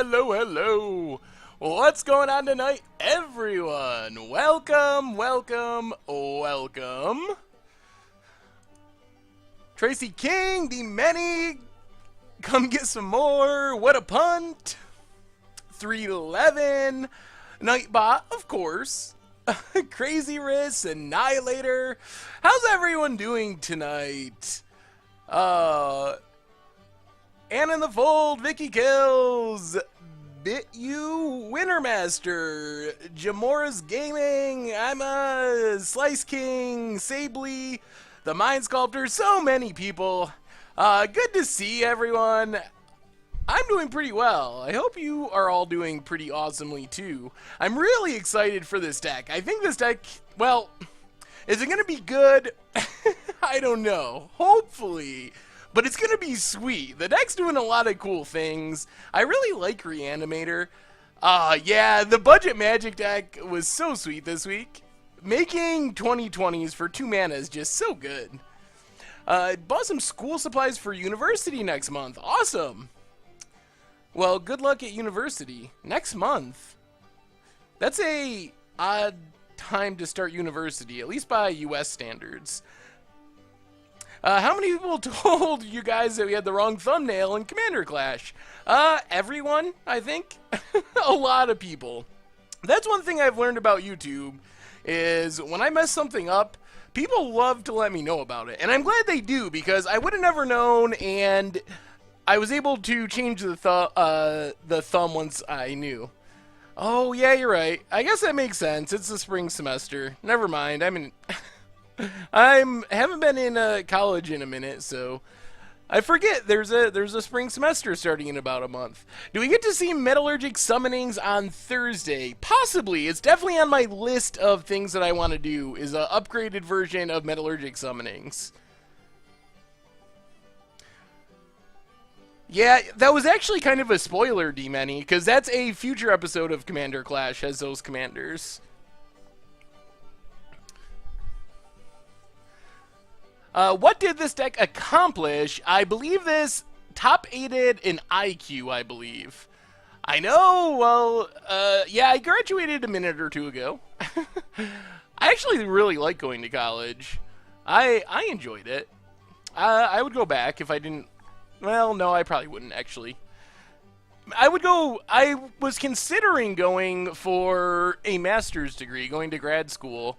hello, hello. What's going on tonight, everyone? Welcome, welcome, welcome. Tracy King, the many. Come get some more. What a punt. 311. Nightbot, of course. Crazy Riss, Annihilator. How's everyone doing tonight? Anna in the Fold, Vicky Kills, Bit You, Wintermaster, Jamora's Gaming, I'm a Slice King, Sably, the Mind Sculptor, so many people. Good to see everyone. I'm doing pretty well. I hope you are all doing pretty awesomely too. I'm really excited for this deck. I think this deck, well, is it going to be good? I don't know. Hopefully. But it's going to be sweet. The deck's doing a lot of cool things. I really like Reanimator. Yeah, the Budget Magic deck was so sweet this week. Making 2020s for 2 mana is just so good. Bought some school supplies for university next month. Awesome. Well, good luck at university. Next month? That's a odd time to start university, at least by US standards. How many people told you guys that we had the wrong thumbnail in Commander Clash? Everyone, I think. A lot of people. That's one thing I've learned about YouTube, is when I mess something up, people love to let me know about it. And I'm glad they do, because I would have never known, and I was able to change the thumb once I knew. Oh, yeah, you're right. I guess that makes sense. It's the spring semester. Never mind. I mean, haven't been in college in a minute, so I forget there's a spring semester starting in about a month. Do we get to see Metallurgic summonings on Thursday? Possibly. It's definitely on my list of things that I want to do, is an upgraded version of Metallurgic summonings. Yeah, that was actually kind of a spoiler, D-Many, because that's a future episode of Commander Clash, has those commanders. What did this deck accomplish? I believe this top-8'd in IQ, I believe. I know, well, yeah, I graduated a minute or two ago. I actually really like going to college. I enjoyed it. I would go back if I didn't. Well, no, I probably wouldn't, actually. I was considering going for a master's degree, going to grad school.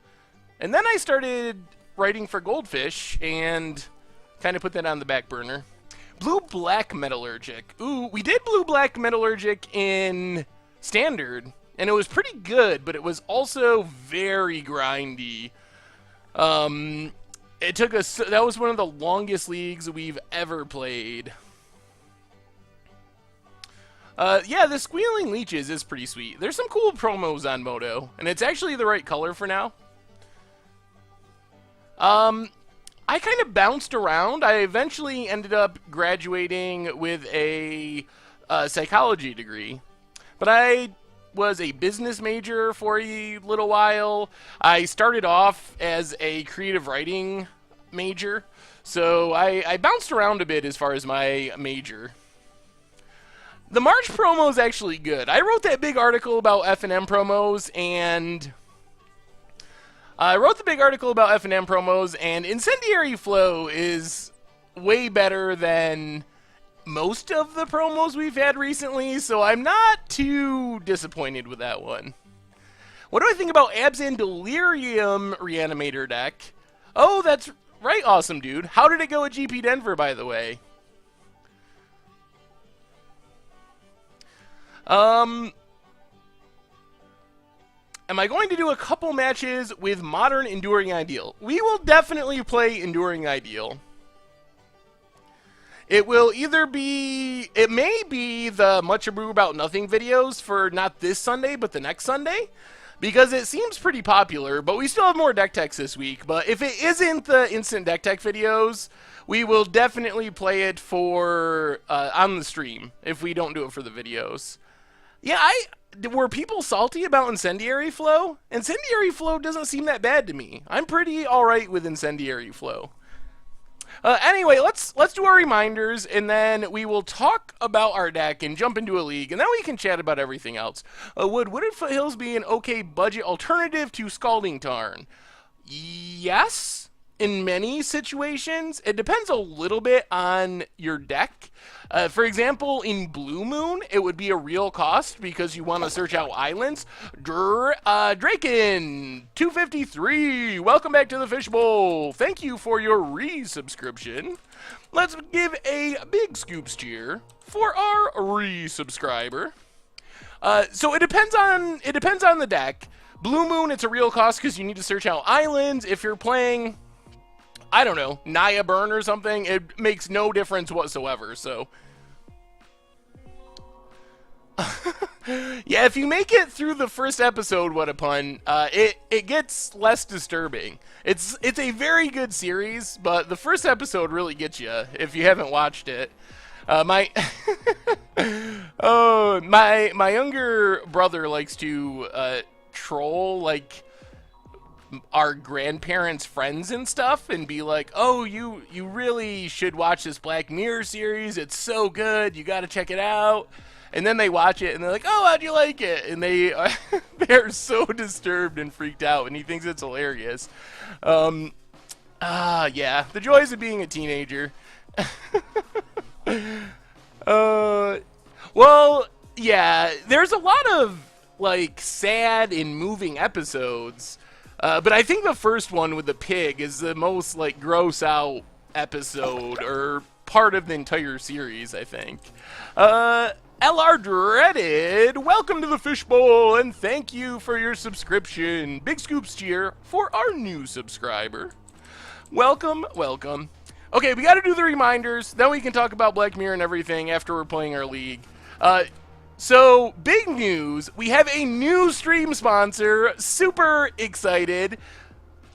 And then I started writing for Goldfish and kind of put that on the back burner. Blue-Black Metallurgic. Ooh, we did Blue-Black Metallurgic in Standard, and it was pretty good, but it was also very grindy. It took us. That was one of the longest leagues we've ever played. Yeah, the Squealing Leeches is pretty sweet. There's some cool promos on Moto, and it's actually the right color for now. I kind of bounced around. I eventually ended up graduating with a psychology degree, but I was a business major for a little while. I started off as a creative writing major, so I bounced around a bit as far as my major. The March promo is actually good. I wrote that big article about F&M promos, and Incendiary Flow is way better than most of the promos we've had recently, so I'm not too disappointed with that one. What do I think about Abzan Delirium Reanimator deck? Oh, that's right, awesome dude. How did it go at GP Denver, by the way? Am I going to do a couple matches with Modern Enduring Ideal? We will definitely play Enduring Ideal. It will either be, it may be the Much Ado About Nothing videos for not this Sunday, but the next Sunday, because it seems pretty popular, but we still have more deck techs this week. But if it isn't the instant deck tech videos, we will definitely play it for, on the stream, if we don't do it for the videos. Yeah, were people salty about Incendiary Flow? Incendiary Flow doesn't seem that bad to me. I'm pretty alright with Incendiary Flow. Anyway, let's do our reminders, and then we will talk about our deck and jump into a league, and then we can chat about everything else. Would Wooded Foothills be an okay budget alternative to Scalding Tarn? Yes, in many situations. It depends a little bit on your deck. For example, in Blue Moon, it would be a real cost because you want to search out islands. Draken 253, welcome back to the Fishbowl. Thank you for your resubscription. Let's give a big scoops cheer for our resubscriber. So it depends on the deck. Blue Moon, it's a real cost because you need to search out islands. If you're playing, I don't know, Naya Burn or something, it makes no difference whatsoever, so. Yeah, if you make it through the first episode, what a pun, it gets less disturbing. It's a very good series, but the first episode really gets you if you haven't watched it. My younger brother likes to troll, like, our grandparents' friends and stuff and be like, oh, you really should watch this Black Mirror series. It's so good. You got to check it out. And then they watch it and they're like, oh, how'd you like it? And they're so disturbed and freaked out, and he thinks it's hilarious. Yeah, the joys of being a teenager. Well, yeah, there's a lot of, like, sad and moving episodes. But I think the first one with the pig is the most, like, gross out episode or part of the entire series, I think. LR Dreaded, welcome to the Fishbowl, and thank you for your subscription. Big scoops cheer for our new subscriber. Welcome, welcome. Okay, we got to do the reminders, then we can talk about Black Mirror and everything after we're playing our league. So, big news, we have a new stream sponsor, super excited.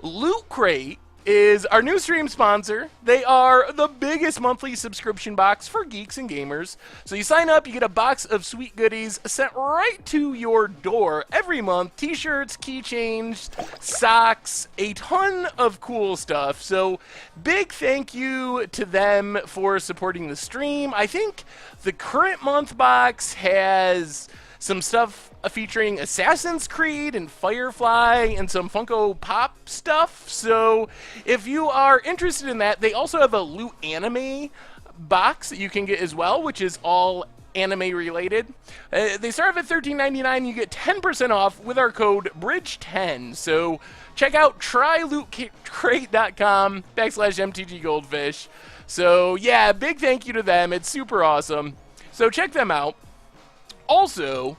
Loot Crate is our new stream sponsor. They are the biggest monthly subscription box for geeks and gamers. So you sign up, you get a box of sweet goodies sent right to your door every month. T-shirts, keychains, socks, a ton of cool stuff. So big thank you to them for supporting the stream. I think the current month box has some stuff featuring Assassin's Creed and Firefly and some Funko Pop stuff. So if you are interested in that, they also have a Loot Anime box that you can get as well, which is all anime related. They start at $13.99. You get 10% off with our code BRIDGE10. So check out trylootcrate.com/MTGGoldfish. So yeah, big thank you to them. It's super awesome. So check them out. Also,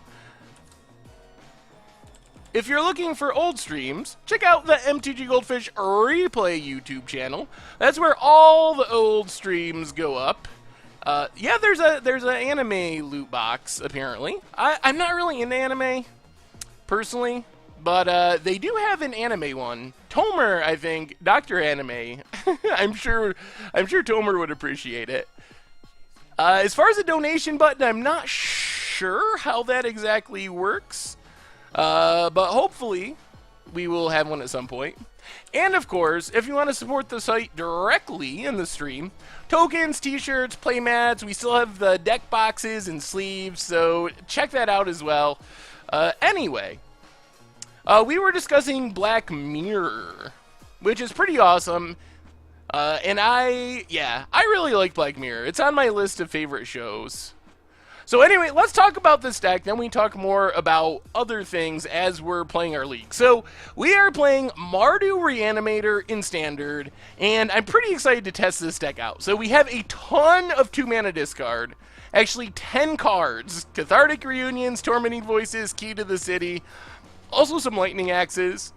if you're looking for old streams, check out the MTG Goldfish Replay YouTube channel. That's where all the old streams go up. Yeah, there's an anime loot box, apparently. I'm not really into anime, personally, but they do have an anime one. Tomer, I think, Dr. Anime. I'm sure Tomer would appreciate it. As far as the donation button, I'm not sure how that exactly works. But hopefully we will have one at some point. And of course, if you want to support the site directly in the stream, tokens, t-shirts, playmats, we still have the deck boxes and sleeves, so check that out as well. Anyway, we were discussing Black Mirror, which is pretty awesome. And I really like Black Mirror. It's on my list of favorite shows. So anyway, let's talk about this deck, then we talk more about other things as we're playing our league. So we are playing Mardu Reanimator in Standard, and I'm pretty excited to test this deck out. So we have a ton of 2-mana discard, actually 10 cards, Cathartic Reunions, Tormenting Voices, Key to the City, also some Lightning Axes,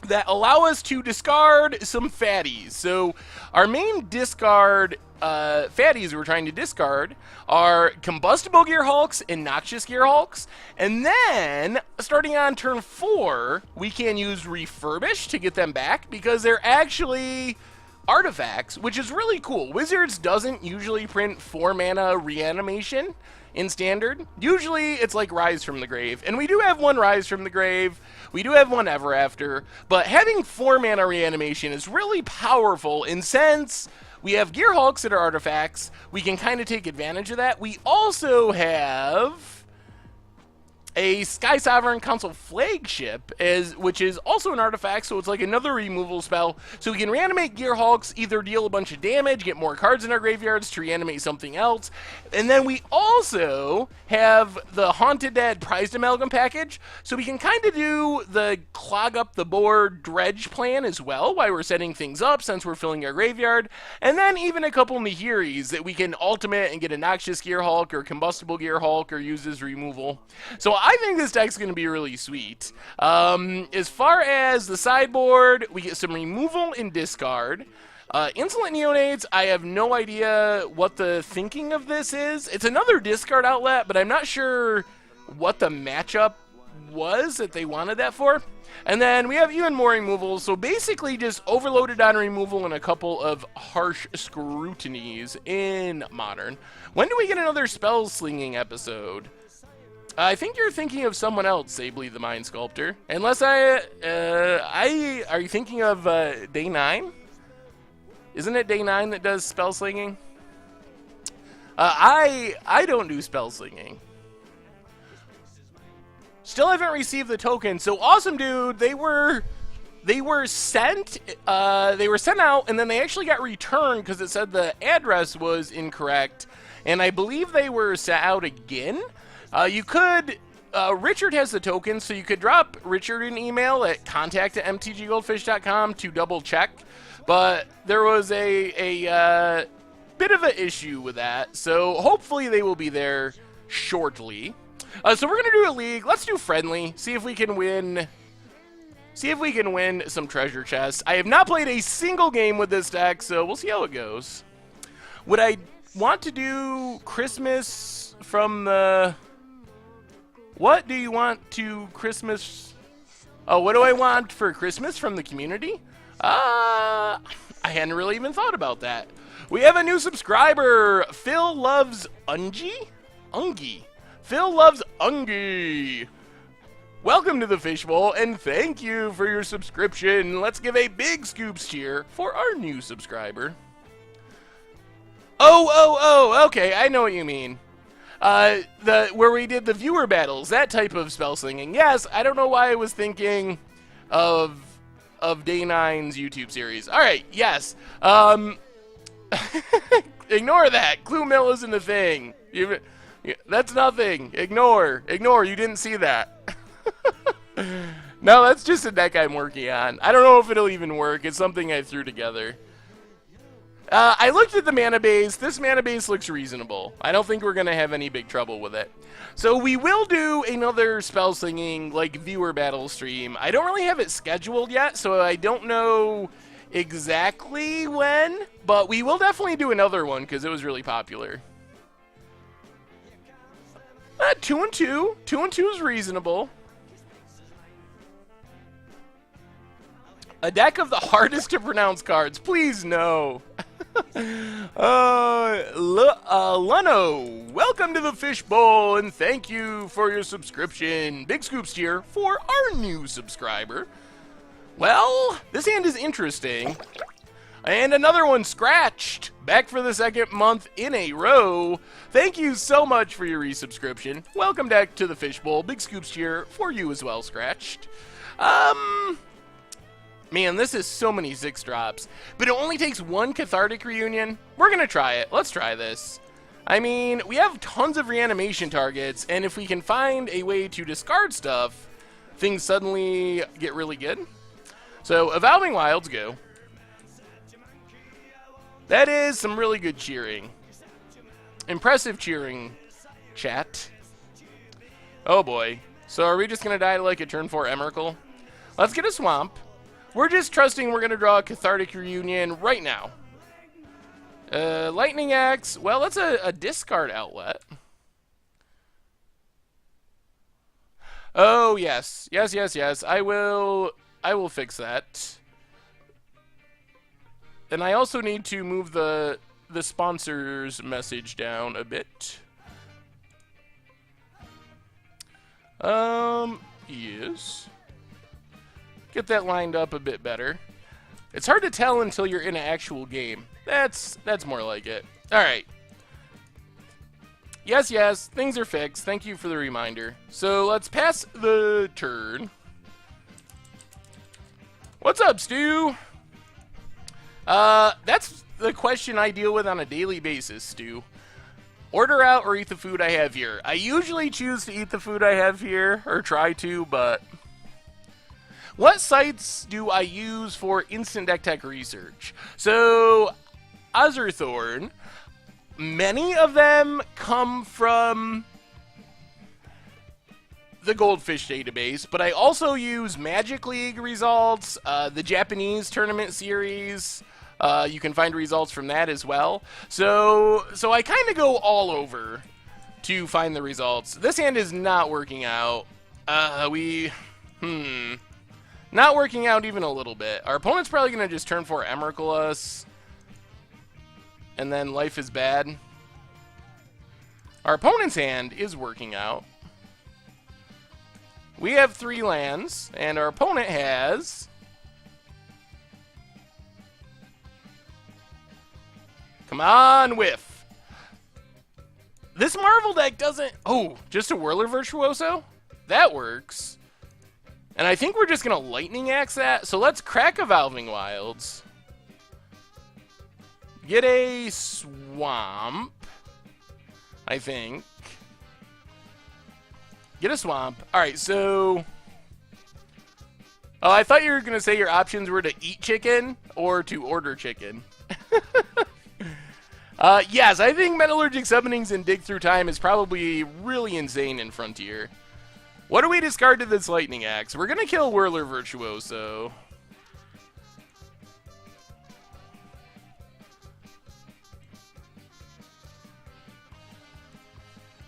that allow us to discard some fatties. So our main discard fatties we're trying to discard are Combustible Gearhulks and Noxious Gearhulks. And then, starting on turn 4, we can use Refurbish to get them back because they're actually artifacts, which is really cool. Wizards doesn't usually print 4-mana reanimation in Standard. Usually it's like Rise from the Grave, and we do have one Rise from the Grave, we do have one Ever After, but having 4 mana reanimation is really powerful in sense we have Gearhulks that are artifacts, we can kind of take advantage of that. We also have a Sky Sovereign Council flagship, which is also an artifact, so it's like another removal spell. So we can reanimate Gearhulks, either deal a bunch of damage, get more cards in our graveyards to reanimate something else. And then we also have the Haunted Dead Prized Amalgam package, so we can kind of do the clog up the board dredge plan as well, while we're setting things up since we're filling our graveyard. And then even a couple Nihiris that we can ultimate and get a Noxious Gearhulk or Combustible Gearhulk or use as removal. So I think this deck's going to be really sweet. As far as the sideboard, we get some removal and discard. Insolent Neonates, I have no idea what the thinking of this is. It's another discard outlet, but I'm not sure what the matchup was that they wanted that for. And then we have even more removals, so basically just overloaded on removal and a couple of harsh scrutinies in Modern. When do we get another spell slinging episode? I think you're thinking of someone else, Sably the Mind Sculptor. Unless are you thinking of Day 9? Isn't it Day 9 that does spell slinging? I don't do spell slinging. Still haven't received the token. So awesome, dude. They were sent out, and then they actually got returned because it said the address was incorrect, and I believe they were sent out again. You could, Richard has the token, so you could drop Richard an email at contact@mtggoldfish.com to double check, but there was a bit of an issue with that, so hopefully they will be there shortly. So we're going to do a league. Let's do friendly, see if we can win some treasure chests. I have not played a single game with this deck, so we'll see how it goes. Would I want to do Christmas from the... What do you want to Christmas? Oh, what do I want for Christmas from the community? I hadn't really even thought about that. We have a new subscriber. Phil loves Ungi. Phil loves Ungi. Welcome to the Fishbowl, and thank you for your subscription. Let's give a big scoops cheer for our new subscriber. Oh, okay, I know what you mean. Where we did the viewer battles, that type of spell slinging. Yes, I don't know why I was thinking of Day 9's YouTube series. Alright, yes. Ignore that. Clue Mill isn't a thing. That's nothing. Ignore. You didn't see that. No, that's just a deck I'm working on. I don't know if it'll even work. It's something I threw together. I looked at the mana base. This mana base looks reasonable. I don't think we're going to have any big trouble with it. So we will do another spell slinging, like, viewer battle stream. I don't really have it scheduled yet, so I don't know exactly when, but we will definitely do another one because it was really popular. 2 and 2. 2 and 2 is reasonable. A deck of the hardest to pronounce cards. Please, no. Luno, welcome to the Fishbowl, and thank you for your subscription. Big scoops here for our new subscriber. Well, this hand is interesting. And another one scratched. Back for the second month in a row. Thank you so much for your resubscription. Welcome back to the Fishbowl. Big scoops here for you as well, scratched. Man, this is so many 6-drops. But it only takes one Cathartic Reunion. We're going to try it. Let's try this. I mean, we have tons of reanimation targets, and if we can find a way to discard stuff, things suddenly get really good. So, Evolving Wilds, go. That is some really good cheering. Impressive cheering, chat. Oh boy. So are we just going to die to like a turn 4 Emrakul? Let's get a Swamp. We're just trusting we're going to draw a Cathartic Reunion right now. Lightning Axe. Well, that's a discard outlet. Oh, yes. Yes. I will fix that. And I also need to move the sponsor's message down a bit. Yes. Get that lined up a bit better. It's hard to tell until you're in an actual game. That's more like it. All right. Yes, yes, things are fixed. Thank you for the reminder. So let's pass the turn. What's up, Stu? That's the question I deal with on a daily basis, Stu. Order out or eat the food I have here. I usually choose to eat the food I have here, or try to, but... What sites do I use for instant deck tech research? So, Azurthorn, many of them come from the Goldfish database, but I also use Magic League results, the Japanese tournament series. You can find results from that as well. So I kind of go all over to find the results. This hand is not working out. Not working out even a little bit. Our opponent's probably going to just turn 4 Emrakul us. And then life is bad. Our opponent's hand is working out. We have 3 lands, and our opponent has... Come on, whiff. This Marvel deck doesn't... Oh, just a Whirler Virtuoso? That works. And I think we're just going to Lightning Axe that. So let's crack Evolving Wilds. Get a Swamp, I think. Get a Swamp. All right, so... Oh, I thought you were going to say your options were to eat chicken or to order chicken. Yes, I think Metallurgic Summonings and Dig Through Time is probably really insane in Frontier. What do we discard to this Lightning Axe? We're going to kill Whirler Virtuoso.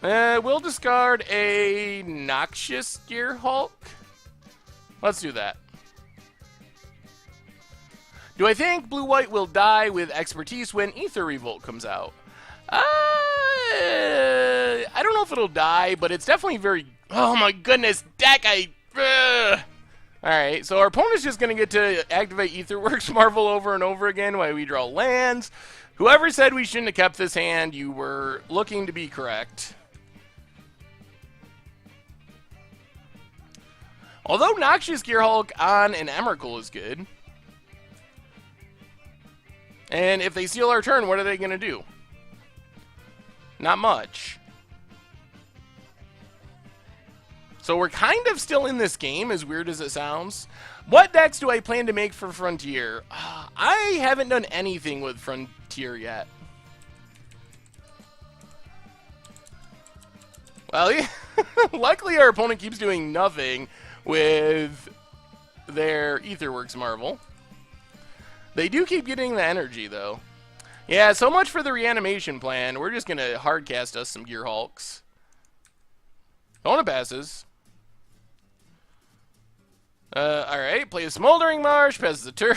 We'll discard a Noxious Gearhulk. Let's do that. Do I think Blue-White will die with Expertise when Aether Revolt comes out? I don't know if it'll die, but it's definitely very... Oh my goodness, deck, Alright, so our opponent's just going to get to activate Aetherworks Marvel over and over again while we draw lands. Whoever said we shouldn't have kept this hand, you were looking to be correct. Although Noxious Gearhulk on an Emrakul is good. And if they steal our turn, what are they going to do? Not much. So we're kind of still in this game, as weird as it sounds. What decks do I plan to make for Frontier? I haven't done anything with Frontier yet. Well, yeah. Luckily our opponent keeps doing nothing with their Aetherworks Marvel. They do keep getting the energy, though. Yeah, so much for the reanimation plan. We're just going to hardcast us some Gearhulks. Opponent passes. Alright, play a Smoldering Marsh, passes the turn.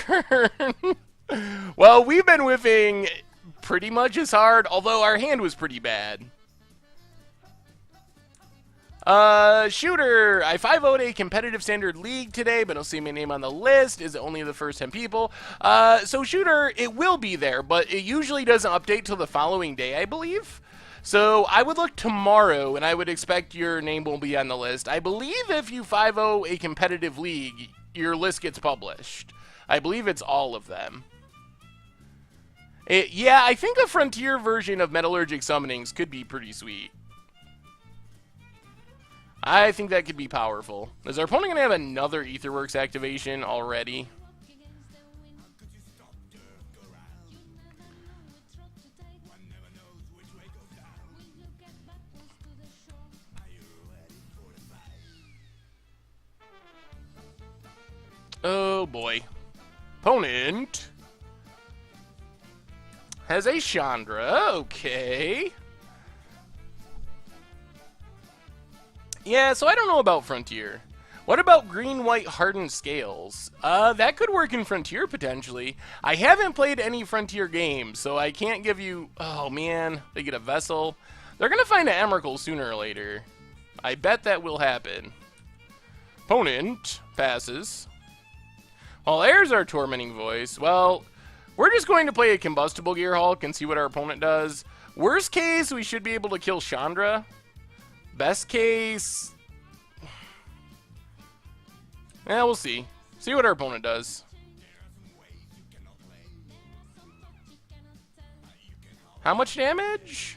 Well, we've been whiffing pretty much as hard, although our hand was pretty bad. Shooter, I 5-0'd a competitive standard league today, but don't see my name on the list. Is it only the first 10 people? So Shooter, it will be there, but it usually doesn't update till the following day, I believe. So I would look tomorrow, and I would expect your name will be on the list. I believe if you 5-0 a competitive league, your list gets published. I believe it's all of them. Yeah, I think a Frontier version of Metallurgic Summonings could be pretty sweet. I think that could be powerful. Is our opponent going to have another Aetherworks activation already? Oh boy. Opponent has a Chandra. Okay. Yeah, so I don't know about Frontier. What about green-white hardened scales? That could work in Frontier, potentially. I haven't played any Frontier games, so I can't give you... Oh, man. They get a Vessel. They're going to find an Emrakul sooner or later. I bet that will happen. Opponent passes. Well, there's our Tormenting Voice. Well, we're just going to play a Combustible Gearhulk and see what our opponent does. Worst case, we should be able to kill Chandra. Best case... yeah, we'll see. See what our opponent does. How much damage?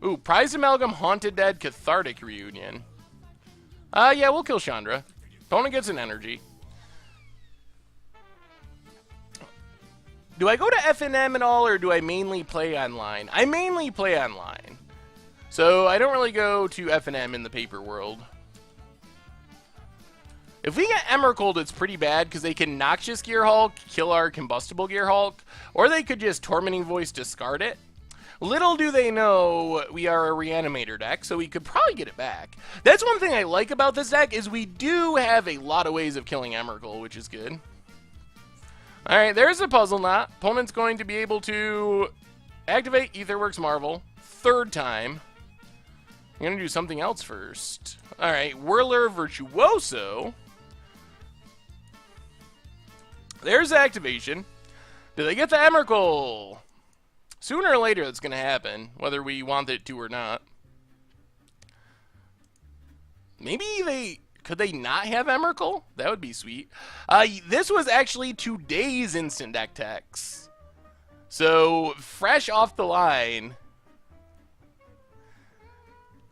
Ooh, Prized Amalgam, Haunted Dead, Cathartic Reunion. Yeah, we'll kill Chandra. Opponent gets an energy. Do I go to FNM at all, or do I mainly play online? I mainly play online. So I don't really go to FNM in the paper world. If we get Emrakul, it's pretty bad, because they can Noxious Gearhulk, kill our Combustible Gearhulk, or they could just Tormenting Voice discard it. Little do they know we are a Reanimator deck, so we could probably get it back. That's one thing I like about this deck, is we do have a lot of ways of killing Emrakul, which is good. Alright, there's a Puzzle Knot. Opponent's going to be able to activate Aetherworks Marvel, third time. I'm going to do something else first. Alright, Whirler Virtuoso. There's the activation. Do they get the Emrakul? Sooner or later, that's going to happen, whether we want it to or not. Maybe they... could they not have Emrakul? That would be sweet. This was actually today's instant deck text. So, fresh off the line.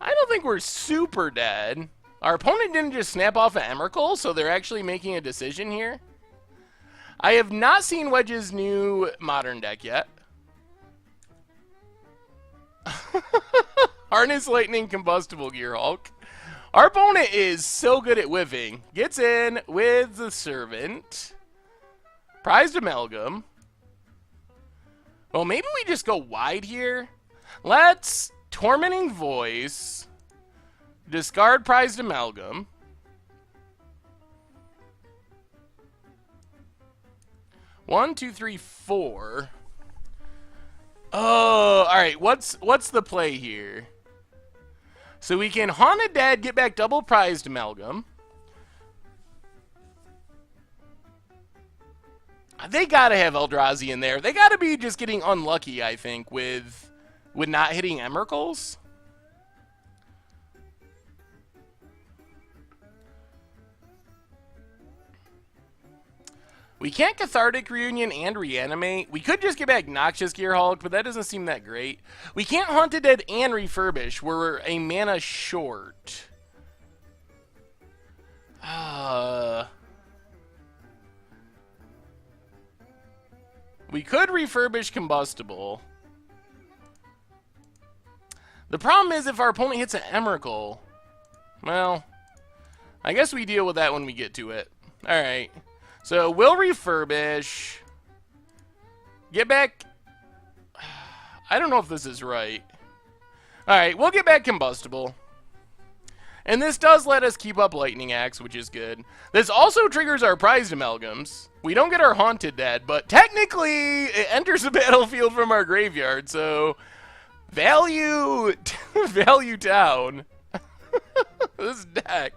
I don't think we're super dead. Our opponent didn't just snap off an Emrakul, so they're actually making a decision here. I have not seen Wedge's new modern deck yet. Harness Lightning Combustible Gearhulk. Our opponent is so good at whiffing. Gets in with the Servant. Prized Amalgam. Well, maybe we just go wide here. Let's Tormenting Voice. Discard Prized Amalgam. One, two, three, four. Oh, alright. What's the play here? So we can Haunted Dead, get back double Prized Amalgam. They gotta have Eldrazi in there. They gotta be just getting unlucky, I think, with not hitting Emrakuls. We can't Cathartic Reunion and Reanimate. We could just get back Noxious Gearhulk, but that doesn't seem that great. We can't Haunted Dead and Refurbish. We're a mana short. We could Refurbish Combustible. The problem is if our opponent hits an Emrakul, well, I guess we deal with that when we get to it. Alright. So, we'll Refurbish. Get back... I don't know if this is right. Alright, we'll get back Combustible. And this does let us keep up Lightning Axe, which is good. This also triggers our Prized Amalgams. We don't get our Haunted Dead, but technically it enters the battlefield from our graveyard, so... Value down. This deck.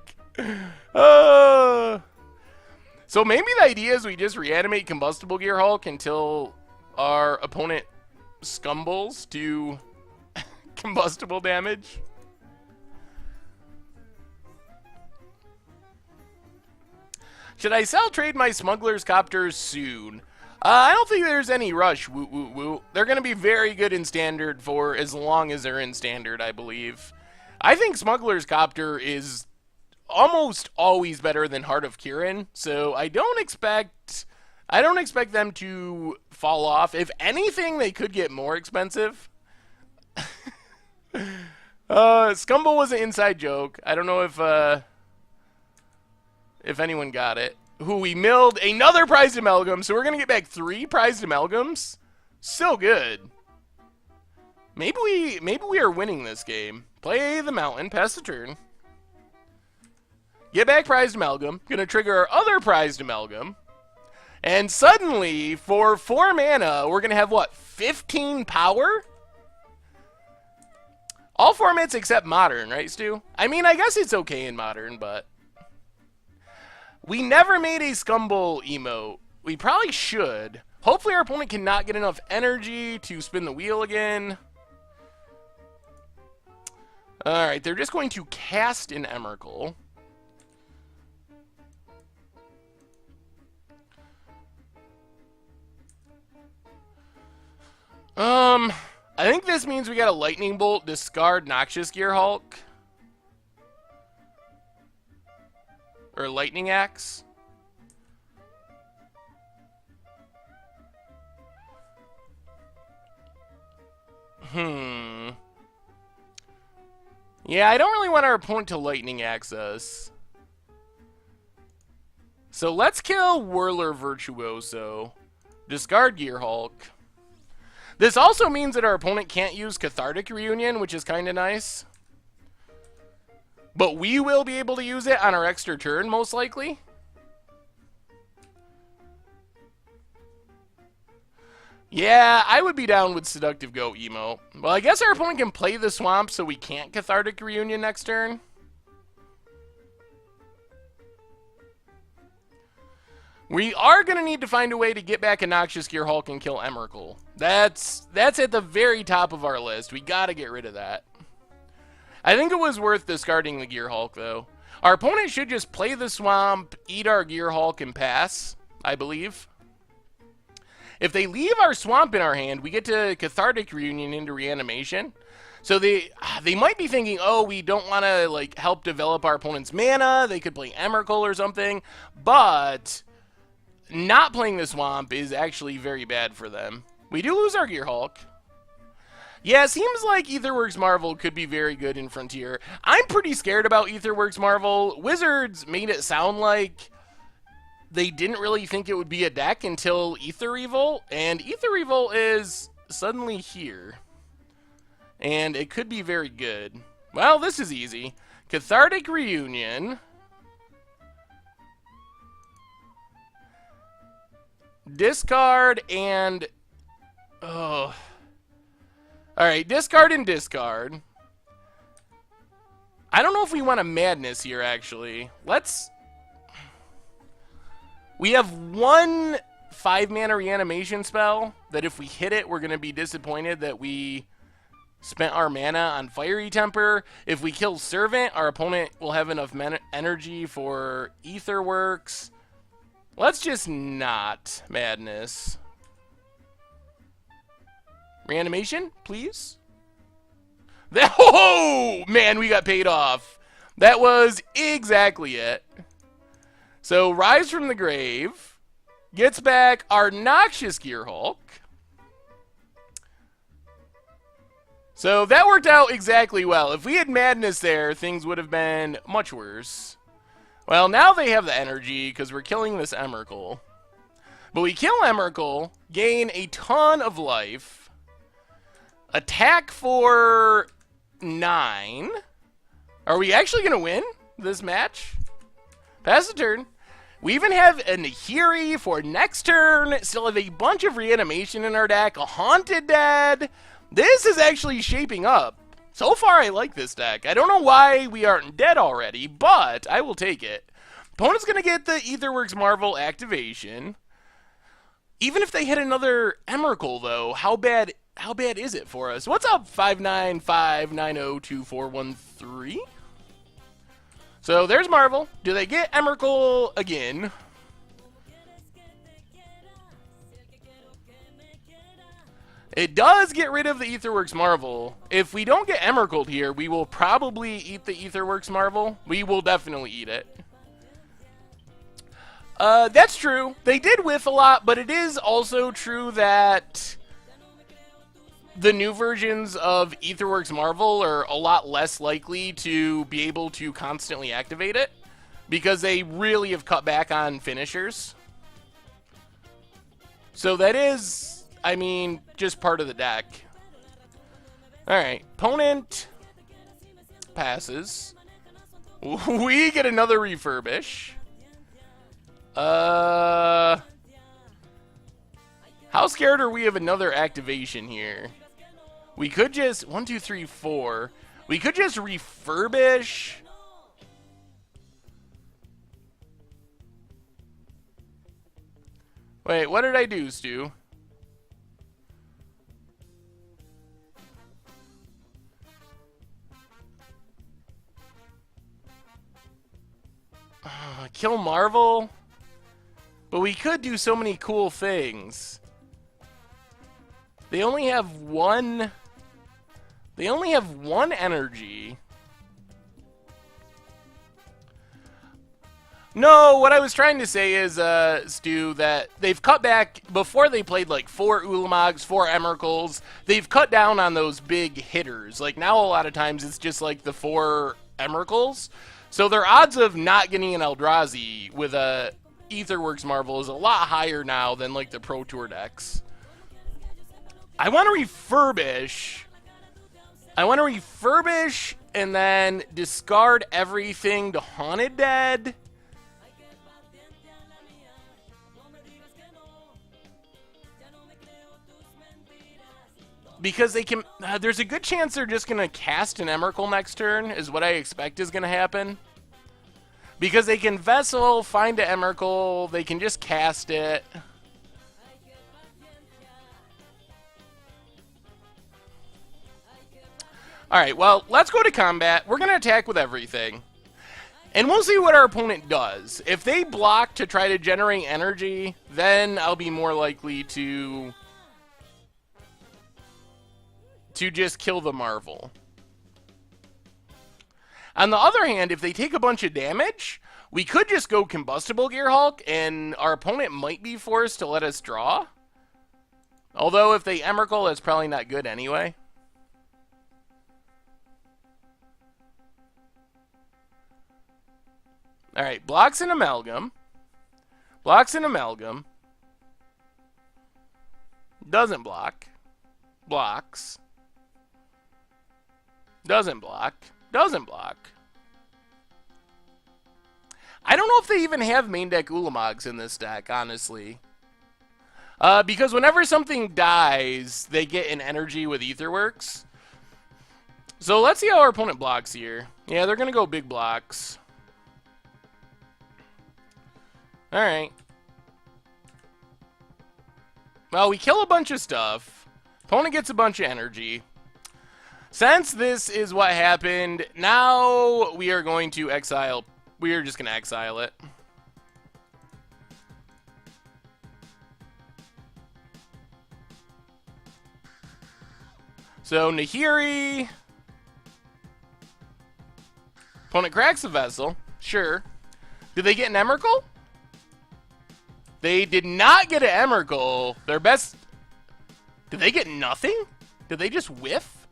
So maybe the idea is we just reanimate Combustible Gearhulk until our opponent scumbles to combustible damage. Should I sell trade my Smuggler's Copters soon? I don't think there's any rush. Woo, woo, woo. They're going to be very good in Standard for as long as they're in Standard, I believe. I think Smuggler's Copter is almost always better than Heart of Kirin, so I don't expect them to fall off. If anything, they could get more expensive. Scumble was an inside joke. I don't know if anyone got it. Who we milled another Prized Amalgam, so we're gonna get back 3 Prized Amalgams. So good. Maybe we are winning this game. Play the mountain, pass the turn. Get back Prized Amalgam. Gonna trigger our other Prized Amalgam. And suddenly, for 4 mana, we're gonna have what, 15 power? All formats except Modern, right, Stu? I mean, I guess it's okay in Modern, but... We never made a Scumble emote. We probably should. Hopefully our opponent cannot get enough energy to spin the wheel again. Alright, they're just going to cast an Emrakul. I think this means we got a Lightning Bolt, discard Noxious Gearhulk. Or Lightning Axe. Yeah, I don't really want our opponent to Lightning Axe us. So let's kill Whirler Virtuoso. Discard Gearhulk. This also means that our opponent can't use Cathartic Reunion, which is kind of nice. But we will be able to use it on our extra turn, most likely. Yeah, I would be down with Seductive Goat emo. Well, I guess our opponent can play the Swamp, so we can't Cathartic Reunion next turn. We are going to need to find a way to get back a Noxious Gearhulk and kill Emrakul. That's at the very top of our list. We got to get rid of that. I think it was worth discarding the Gearhulk, though. Our opponent should just play the Swamp, eat our Gearhulk, and pass, I believe. If they leave our Swamp in our hand, we get to Cathartic Reunion into Reanimation. So they might be thinking, oh, we don't want to like help develop our opponent's mana. They could play Emrakul or something. But not playing the Swamp is actually very bad for them. We do lose our Gearhulk. Yeah, it seems like Aetherworks Marvel could be very good in Frontier. I'm pretty scared about Aetherworks Marvel. Wizards made it sound like they didn't really think it would be a deck until Aether Evil, and Aether Evil is suddenly here. And it could be very good. Well, this is easy. Cathartic Reunion. Discard and... oh... Alright, discard and discard. I don't know if we want a Madness here, actually. Let's... We have one 5-mana reanimation spell that if we hit it, we're going to be disappointed that we spent our mana on Fiery Temper. If we kill Servant, our opponent will have enough energy for Aetherworks. Let's just not Madness. Reanimation, please. Oh, man, we got paid off. That was exactly it. So, Rise from the Grave gets back our Noxious Gearhulk. So, that worked out exactly well. If we had Madness there, things would have been much worse. Well, now they have the energy because we're killing this Emrakul. But we kill Emrakul, gain a ton of life. Attack for 9. Are we actually going to win this match? Pass the turn. We even have a Nahiri for next turn. Still have a bunch of reanimation in our deck. A Haunted Dead. This is actually shaping up. So far, I like this deck. I don't know why we aren't dead already, but I will take it. Opponent's going to get the Aetherworks Marvel activation. Even if they hit another Emrakul, though, how bad is it for us? What's up, 595902413? So there's Marvel. Do they get Emrakul again? It does get rid of the Aetherworks Marvel. If we don't get Emrakul here, we will probably eat the Aetherworks Marvel. We will definitely eat it. That's true. They did whiff a lot, but it is also true that the new versions of Aetherworks Marvel are a lot less likely to be able to constantly activate it because they really have cut back on finishers. So that is, I mean, just part of the deck. Alright, opponent passes. We get another refurbish. How scared are we of another activation here? We could just 1, 2, 3, 4. We could just refurbish. Wait, what did I do, Stu? Kill Marvel? But we could do so many cool things. They only have one... They only have one energy. No, what I was trying to say is, Stu, that they've cut back, before they played like 4 Ulamogs, 4 Emeralds, they've cut down on those big hitters. Like now a lot of times it's just like the 4 Emeralds. So their odds of not getting an Eldrazi with a Aetherworks Marvel is a lot higher now than like the Pro Tour decks. I want to refurbish. And then discard everything to Haunted Dead. Because they can, there's a good chance they're just going to cast an Emrakul next turn, is what I expect is going to happen. Because they can Vessel, find an Emrakul, they can just cast it. Alright, well, let's go to combat. We're going to attack with everything. And we'll see what our opponent does. If they block to try to generate energy, then I'll be more likely to just kill the Marvel. On the other hand, if they take a bunch of damage, we could just go Combustible Gearhulk, and our opponent might be forced to let us draw. Although, if they Emrakul, that's probably not good anyway. Alright, blocks an Amalgam. Blocks an Amalgam. Doesn't block. Blocks. Doesn't block. Doesn't block. I don't know if they even have main deck Ulamogs in this deck, honestly. Because whenever something dies, they get an energy with Aetherworks. So let's see how our opponent blocks here. Yeah, they're going to go big blocks. Alright. Well, we kill a bunch of stuff. Opponent gets a bunch of energy. Since this is what happened, now we are going to exile. We are just going to exile it. So, Nahiri. Opponent cracks a Vessel. Sure. Did they get an Emrakul? They did not get an Emrakul. Their best... Did they get nothing? Did they just whiff?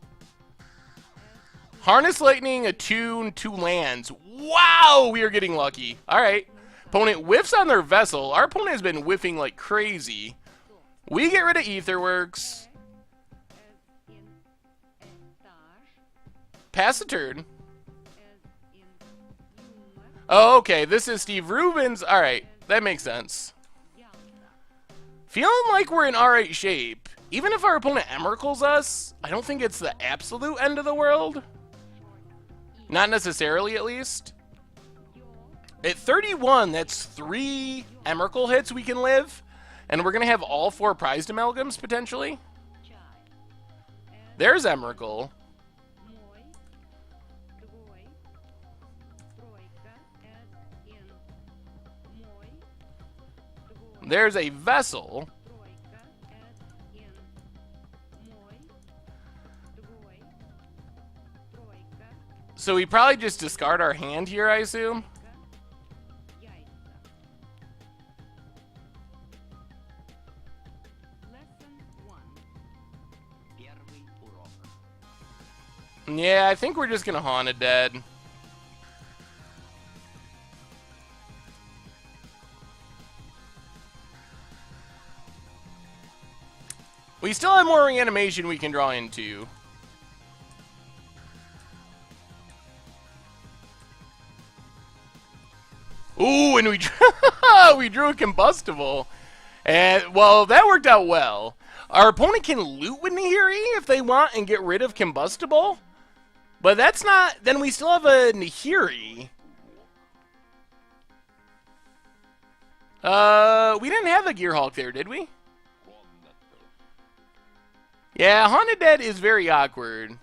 Harness Lightning, Attune, 2 lands. Wow, we are getting lucky. Alright. Opponent whiffs on their Vessel. Our opponent has been whiffing like crazy. We get rid of Aetherworks. Pass the turn. Oh, okay. This is Steve Rubens. Alright, that makes sense. Feeling like we're in alright shape. Even if our opponent Emrakuls us, I don't think it's the absolute end of the world. Not necessarily, at least. At 31, that's 3 Emrakul hits we can live. And we're going to have all 4 prized Amalgams, potentially. There's Emrakul. There's a Vessel. So we probably just discard our hand here, I assume. Yeah, I think we're just gonna Haunted Dead. We still have more reanimation we can draw into. Ooh, and we drew a Combustible. And, well, that worked out well. Our opponent can loot with Nahiri if they want and get rid of Combustible. But that's not... Then we still have a Nahiri. We didn't have a Gearhulk there, did we? Yeah, Haunted Dead is very awkward.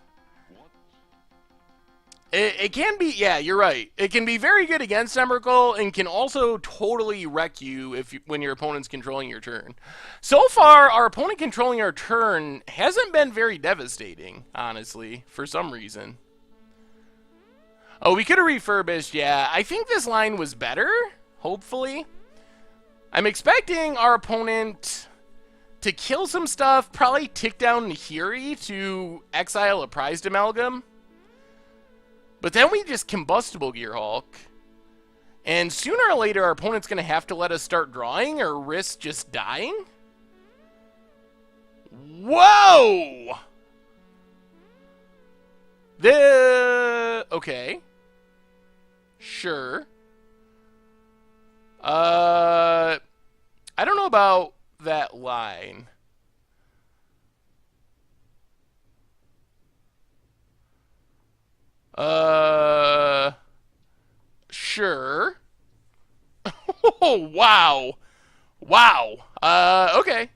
It can be, yeah, you're right. It can be very good against Emrakul and can also totally wreck you when your opponent's controlling your turn. So far, our opponent controlling our turn hasn't been very devastating, honestly, for some reason. Oh, we could have refurbished, yeah. I think this line was better, hopefully. I'm expecting our opponent to kill some stuff, probably tick down Nahiri to exile a prized amalgam. But then we just Combustible Gearhulk. And sooner or later, our opponent's going to have to let us start drawing or risk just dying. Whoa! Okay. Sure. I don't know about that line. Sure. Oh, wow. Wow. Okay.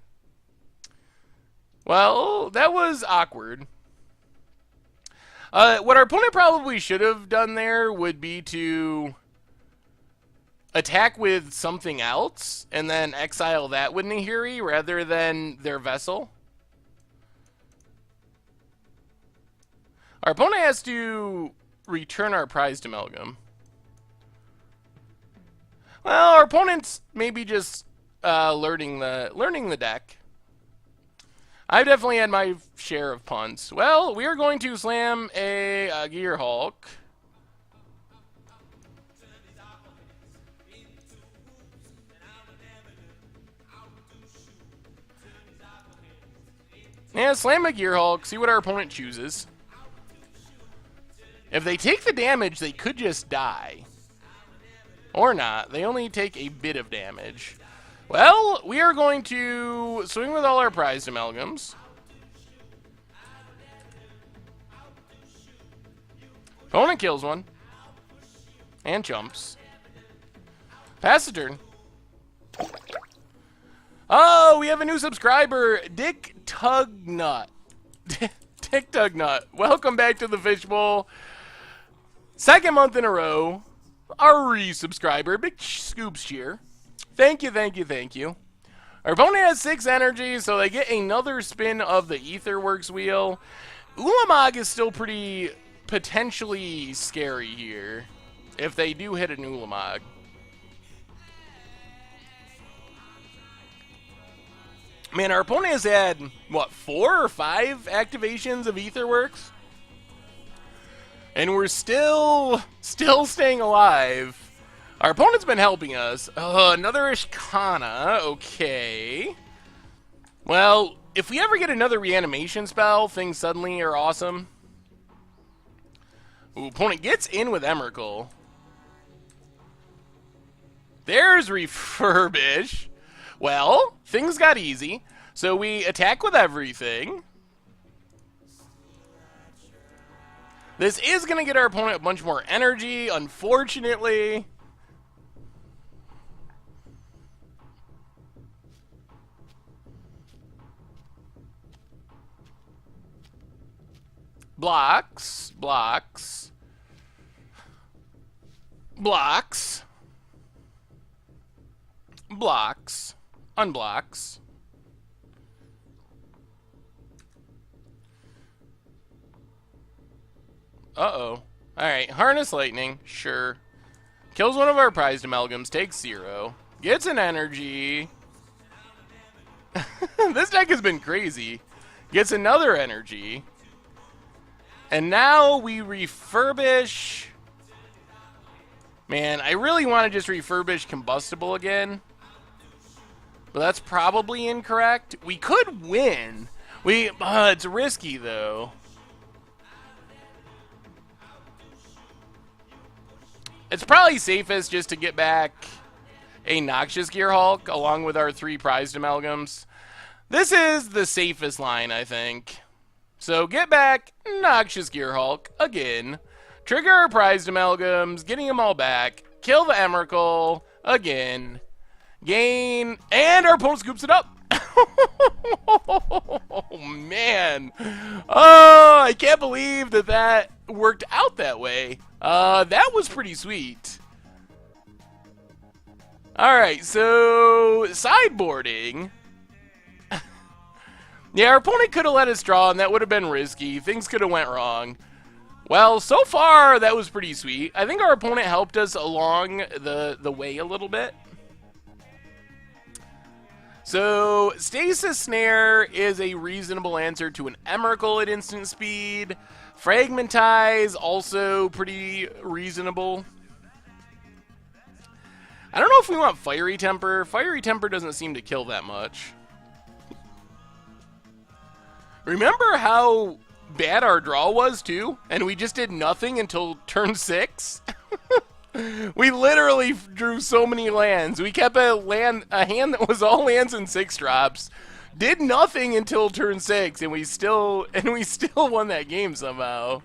Well, that was awkward. What our opponent probably should have done there would be to attack with something else and then exile that with Nahiri rather than their vessel. Our opponent has to return our prized amalgam. Well, our opponent's maybe just learning the deck. I've definitely had my share of punts. Well, we are going to slam a Gearhulk. Yeah, slam a Gearhulk, see what our opponent chooses. If they take the damage, they could just die. Or not. They only take a bit of damage. Well, we are going to swing with all our prized amalgams. Opponent kills one. And jumps. Pass the turn. Oh, we have a new subscriber, Dick Tugnut. Dick Tugnut. Welcome back to the Fishbowl. Second month in a row. Our re-subscriber, big scoops cheer. Thank you, thank you, thank you. Our opponent has 6 energy, so they get another spin of the Aetherworks wheel. Ulamog is still pretty potentially scary here, if they do hit an Ulamog. Man, our opponent has had, what, 4 or 5 activations of Aetherworks? And we're still staying alive. Our opponent's been helping us. Another Ishkana. Okay. Well, if we ever get another reanimation spell, things suddenly are awesome. Ooh, opponent gets in with Emrakul. There's Refurbish. Well, things got easy. So we attack with everything. This is going to get our opponent a bunch more energy, unfortunately. Blocks, blocks, blocks, blocks, unblocks. Uh-oh. Alright, Harness Lightning, sure. Kills one of our prized amalgams, takes 0. Gets an energy. This deck has been crazy. Gets another energy. And now we refurbish. Man, I really want to just refurbish Combustible again. But that's probably incorrect. We could win. It's risky, though. It's probably safest just to get back a Noxious Gearhulk along with our 3 prized amalgams. This is the safest line, I think. So get back Noxious Gearhulk again. Trigger our prized amalgams, getting them all back. Kill the Emrakul again. Gain, and our opponent scoops it up. Oh, man. Oh, I can't believe that that worked out that way. That was pretty sweet. Alright, so sideboarding. Yeah, our opponent could have let us draw, and that would have been risky. Things could have went wrong. Well, so far, that was pretty sweet. I think our opponent helped us along the way a little bit. So, Stasis Snare is a reasonable answer to an Emrakul at instant speed. Fragmentize, also pretty reasonable. I don't know if we want Fiery Temper. Fiery Temper doesn't seem to kill that much. Remember how bad our draw was, too? And we just did nothing until turn 6? We literally drew so many lands. We kept a hand that was all lands and 6-drops. Did nothing until turn 6, and we still won that game somehow.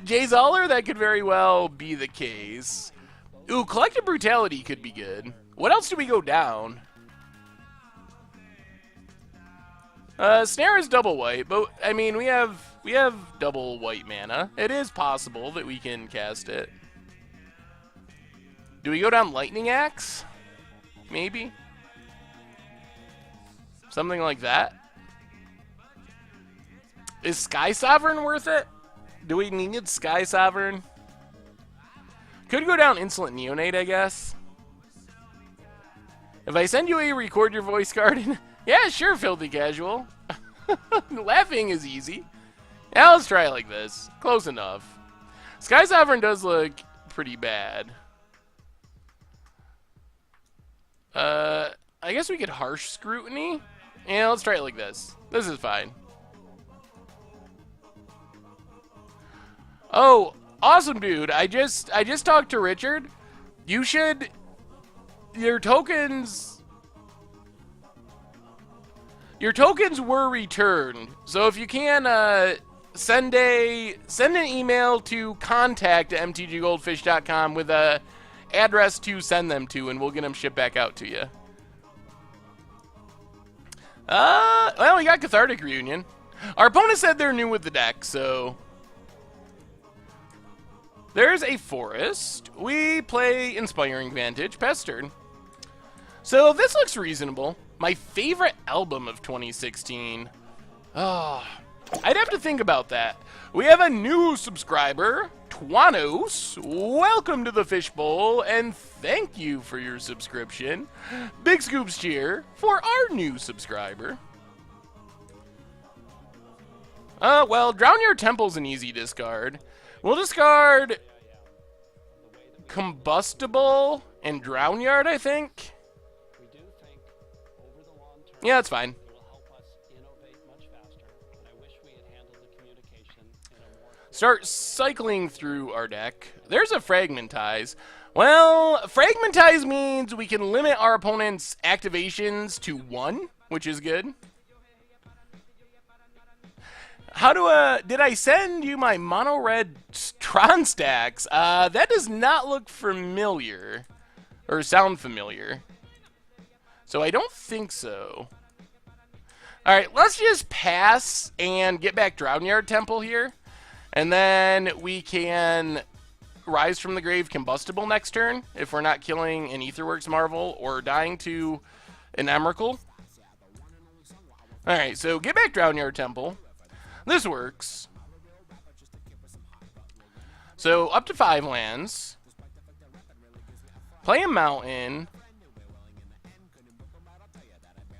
Jay Zoller, that could very well be the case. Ooh, Collective Brutality could be good. What else do we go down? Snare is double white, but I mean we have double white mana. It is possible that we can cast it. Do we go down Lightning Axe? Maybe. Something like that. Is Sky Sovereign worth it? Do we need Sky Sovereign? Could go down Insolent Neonate, I guess. If I send you a record your voice card, yeah, sure, Filthy Casual. Laughing is easy. Yeah, let's try it like this. Close enough. Sky Sovereign does look pretty bad. I guess we could Harsh Scrutiny. Yeah, let's try it like this. This is fine. Oh, awesome, dude. I just talked to Richard. You should... Your tokens were returned. So if you can, send an email to contact@mtggoldfish.com with a address to send them to, and we'll get them shipped back out to you. Well, we got Cathartic Reunion. Our opponent said they're new with the deck, so... There's a Forest. We play Inspiring Vantage, past turn. So this looks reasonable. My favorite album of 2016. Oh, I'd have to think about that. We have a new subscriber, Twanos. Welcome to the Fishbowl, and thank you for your subscription. Big scoops cheer for our new subscriber. Well, Drown Your Temple's an easy discard. We'll discard Combustible and Drownyard, I think. Yeah, that's fine. Start cycling through our deck. There's a Fragmentize. Well, Fragmentize means we can limit our opponent's activations to 1, which is good. How do did I send you my mono red Tron stacks? That does not look familiar or sound familiar. So I don't think so. All right, let's just pass and get back Drownyard Temple here. And then we can Rise from the Grave Combustible next turn if we're not killing an Aetherworks Marvel or dying to an Emrakul. All right, so get back Drownyard Temple. This works. So up to 5 lands. Play a mountain.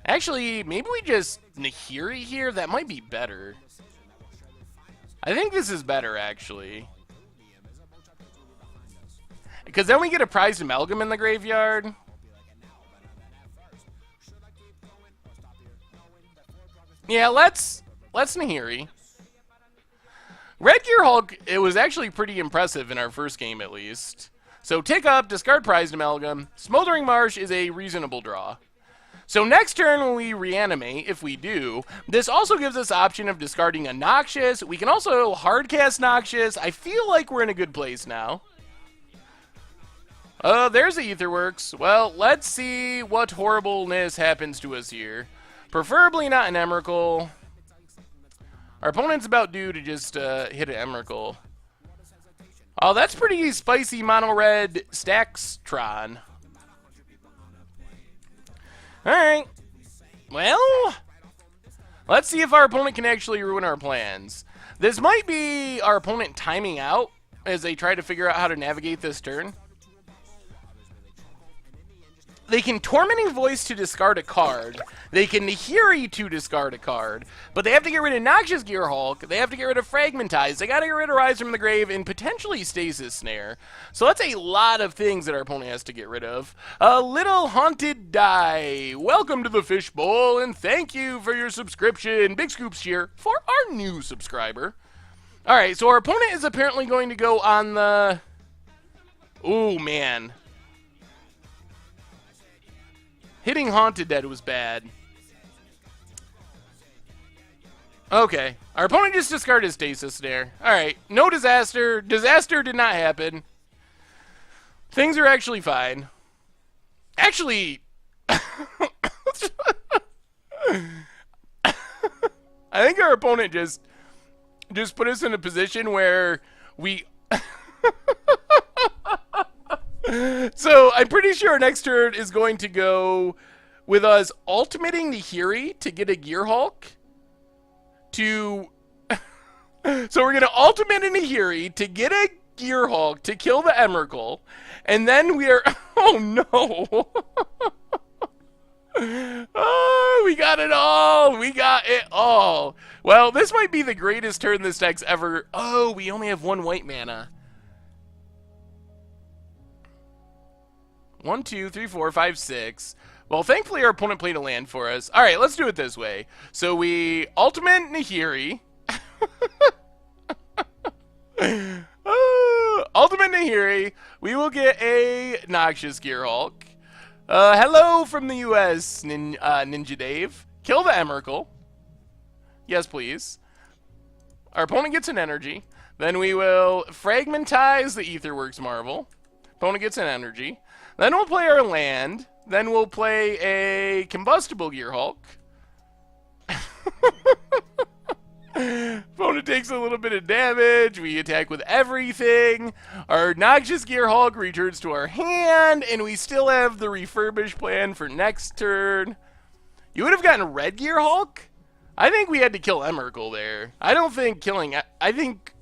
Actually, maybe we just Nahiri here. That might be better. I think this is better, actually. Because then we get a prized amalgam in the graveyard. Yeah, let's Nahiri. Red Gearhulk, it was actually pretty impressive in our first game, at least. So tick up, discard prized amalgam. Smoldering Marsh is a reasonable draw. So next turn when we reanimate, if we do, this also gives us option of discarding a Noxious. We can also hardcast Noxious. I feel like we're in a good place now. There's the Aetherworks. Well, let's see what horribleness happens to us here. Preferably not an Emrakul. Our opponent's about due to just hit an Emrakul. Oh, that's pretty spicy mono-red Staxtron. Alright. Well, let's see if our opponent can actually ruin our plans. This might be our opponent timing out as they try to figure out how to navigate this turn. They can Tormenting Voice to discard a card. They can Nahiri to discard a card. But they have to get rid of Noxious Gearhulk. They have to get rid of Fragmentize. They got to get rid of Rise from the Grave and potentially Stasis Snare. So that's a lot of things that our opponent has to get rid of. A Little Haunted Die. Welcome to the Fishbowl and thank you for your subscription. Big scoops here for our new subscriber. Alright, so our opponent is apparently going to go on the... Ooh, man. Hitting Haunted Dead was bad. Okay. Our opponent just discarded Stasis Snare. Alright. No disaster. Disaster did not happen. Things are actually fine. Actually... I think our opponent just put us in a position where we... So, I'm pretty sure our next turn is going to go with us ultimating the Nahiri to get a Gearhulk to... So we're going to ultimate a Nahiri to get a Gearhulk to kill the Emrakul, and then we are... Oh, no! Oh, we got it all! We got it all! Well, this might be the greatest turn this deck's ever... Oh, we only have one white mana. 1, 2, 3, 4, 5, 6. Well, thankfully our opponent played a land for us. Alright, let's do it this way. So we ultimate Nahiri. Ultimate Nahiri. We will get a Noxious Gearhulk. Hello from the US, Ninja Dave. Kill the Emrakul. Yes, please. Our opponent gets an energy. Then we will Fragmentize the Aetherworks Marvel. Opponent gets an energy. Then we'll play our land. Then we'll play a Combustible Gearhulk. Opponent takes a little bit of damage. We attack with everything. Our Noxious Gearhulk returns to our hand. And we still have the refurbish plan for next turn. You would have gotten Red Gearhulk? I think we had to kill Emrakul there. I don't think killing... I think...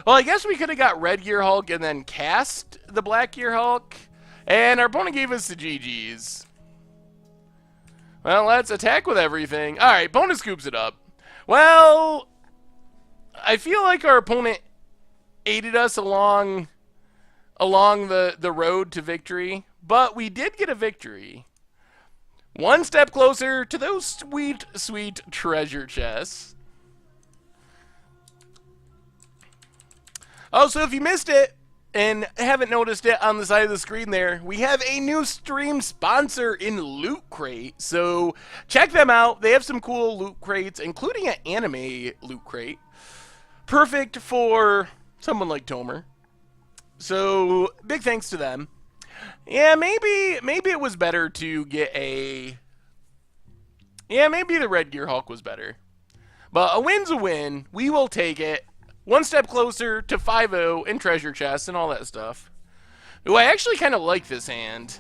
Well, I guess we could have got Red Gearhulk and then cast the Black Gearhulk. And our opponent gave us the GGs. Well, let's attack with everything. Alright, opponent scoops it up. Well, I feel like our opponent aided us along the road to victory. But we did get a victory. One step closer to those sweet, sweet treasure chests. Oh, so if you missed it, and haven't noticed it on the side of the screen there, we have a new stream sponsor in Loot Crate. So check them out. They have some cool loot crates, including an anime loot crate. Perfect for someone like Tomer. So big thanks to them. Yeah, maybe it was better to get a... Yeah, maybe the Red Gearhulk was better. But a win's a win. We will take it. One step closer to 5-0 and treasure chests and all that stuff. Ooh, I actually kind of like this hand.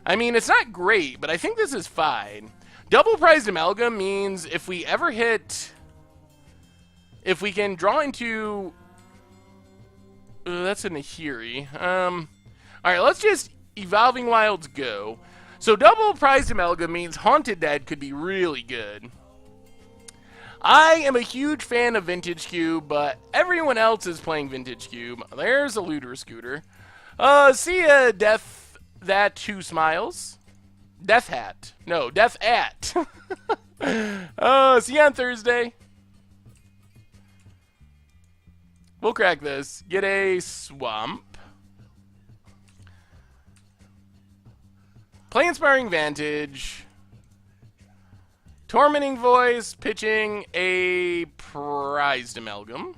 I mean, it's not great, but I think this is fine. Double Prized Amalgam means if we ever hit... If we can draw into... that's a Nahiri. Alright, let's just Evolving Wilds go. So Double Prized Amalgam means Haunted Dead could be really good. I am a huge fan of Vintage Cube, but everyone else is playing Vintage Cube. There's a Looter Scooter. See ya, Death That Who Smiles. Death Hat. No, Death At. See you on Thursday. We'll crack this. Get a Swamp. Play Inspiring Vantage. Tormenting Voice, pitching a Prized Amalgam.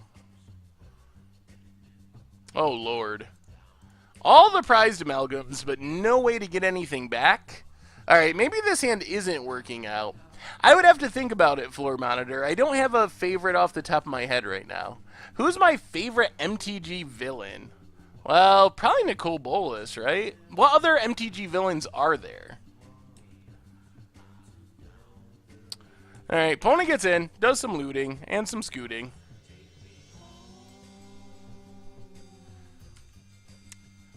Oh, Lord. All the Prized Amalgams, but no way to get anything back? Alright, maybe this hand isn't working out. I would have to think about it, Floor Monitor. I don't have a favorite off the top of my head right now. Who's my favorite MTG villain? Well, probably Nicole Bolas, right? What other MTG villains are there? Alright, opponent gets in, does some looting, and some scooting.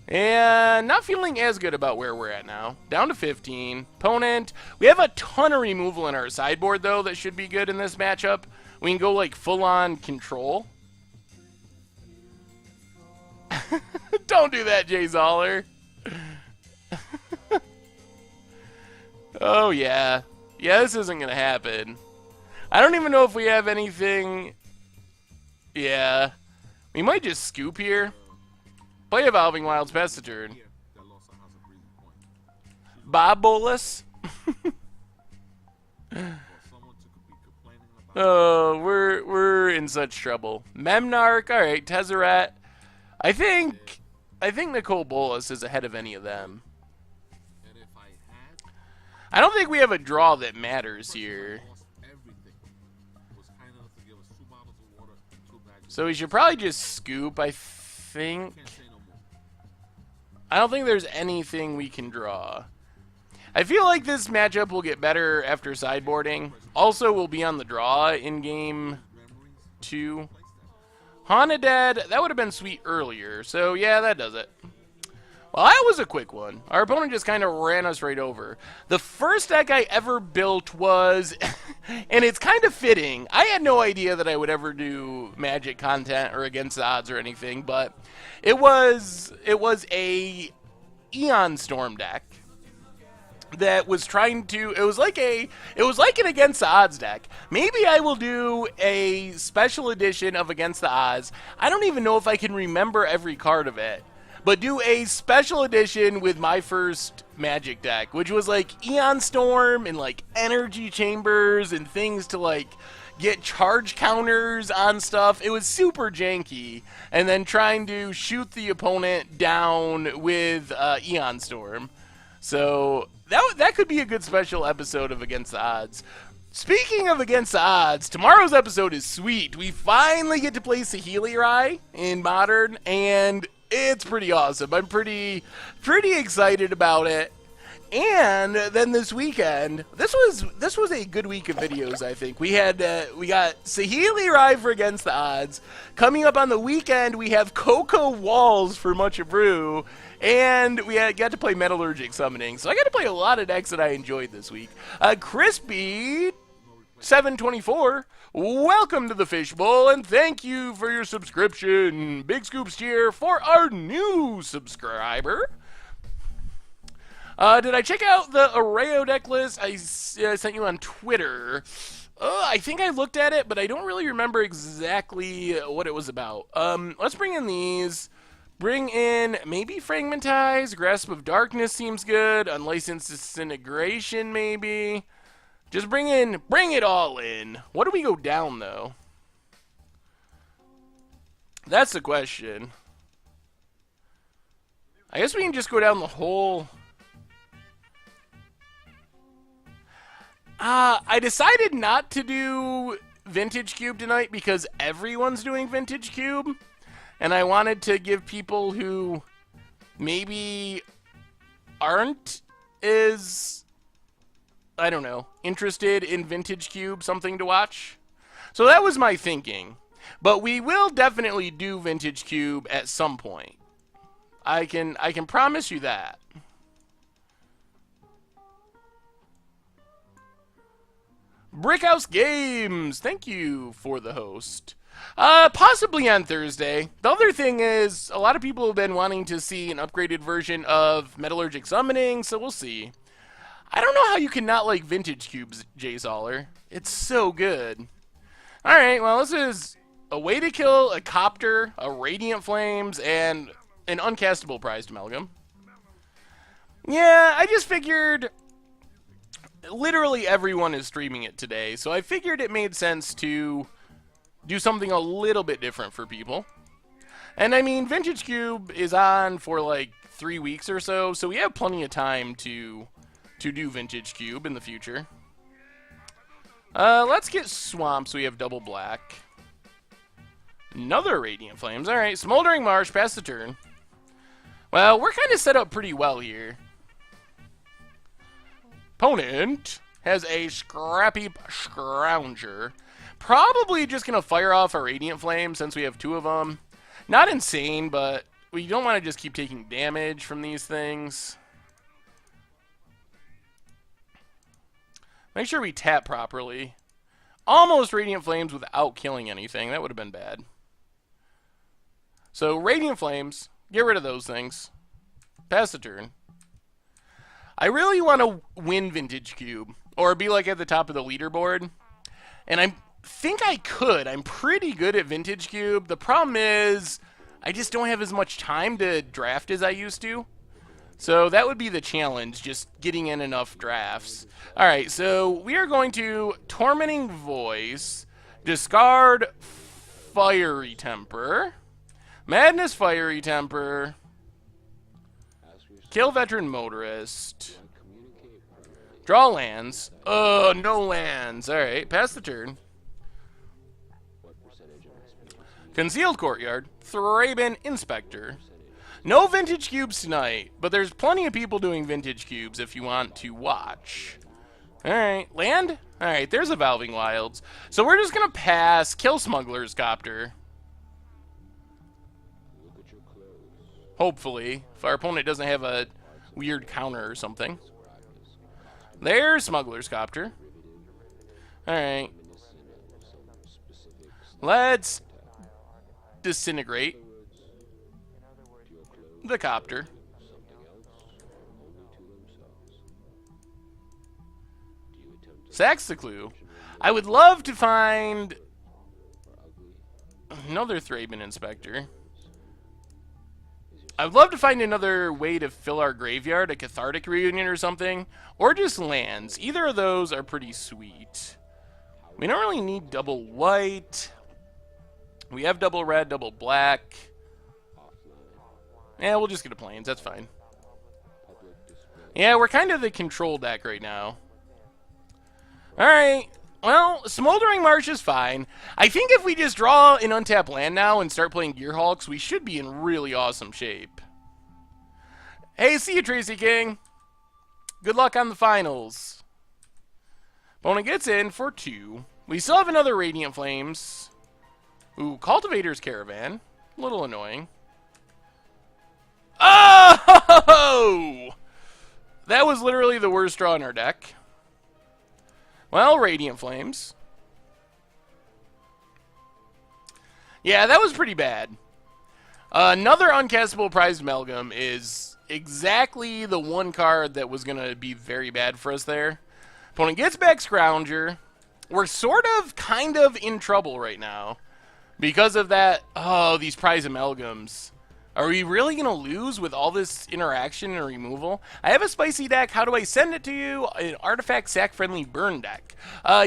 And not feeling as good about where we're at now. Down to 15. Opponent. We have a ton of removal in our sideboard, though, that should be good in this matchup. We can go, like, full-on control. Don't do that, Jay Zoller. Oh, yeah. Yeah, this isn't going to happen. I don't even know if we have anything. Yeah. We might just scoop here. Play Evolving Wilds past the turn. Bob Bolas. Oh, we're in such trouble. Memnarch, all right, Tezzeret. I think Nicole Bolas is ahead of any of them. I don't think we have a draw that matters here. So we should probably just scoop, I think. I don't think there's anything we can draw. I feel like this matchup will get better after sideboarding. Also, we'll be on the draw in game 2. Haunted Dead, that would have been sweet earlier. So, yeah, that does it. Well, that was a quick one. Our opponent just kind of ran us right over. The first deck I ever built was, and it's kind of fitting, I had no idea that I would ever do Magic content or Against the Odds or anything, but it was a Eon Storm deck that was trying to, it was like an Against the Odds deck. Maybe I will do a special edition of Against the Odds. I don't even know if I can remember every card of it. But do a special edition with my first Magic deck, which was like Eon Storm and like energy chambers and things to like get charge counters on stuff. It was super janky. And then trying to shoot the opponent down with Eon Storm. So that could be a good special episode of Against the Odds. Speaking of Against the Odds, tomorrow's episode is sweet. We finally get to play Saheeli in Modern, and it's pretty awesome. I'm pretty excited about it. And then this weekend, this was a good week of videos, I think. We got Saheeli for Against the Odds. Coming up on the weekend, we have Coco Walls for Much Brew. And we got to play Metallurgic Summoning. So I got to play a lot of decks that I enjoyed this week. Crispy724, welcome to the Fishbowl, and thank you for your subscription. Big scoops here for our new subscriber. Did I check out the Arreo deck list I sent you on Twitter? I think I looked at it, but I don't really remember exactly what it was about. Let's bring in these. Bring in maybe Fragmentize. Grasp of Darkness seems good. Unlicensed Disintegration maybe. Just bring it all in. What do we go down though? That's the question. I guess we can just go down the whole. I decided not to do Vintage Cube tonight because everyone's doing Vintage Cube. And I wanted to give people who maybe aren't as, I don't know, interested in Vintage Cube something to watch. So that was my thinking. But we will definitely do Vintage Cube at some point. I can promise you that. Brickhouse Games, thank you for the host. Possibly on Thursday. The other thing is, a lot of people have been wanting to see an upgraded version of Metallurgic Summoning, so we'll see. I don't know how you can not like Vintage Cubes, Jay Zoller. It's so good. Alright, well, this is a way to kill a Copter, a Radiant Flames, and an uncastable Prized Amalgam. Yeah, I just figured literally everyone is streaming it today, so I figured it made sense to do something a little bit different for people. And I mean, Vintage Cube is on for like 3 weeks or so, so we have plenty of time to do Vintage Cube in the future. Let's get Swamp so we have double black. Another Radiant Flames. Alright, Smoldering Marsh, pass the turn. Well, we're kind of set up pretty well here. Opponent has a Scrappy Scrounger. Probably just going to fire off a Radiant Flame since we have 2 of them. Not insane, but we don't want to just keep taking damage from these things. Make sure we tap properly. Almost Radiant Flames without killing anything. That would have been bad. So, Radiant Flames. Get rid of those things. Pass the turn. I really want to win Vintage Cube. Or be like at the top of the leaderboard. And I think I could. I'm pretty good at Vintage Cube. The problem is, I just don't have as much time to draft as I used to. So that would be the challenge, just getting in enough drafts. Alright, so we are going to Tormenting Voice, discard Fiery Temper, Madness Fiery Temper, kill Veteran Motorist, draw lands. No lands. Alright, pass the turn. Concealed Courtyard, Thraben Inspector. No Vintage Cubes tonight, but there's plenty of people doing Vintage Cubes if you want to watch. Alright, land? Alright, there's a Valving Wilds. So we're just going to pass, kill Smuggler's Copter. Hopefully, if our opponent doesn't have a weird counter or something. There's Smuggler's Copter. Alright. Let's disintegrate the copter. Sax the clue. I would love to find another Thraben Inspector. I would love to find another way to fill our graveyard, a Cathartic Reunion or something, or just lands. Either of those are pretty sweet. We don't really need double white. We have double red, double black. Yeah, we'll just get a plains. That's fine. Yeah, we're kind of the control deck right now. Alright. Well, Smoldering Marsh is fine. I think if we just draw an untapped land now and start playing Gearhulks, we should be in really awesome shape. Hey, see you, Tracy King. Good luck on the finals. Opponent gets in for 2. We still have another Radiant Flames. Ooh, Cultivator's Caravan. A little annoying. Oh! That was literally the worst draw in our deck. Well, Radiant Flames. Yeah, that was pretty bad. Another uncastable Prized Amalgam is exactly the one card that was going to be very bad for us there. Opponent gets back Scrounger. We're sort of, kind of in trouble right now. Because of that, oh, these Prized Amalgams. Are we really going to lose with all this interaction and removal? I have a spicy deck. How do I send it to you? An artifact sack-friendly burn deck.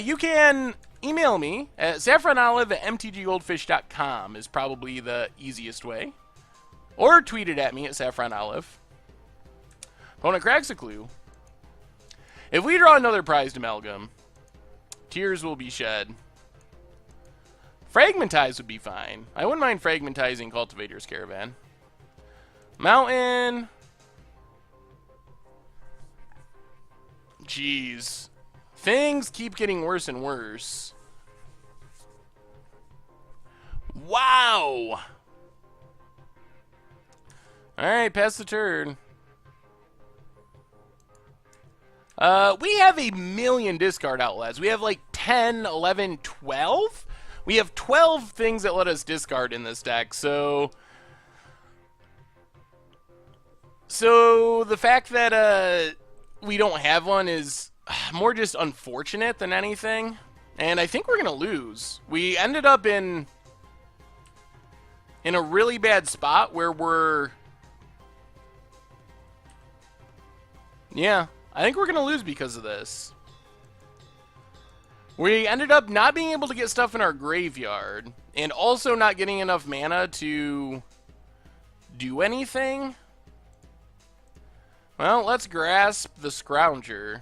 You can email me at saffronolive@mtggoldfish.com is probably the easiest way. Or tweet it at me at saffronolive. Opponent cracks a clue. If we draw another Prized Amalgam, tears will be shed. Fragmentize would be fine. I wouldn't mind fragmentizing Cultivator's Caravan. Mountain. Jeez. Things keep getting worse and worse. Wow. Alright, pass the turn. We have a million discard outlets. We have like 10, 11, 12? We have 12 things that let us discard in this deck, so the fact that we don't have one is more just unfortunate than anything. And I think we're going to lose. We ended up in a really bad spot where we're Yeah, I think we're going to lose because of this. We ended up not being able to get stuff in our graveyard, and also not getting enough mana to do anything. Well, let's grasp the Scrounger.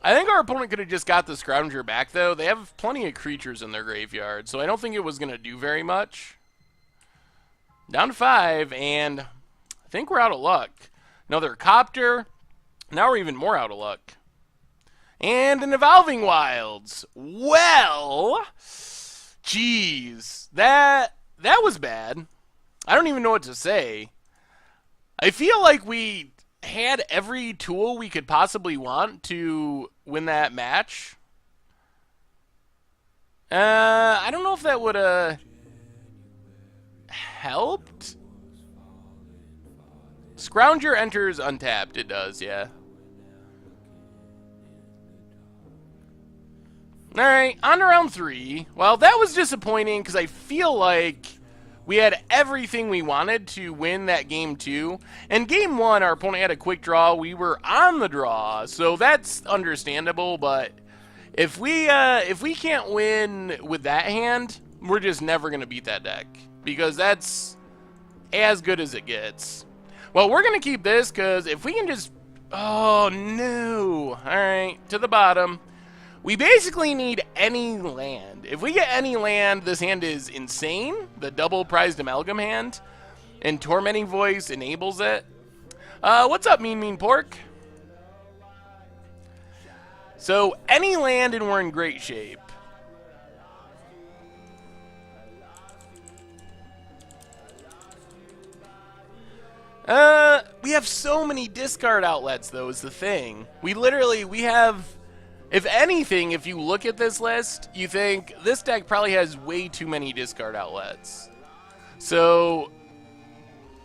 I think our opponent could have just got the Scrounger back, though. They have plenty of creatures in their graveyard, so I don't think it was going to do very much. Down to 5, and I think we're out of luck. Another Copter. Now we're even more out of luck. And an Evolving Wilds. Well, jeez, that was bad. I don't even know what to say. I feel like we had every tool we could possibly want to win that match. I don't know if that would have helped. Scrounger enters untapped. It does, yeah. Alright, on to round 3. Well, that was disappointing because I feel like we had everything we wanted to win that game 2. And game 1, our opponent had a quick draw. We were on the draw, so that's understandable. But if we can't win with that hand, we're just never going to beat that deck. Because that's as good as it gets. Well, we're going to keep this because if we can just... Oh, no. Alright, to the bottom. We basically need any land. If we get any land, this hand is insane. The double prized amalgam hand. And Tormenting Voice enables it. What's up, Mean Pork? So, any land and we're in great shape. We have so many discard outlets, though, is the thing. We have... If anything, if you look at this list, you think this deck probably has way too many discard outlets. So,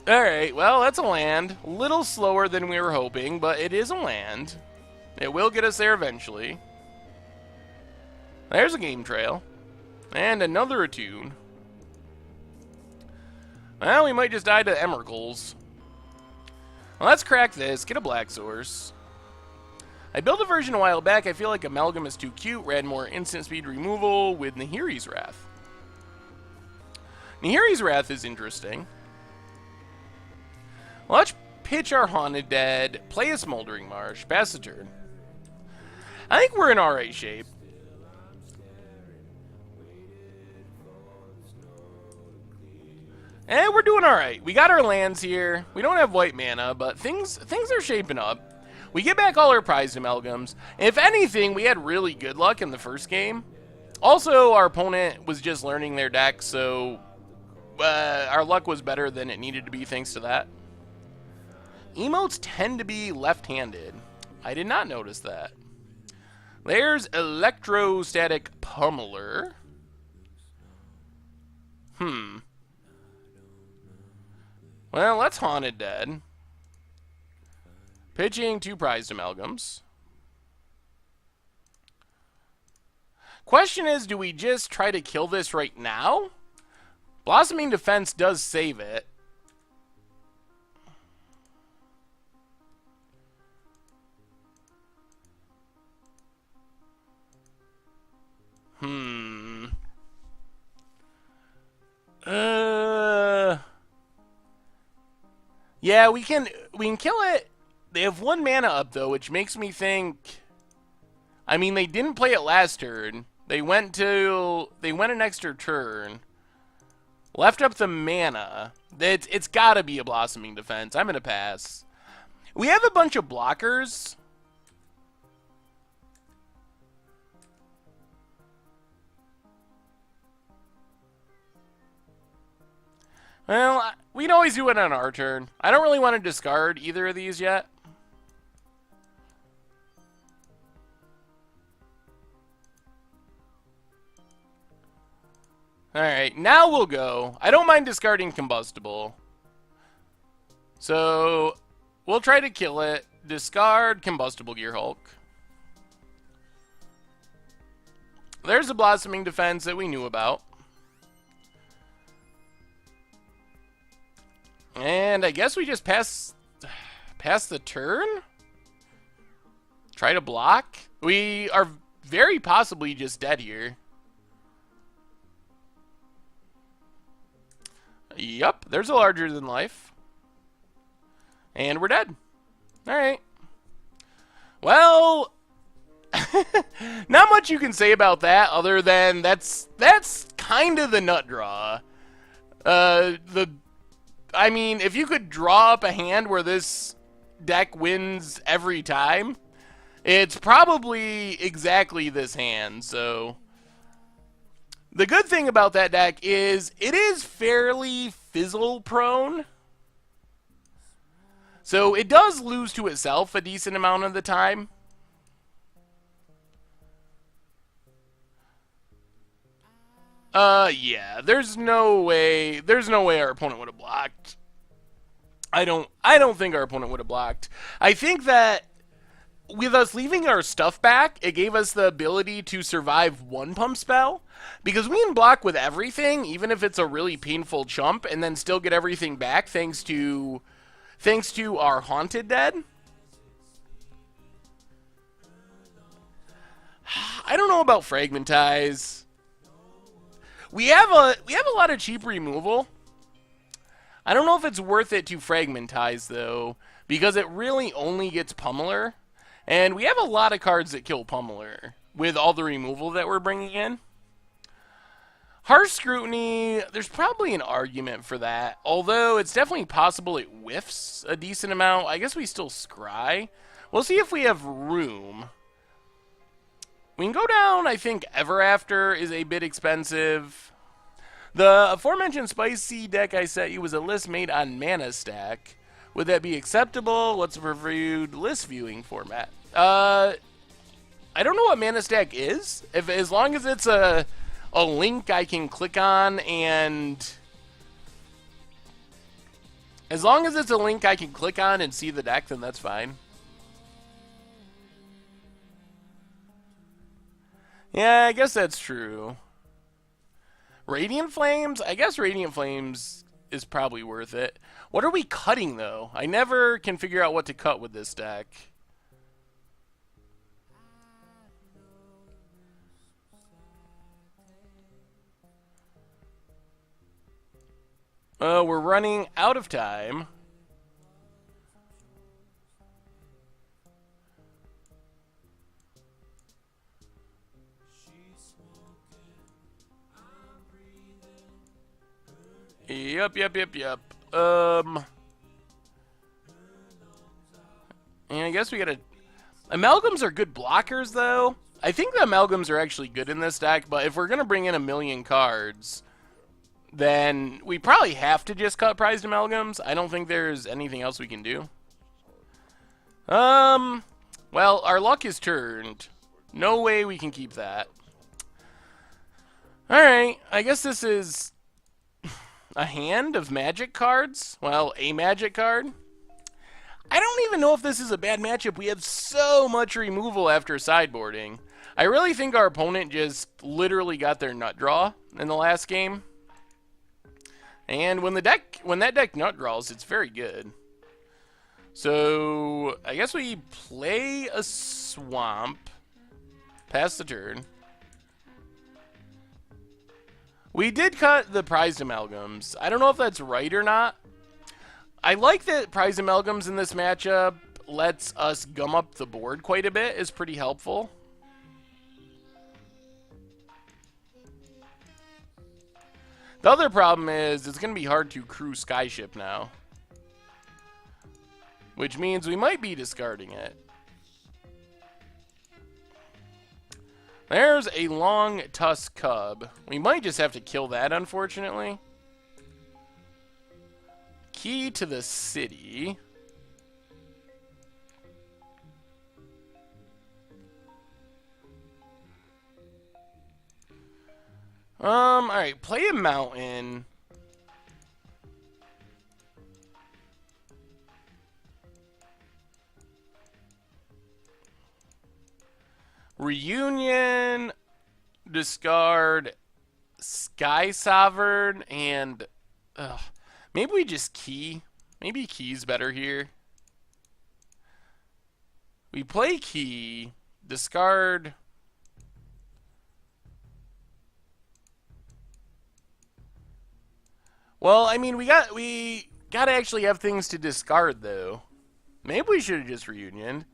alright, well, that's a land. A little slower than we were hoping, but it is a land. It will get us there eventually. There's a game trail. And another attune. Well, we might just die to Emergles. Well, let's crack this. Get a Black Source. I built a version a while back. I feel like Amalgam is too cute. Add more instant speed removal with Nahiri's Wrath. Nahiri's Wrath is interesting. Well, let's pitch our Haunted Dead, play a Smoldering Marsh, pass the turn. I think we're in alright shape. And we're doing alright. We got our lands here. We don't have white mana, but things are shaping up. We get back all our prized amalgams. If anything, we had really good luck in the first game. Also, our opponent was just learning their deck, so our luck was better than it needed to be thanks to that. Emotes tend to be left-handed. I did not notice that. There's Electrostatic Pummeler. Well, that's Haunted Dead. Pitching 2 prized amalgams. Question is, do we just try to kill this right now? Blossoming Defense does save it. Yeah, we can kill it. They have 1 mana up, though, which makes me think... I mean, they didn't play it last turn. They went an extra turn. Left up the mana. It's got to be a Blossoming Defense. I'm going to pass. We have a bunch of blockers. Well, we can always do it on our turn. I don't really want to discard either of these yet. Alright, now we'll go. I don't mind discarding Combustible. So, we'll try to kill it. Discard Combustible Gearhulk. There's a Blossoming Defense that we knew about. And I guess we just pass the turn? Try to block? We are very possibly just dead here. Yup, there's a larger than life. And we're dead. Alright. Well, not much you can say about that other than that's kind of the nut draw. I mean, if you could draw up a hand where this deck wins every time, it's probably exactly this hand. So the good thing about that deck is it is fairly fizzle prone. So it does lose to itself a decent amount of the time. Yeah, there's no way our opponent would have blocked. I don't think our opponent would have blocked. I think that with us leaving our stuff back, it gave us the ability to survive one pump spell, because we can block with everything, even if it's a really painful chump, and then still get everything back thanks to our Haunted Dead. I don't know about Fragmentize. We have a lot of cheap removal. I don't know if it's worth it to Fragmentize, though, because it really only gets Pummeler. And we have a lot of cards that kill Pummeler with all the removal that we're bringing in. Harsh Scrutiny, there's probably an argument for that. Although it's definitely possible it whiffs a decent amount. I guess we still scry. We'll see if we have room. We can go down, I think Ever After is a bit expensive. The aforementioned spicy deck I set you was a list made on Mana Stack. Would that be acceptable? What's the preferred list viewing format? I don't know what Mana Stack is. As long as it's a link I can click on, and as long as it's a link I can click on and see the deck, then that's fine. Yeah, I guess that's true. Radiant Flames? I guess Radiant Flames is probably worth it. What are we cutting, though? I never can figure out what to cut with this deck. We're running out of time. Yep. And I guess we gotta... Amalgams are good blockers, though. I think the Amalgams are actually good in this deck, but if we're gonna bring in a million cards, then we probably have to just cut Prized Amalgams. I don't think there's anything else we can do. Well, our luck is turned. No way we can keep that. Alright, I guess this is a hand of magic cards. Well, a magic card. I don't even know if this is a bad matchup. We have so much removal after sideboarding. I really think our opponent just literally got their nut draw in the last game. And when that deck nut draws, it's very good. So I guess we play a swamp, pass the turn. We did cut the Prized Amalgams. I don't know if that's right or not. I like that Prized Amalgams in this matchup lets us gum up the board quite a bit. Is pretty helpful. The other problem is it's going to be hard to crew Skyship now, which means we might be discarding it. There's a Long Tusk Cub. We might just have to kill that, unfortunately. Key to the City. Alright, play a mountain. Reunion, discard Sky Sovereign, and Maybe we just key. Maybe key's better here. We play key, discard. Well, I mean, we gotta actually have things to discard though. Maybe we should have just reunioned.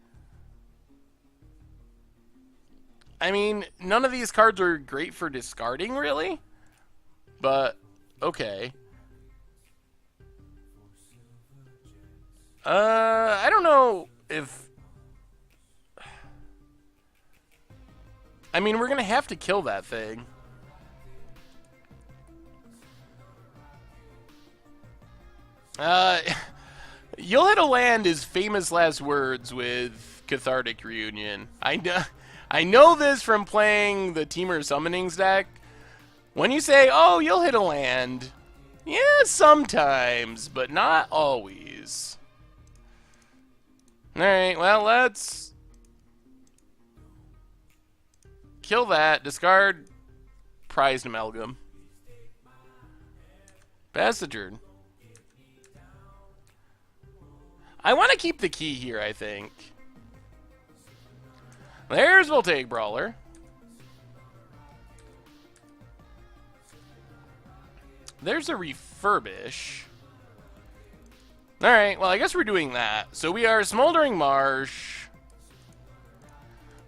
I mean, none of these cards are great for discarding, really. But, okay. I don't know if... I mean, we're gonna have to kill that thing. You'll hit a land is famous last words with Cathartic Reunion. I know this from playing the Teamer Summonings deck. When you say, oh, you'll hit a land, yeah, sometimes, but not always. Alright, well, let's kill that, discard Prized Amalgam. Pass the turn. I want to keep the key here, I think. There's Voltaic Brawler. There's a Refurbish. Alright, well, I guess we're doing that. So we are Smoldering Marsh,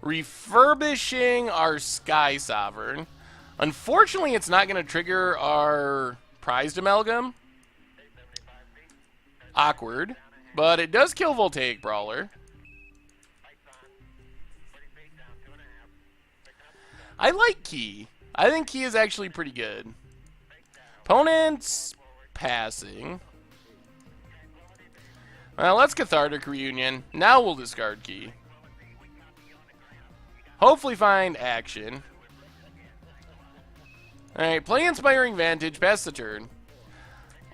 refurbishing our Sky Sovereign. Unfortunately, it's not going to trigger our Prized Amalgam. Awkward. But it does kill Voltaic Brawler. I like Key. I think Key is actually pretty good. Opponent's passing. Well, let's Cathartic Reunion. Now we'll discard Key. Hopefully find action. Alright, play Inspiring Vantage, pass the turn.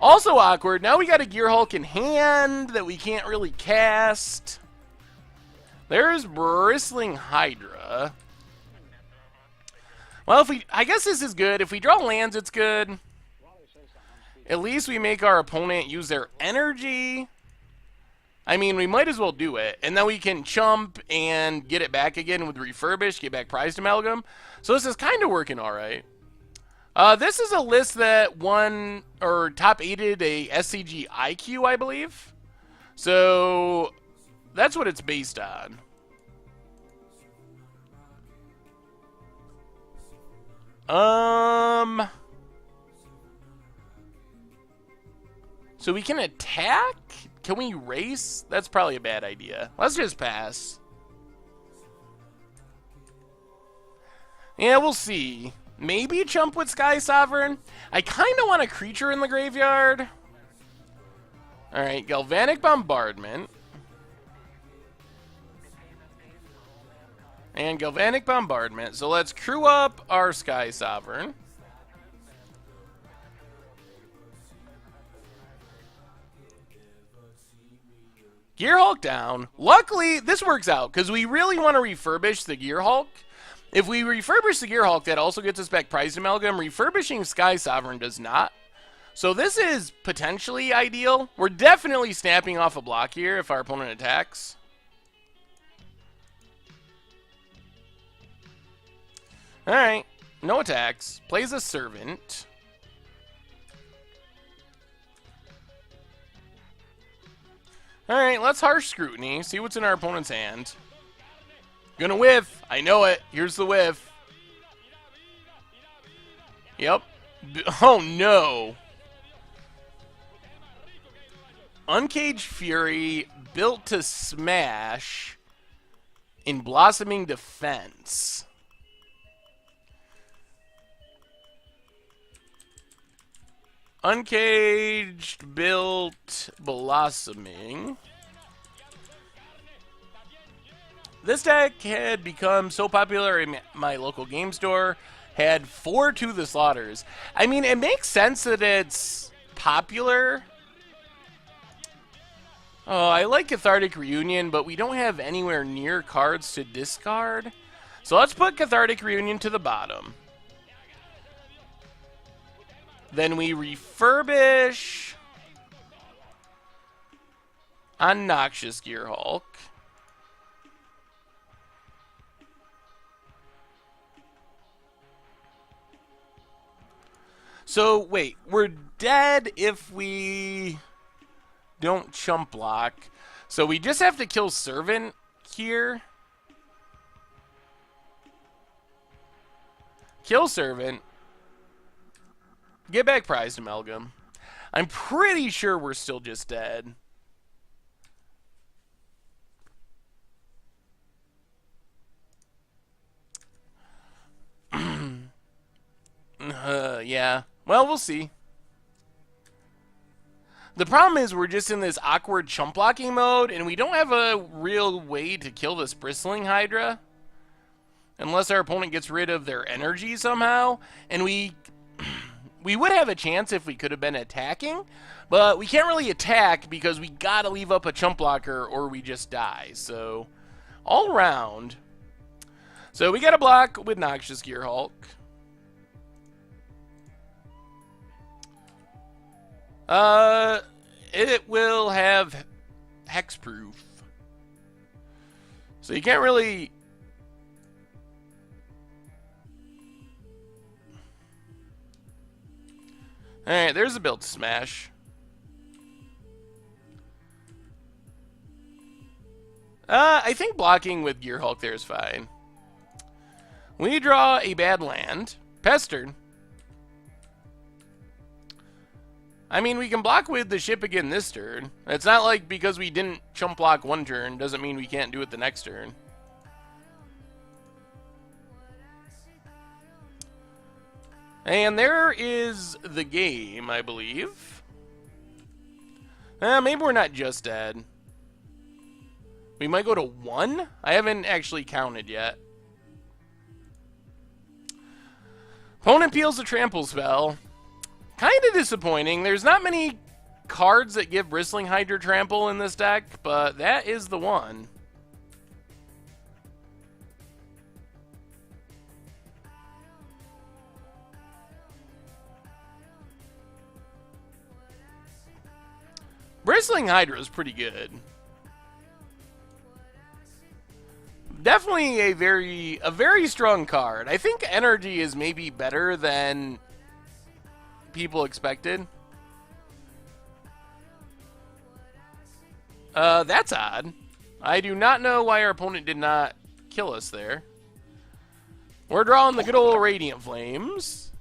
Also awkward, now we got a Gearhulk in hand that we can't really cast. There's Bristling Hydra. Well, I guess this is good. If we draw lands, it's good. At least we make our opponent use their energy. I mean, we might as well do it. And then we can chump and get it back again with Refurbish, get back Prized Amalgam. So this is kind of working all right. This is a list that won, or top 8'd a SCG IQ, I believe. So, that's what it's based on. So we can attack? Can we race? That's probably a bad idea. Let's just pass. Yeah, we'll see. Maybe chump with Sky Sovereign. I kind of want a creature in the graveyard. Alright, Galvanic Bombardment. And Galvanic Bombardment. So let's crew up our Sky Sovereign. Gearhulk down. Luckily, this works out, because we really want to refurbish the Gearhulk. If we refurbish the Gearhulk, that also gets us back Prized Amalgam. Refurbishing Sky Sovereign does not. So this is potentially ideal. We're definitely snapping off a block here if our opponent attacks. Alright, no attacks. Plays a Servant. Alright, let's Harsh Scrutiny. See what's in our opponent's hand. Gonna whiff. I know it. Here's the whiff. Yep. Oh, no. Uncaged Fury, built to smash in Blossoming Defense. Uncaged, built, Blossoming. This deck had become so popular in my local game store, had 4 To the Slaughters. I mean, it makes sense that it's popular. Oh, I like Cathartic Reunion, but we don't have anywhere near cards to discard. So let's put Cathartic Reunion to the bottom. Then we refurbish on Noxious Gearhulk. So, wait, we're dead if we don't chump block. So we just have to kill Servant here. Kill Servant. Get back Prized Amalgam. I'm pretty sure we're still just dead. Yeah. Well, we'll see. The problem is we're just in this awkward chump blocking mode, and we don't have a real way to kill this Bristling Hydra. Unless our opponent gets rid of their energy somehow. And we would have a chance if we could have been attacking, but we can't really attack because we gotta leave up a chump blocker or we just die. So, all around. So we gotta block with Noxious Gearhulk. It will have hexproof. So you can't really... Alright, there's a build to smash. I think blocking with Gearhulk there is fine. We draw a bad land. Pestered. I mean, we can block with the ship again this turn. It's not like because we didn't chump block one turn doesn't mean we can't do it the next turn. And there is the game, I believe. Maybe we're not just dead. We might go to 1? I haven't actually counted yet. Opponent peels a trample spell. Kind of disappointing. There's not many cards that give Bristling Hydra trample in this deck, but that is the one. Bristling Hydra is pretty good. Definitely a very strong card. I think energy is maybe better than people expected. That's odd. I do not know why our opponent did not kill us there. We're drawing the good old Radiant Flames.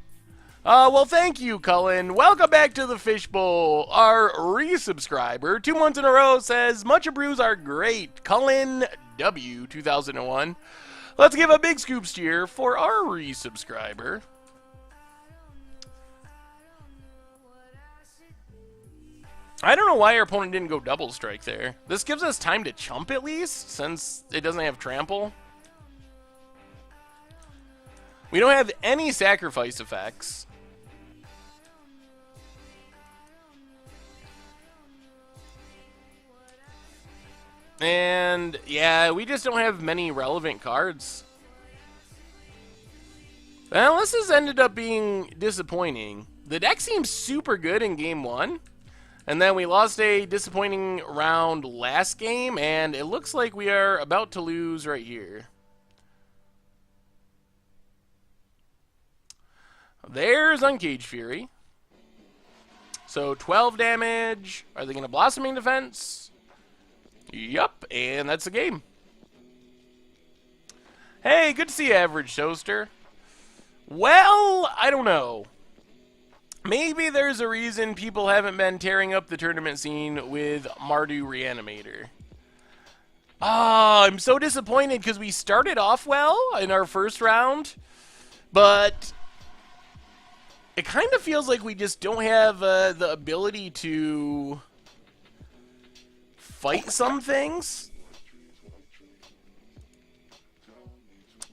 Well, thank you, Cullen. Welcome back to the Fishbowl. Our resubscriber, 2 months in a row, says, Mucha Brews are great. Cullen W, 2001. Let's give a big scoops cheer for our resubscriber. I don't know why our opponent didn't go double strike there. This gives us time to chump at least, since it doesn't have trample. We don't have any sacrifice effects. And, yeah, we just don't have many relevant cards. Well, this has ended up being disappointing. The deck seems super good in game 1. And then we lost a disappointing round last game, and it looks like we are about to lose right here. There's Uncaged Fury. So 12 damage. Are they going to Blossoming Defense? Yup, and that's the game. Hey, good to see you, Average Toaster. Well, I don't know. Maybe there's a reason people haven't been tearing up the tournament scene with Mardu Reanimator. I'm so disappointed because we started off well in our first round, but it kind of feels like we just don't have the ability to fight some things.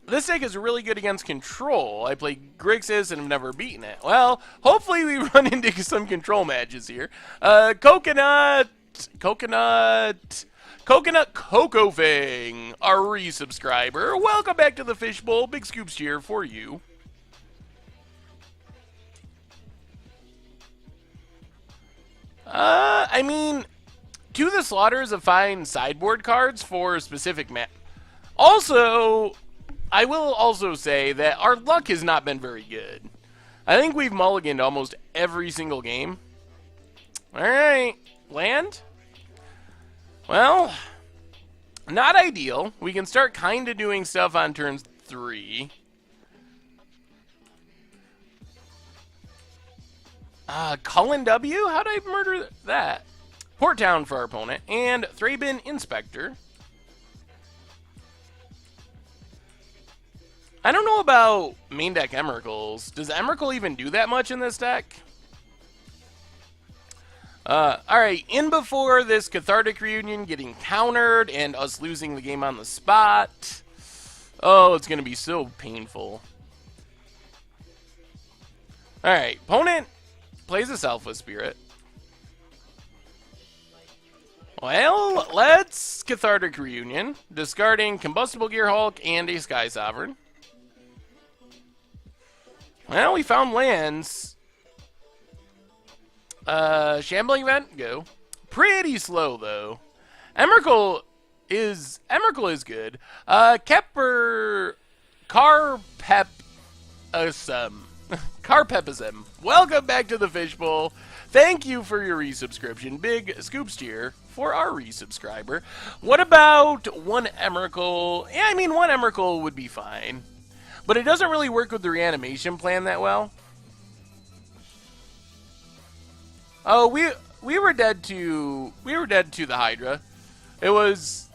This deck is really good against control. I play Grixis and have never beaten it. Well, hopefully we run into some control matches here. Coconut Coco Fang, our resubscriber. Welcome back to the Fishbowl. Big scoops here for you. I mean, To the Slaughter is a fine sideboard cards for specific map. Also, I will also say that our luck has not been very good. I think we've mulliganed almost every single game. Alright, land? Well, not ideal. We can start kind of doing stuff on turn 3. Cullen W? How'd I murder that? Port Town for our opponent, and Thraben Inspector. I don't know about main deck Emeralds. Does Emrakul even do that much in this deck? Alright, in before this Cathartic Reunion getting countered and us losing the game on the spot. Oh, it's going to be so painful. Alright, opponent plays a Selfless Spirit. Well, let's Cathartic Reunion, discarding Combustible Gearhulk and a Sky Sovereign. Well, we found lands. Shambling Event, go. Pretty slow, though. Emrakul is good. Carpepism. Welcome back to the Fishbowl. Thank you for your resubscription. Big scoops tier for our resubscriber. What about one Emrakul? Yeah, I mean, one Emrakul would be fine. But it doesn't really work with the reanimation plan that well. Oh, we were dead to the Hydra. It was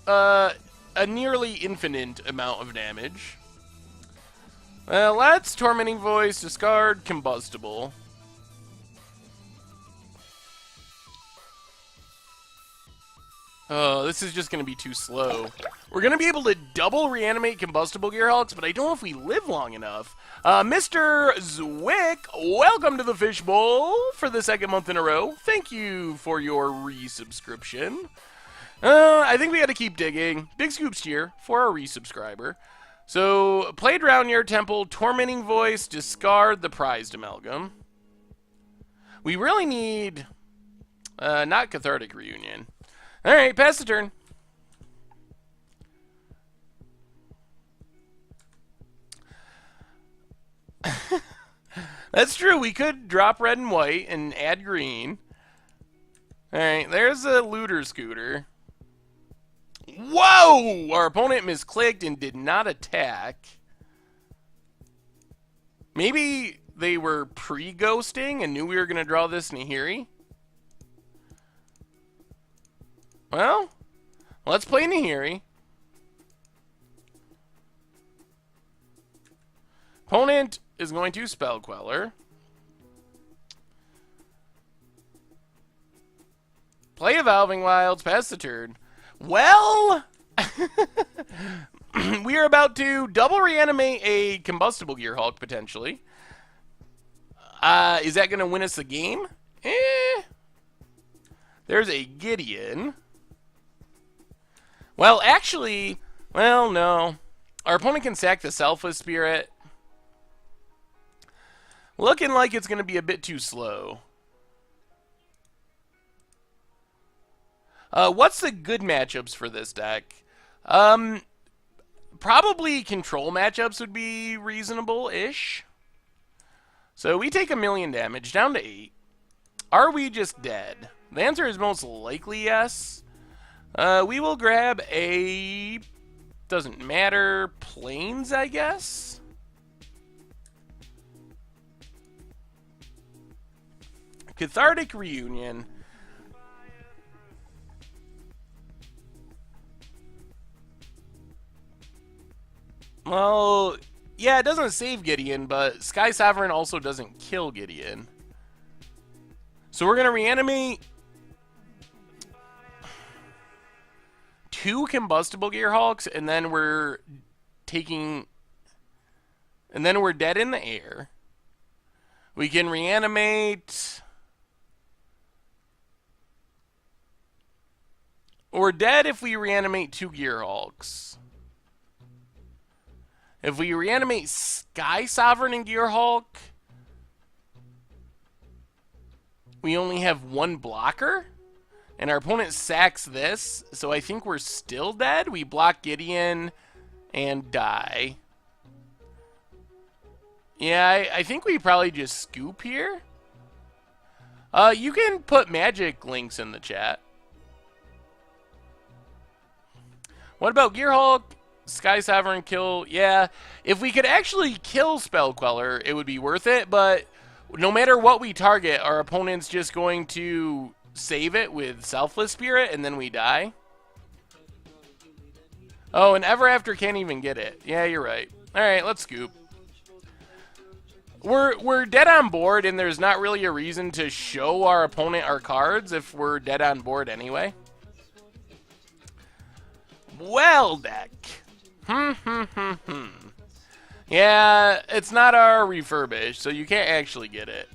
a nearly infinite amount of damage. Well, let's Tormenting Voice, discard Combustible. Oh, this is just going to be too slow. We're going to be able to double reanimate Combustible Gearhulks, but I don't know if we live long enough. Mr. Zwick, welcome to the Fishbowl for the second month in a row. Thank you for your resubscription. I think we got to keep digging. Big scoops here for our resubscriber. So, played around your temple, Tormenting Voice, discard the Prized Amalgam. We really need, not Cathartic Reunion. Alright, pass the turn. That's true, we could drop red and white and add green. Alright, there's a Looter Scooter. Whoa! Our opponent misclicked and did not attack. Maybe they were pre-ghosting and knew we were going to draw this Nahiri? Well, let's play Nahiri. Opponent is going to Spell Queller. Play Evolving Wilds, pass the turn. Well, we are about to double reanimate a Combustible Gearhulk, potentially. Is that going to win us the game? There's a Gideon. Well, actually, well, no. Our opponent can sack the Selfless Spirit. Looking like it's going to be a bit too slow. What's the good matchups for this deck? Probably control matchups would be reasonable-ish. So we take 1,000,000 damage, down to 8. Are we just dead? The answer is most likely yes. We will grab a... doesn't matter, Plains, I guess? Cathartic Reunion. Well, yeah, it doesn't save Gideon, but Sky Sovereign also doesn't kill Gideon. So we're going to reanimate 2 Combustible Gearhulks, and then we're taking... and then we're dead in the air. We can reanimate... we're dead if we reanimate 2 Gearhulks. If we reanimate Sky Sovereign and Gearhulk, we only have one blocker, and our opponent sacks this, so I think we're still dead. We block Gideon and die. Yeah, I think we probably just scoop here. You can put magic links in the chat. What about Gearhulk? Sky Sovereign kill? Yeah, if we could actually kill Spell Queller, it would be worth it, but no matter what we target, our opponent's just going to save it with Selfless Spirit, and then we die. Oh, and Ever After can't even get it. Yeah, you're right. Alright, let's scoop. We're dead on board, and there's not really a reason to show our opponent our cards if we're dead on board anyway. Well, deck. Yeah, it's not our refurbished, so you can't actually get it.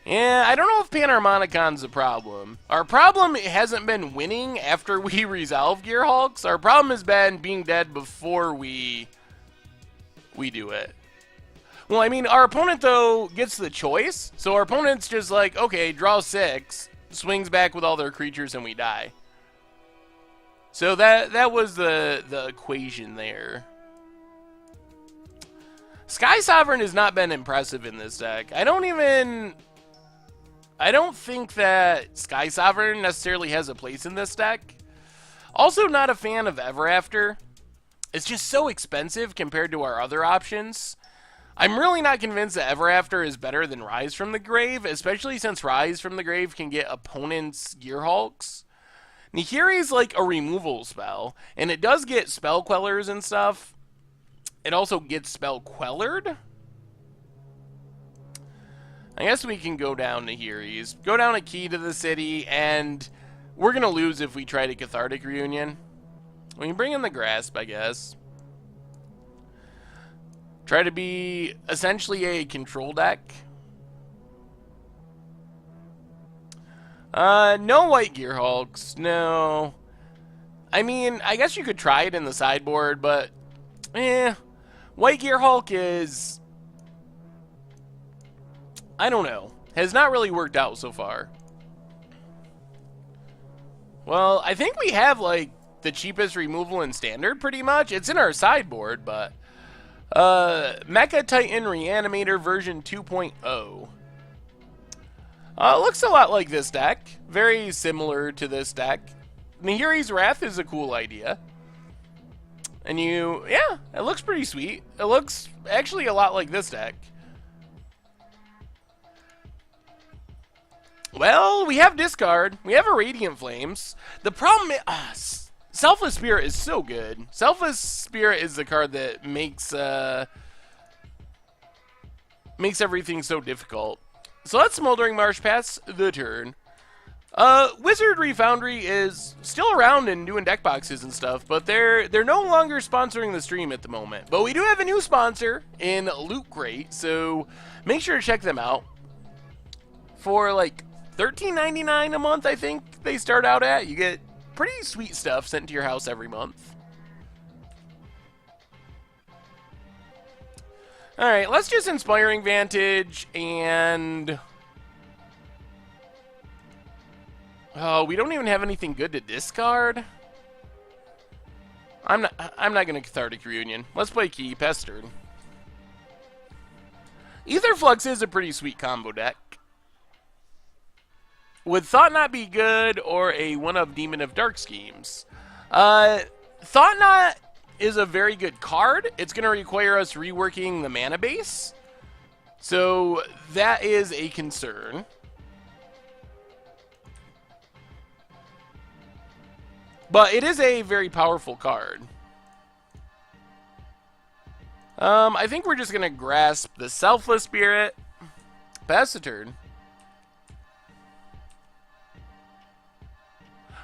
Yeah, I don't know if Panharmonicon's a problem. Our problem hasn't been winning after we resolve Gearhulks. Our problem has been being dead before we do it. Well, I mean, our opponent, though, gets the choice. So our opponent's just like, okay, draw 6, swings back with all their creatures, and we die. So that was the equation there. Sky Sovereign has not been impressive in this deck. I don't think that Sky Sovereign necessarily has a place in this deck. Also not a fan of Ever After. It's just so expensive compared to our other options. I'm really not convinced that Ever After is better than Rise from the Grave, especially since Rise from the Grave can get opponents' Gearhulks. Nihiri is like a removal spell, and it does get Spell Quellers and stuff. It also gets Spell Quellered. I guess we can go down Nihiri's. Go down a Key to the City, and we're going to lose if we try to Cathartic Reunion. We can bring in the Grasp, I guess. Try to be essentially a control deck. No white Gearhulks. No. I mean, I guess you could try it in the sideboard, but white Gearhulk is, I don't know, has not really worked out so far. Well, I think we have like the cheapest removal in Standard pretty much. It's in our sideboard, but Mecha Titan Reanimator version 2.0. Looks a lot like this deck. Very similar to this deck. Nihiri's Wrath is a cool idea. And yeah, it looks pretty sweet. It looks actually a lot like this deck. Well, we have discard. We have a Radiant Flames. The problem is, Selfless Spirit is so good. Selfless Spirit is the card that makes everything so difficult. So let's Smoldering Marsh pass the turn. Wizardry Foundry is still around and doing deck boxes and stuff, but they're no longer sponsoring the stream at the moment. But we do have a new sponsor in Loot Crate, so make sure to check them out. For like $13.99 a month, I think they start out at. You get pretty sweet stuff sent to your house every month. Alright, let's just Inspiring Vantage and... Oh, we don't even have anything good to discard. I'm not gonna Cathartic Reunion. Let's play Key, Pestered. Aetherflux is a pretty sweet combo deck. Would Thought Knot be good, or a one-of Demon of Dark Schemes? Thought Knot is a very good card. It's going to require us reworking the mana base. So that is a concern. But it is a very powerful card. I think we're just going to grasp the Selfless Spirit. Pass the turn.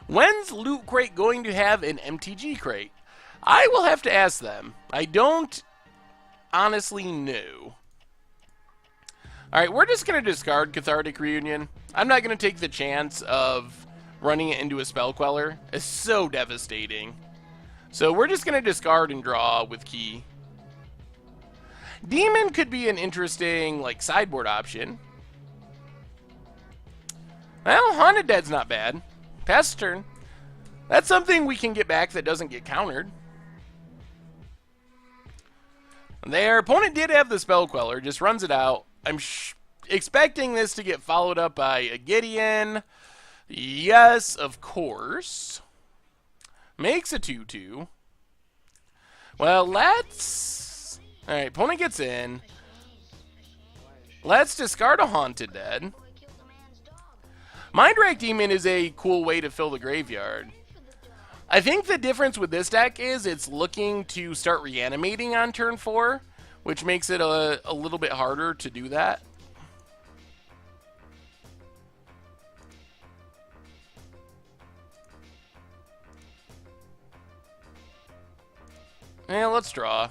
When's Loot Crate going to have an MTG crate? I will have to ask them. I don't honestly know. Alright, we're just going to discard Cathartic Reunion. I'm not going to take the chance of running it into a Spell Queller. It's so devastating. So we're just going to discard and draw with Key. Demon could be an interesting like sideboard option. Well, Haunted Dead's not bad. Pass the turn. That's something we can get back that doesn't get countered. Their opponent did have the Spell Queller, just runs it out. I'm expecting this to get followed up by a Gideon. Yes, of course. Makes a 2-2. Well, let's... Alright, opponent gets in. Let's discard a Haunted Dead. Mindwreck Demon is a cool way to fill the graveyard. I think the difference with this deck is it's looking to start reanimating on turn 4, which makes it a little bit harder to do that. Yeah, let's draw.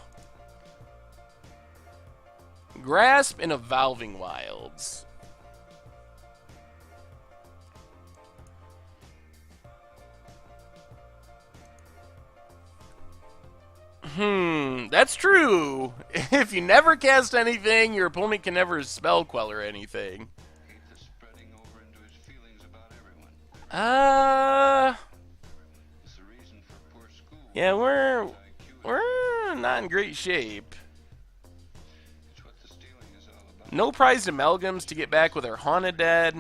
Grasp and Evolving Wilds. That's true. If you never cast anything, your opponent can never Spell Queller anything. Yeah, we're not in great shape. No prized amalgams to get back with our Haunted Dead.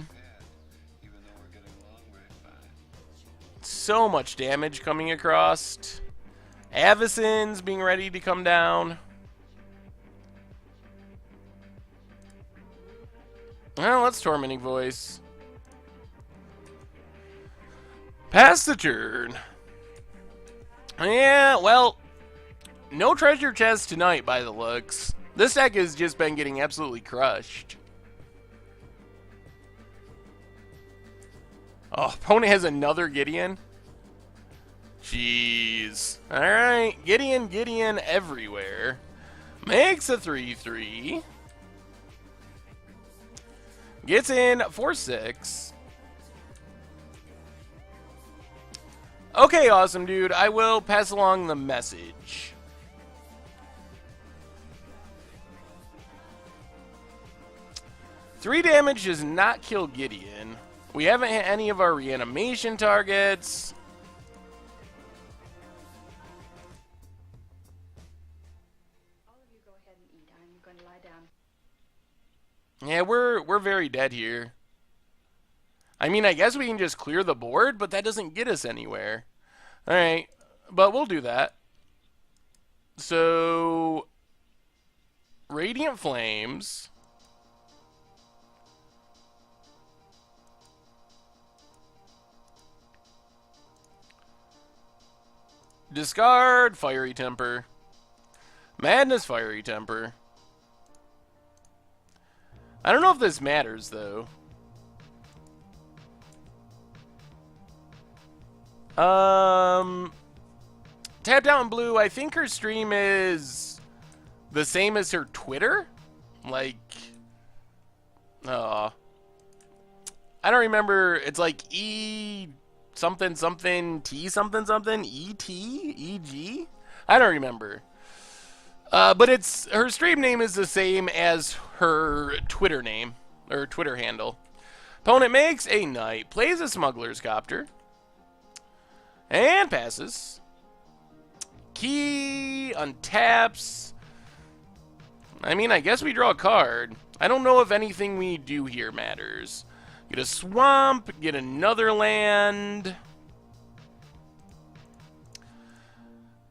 So much damage coming across. Avacyn's being ready to come down. Well, let's Tormenting Voice. Pass the turn. Yeah, well, no treasure chest tonight by the looks. This deck has just been getting absolutely crushed. Oh, opponent has another Gideon. Jeez. Alright, Gideon everywhere. Makes a 3-3. Gets in 4-6. Okay, awesome, dude. I will pass along the message. Three damage does not kill Gideon. We haven't hit any of our reanimation targets. All of you go ahead and eat. I'm going to lie down. Yeah, we're very dead here. I mean, I guess we can just clear the board, but that doesn't get us anywhere. Alright, but we'll do that. So, Radiant Flames. Discard Fiery Temper. Madness Fiery Temper. I don't know if this matters, though. Tapped out in blue. I think her stream is the same as her Twitter. Like, I don't remember. It's like E something something T something something EG. I don't remember. But it's her stream name is the same as her Twitter name or Twitter handle. Opponent makes a knight, plays a Smuggler's Copter. And passes. Key, untaps. I mean, I guess we draw a card. I don't know if anything we do here matters. Get a swamp, get another land.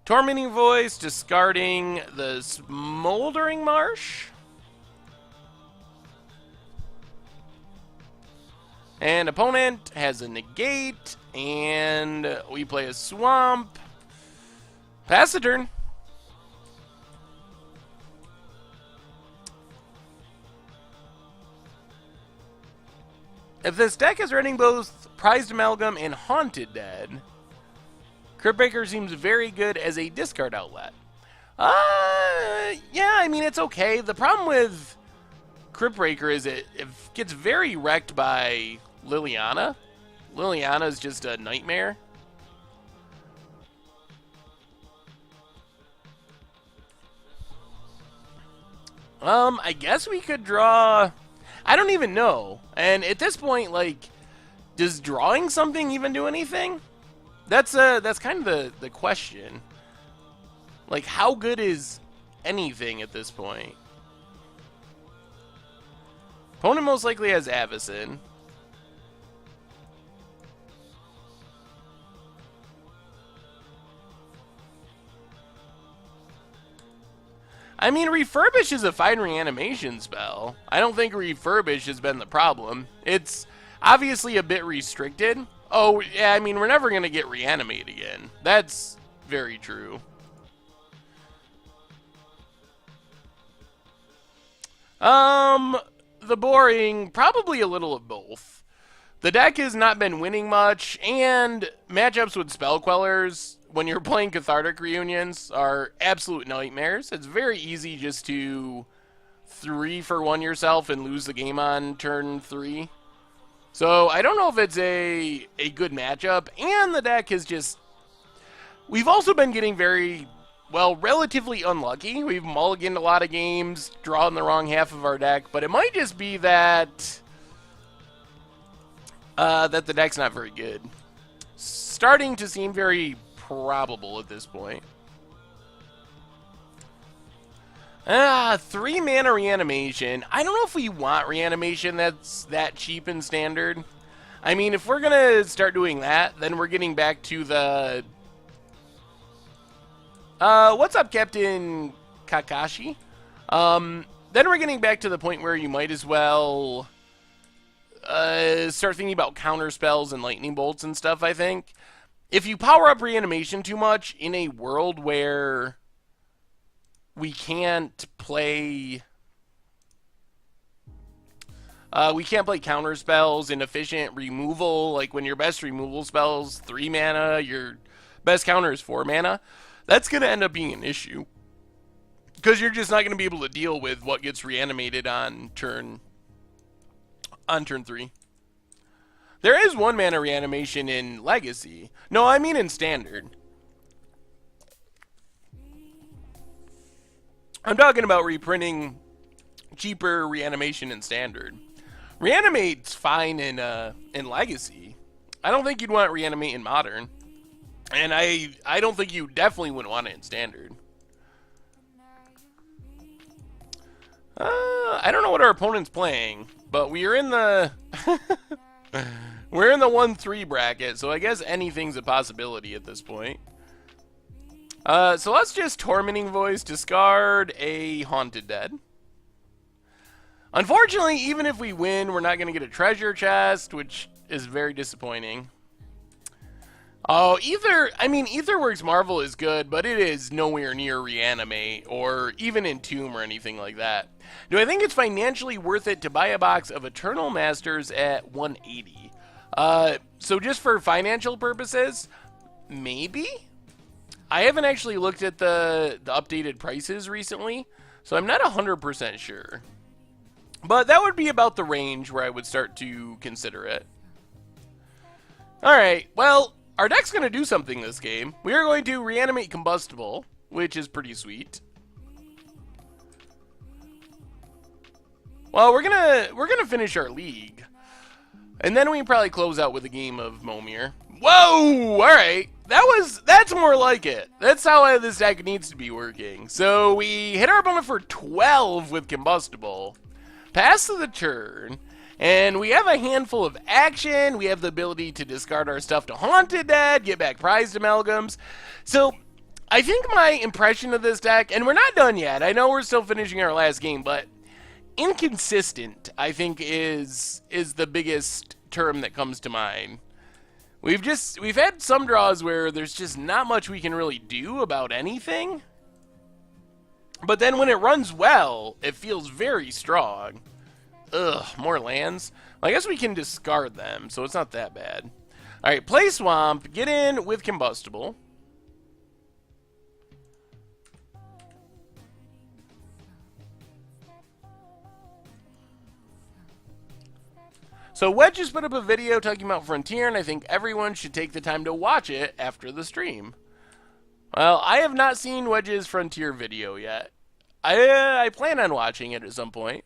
Tormenting Voice, discarding the Smoldering Marsh. And opponent has a negate, and we play a swamp. Pass the turn. If this deck is running both Prized Amalgam and Haunted Dead, Cryptbreaker seems very good as a discard outlet. Yeah, I mean, it's okay. The problem with Cryptbreaker is it gets very wrecked by Liliana. Liliana is just a nightmare. I guess we could draw... I don't even know. And at this point, like, Does drawing something even do anything? That's kind of the question. Like, how good is anything at this point? Opponent most likely has Avacyn. I mean, Refurbish is a fine reanimation spell. I don't think Refurbish has been the problem. It's obviously a bit restricted. Oh, yeah, I mean, we're never going to get Reanimate again. That's very true. The boring, probably a little of both. The deck has not been winning much, and matchups with Spell Quellers when you're playing Cathartic Reunions are absolute nightmares. It's very easy just to 3-for-1 yourself and lose the game on turn 3. So I don't know if it's a good matchup, and the deck is just... We've also been getting very, well, relatively unlucky. We've mulliganed a lot of games, drawn the wrong half of our deck, but it might just be that that the deck's not very good. Starting to seem very probable at this point. 3 mana Reanimation. I don't know if we want Reanimation that's that cheap in Standard. I mean, if we're gonna start doing that, then we're getting back to the... what's up, Captain Kakashi? Then we're getting back to the point where you might as well start thinking about counter spells and lightning bolts and stuff, I think. If you power up Reanimation too much in a world where we can't play counter spells and efficient removal, like when your best removal spell's 3 mana, your best counter is 4 mana, that's going to end up being an issue. Because you're just not going to be able to deal with what gets reanimated on turn 3. There is 1 mana Reanimation in Legacy. No, I mean in Standard. I'm talking about reprinting cheaper Reanimation in Standard. Reanimate's fine in Legacy. I don't think you'd want Reanimate in Modern. And I don't think you definitely wouldn't want it in Standard. I don't know what our opponent's playing, but we're in the... we're in the 1-3 bracket, so I guess anything's a possibility at this point. So let's just Tormenting Voice, discard a Haunted Dead. Unfortunately, even if we win, we're not going to get a treasure chest, which is very disappointing. Oh, Aetherworks Marvel is good, but it is nowhere near Reanimate or even Entomb or anything like that. Do I think it's financially worth it to buy a box of Eternal Masters at 180? So just for financial purposes, maybe? I haven't actually looked at the updated prices recently, so I'm not 100% sure. But that would be about the range where I would start to consider it. Alright, well, our deck's going to do something this game. We are going to reanimate Combustible, which is pretty sweet. Well, we're gonna finish our league. And then we can probably close out with a game of Momir. Whoa! Alright. That's more like it. That's how this deck needs to be working. So we hit our opponent for 12 with Combustible. Pass to the turn. And we have a handful of action. We have the ability to discard our stuff to Haunted Dead, get back prized amalgams. So I think my impression of this deck, and we're not done yet. I know we're still finishing our last game, but inconsistent, I think, is the biggest term that comes to mind. We've had some draws where there's just not much we can really do about anything. But then when it runs well, it feels very strong. Ugh, more lands. Well, I guess we can discard them, so it's not that bad. Alright, play Swamp, get in with Combustible. So Wedge just put up a video talking about Frontier, and I think everyone should take the time to watch it after the stream. Well, I have not seen Wedge's Frontier video yet. I plan on watching it at some point.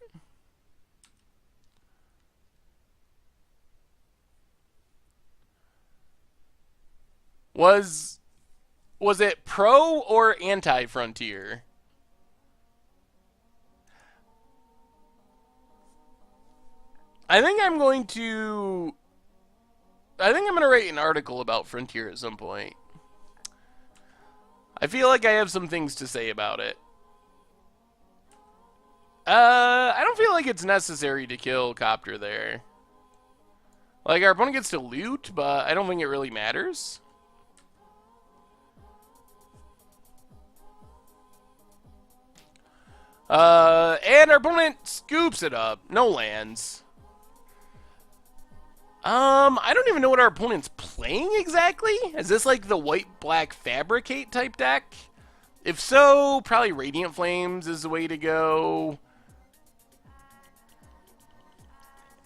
Was it pro or anti-Frontier? I think I'm going to write an article about Frontier at some point. I feel like I have some things to say about it. I don't feel like it's necessary to kill Copter there. Like, our opponent gets to loot, but I don't think it really matters. And our opponent scoops it up. No lands. I don't even know what our opponent's playing exactly. Is this like the white-black Fabricate type deck? If so, probably Radiant Flames is the way to go.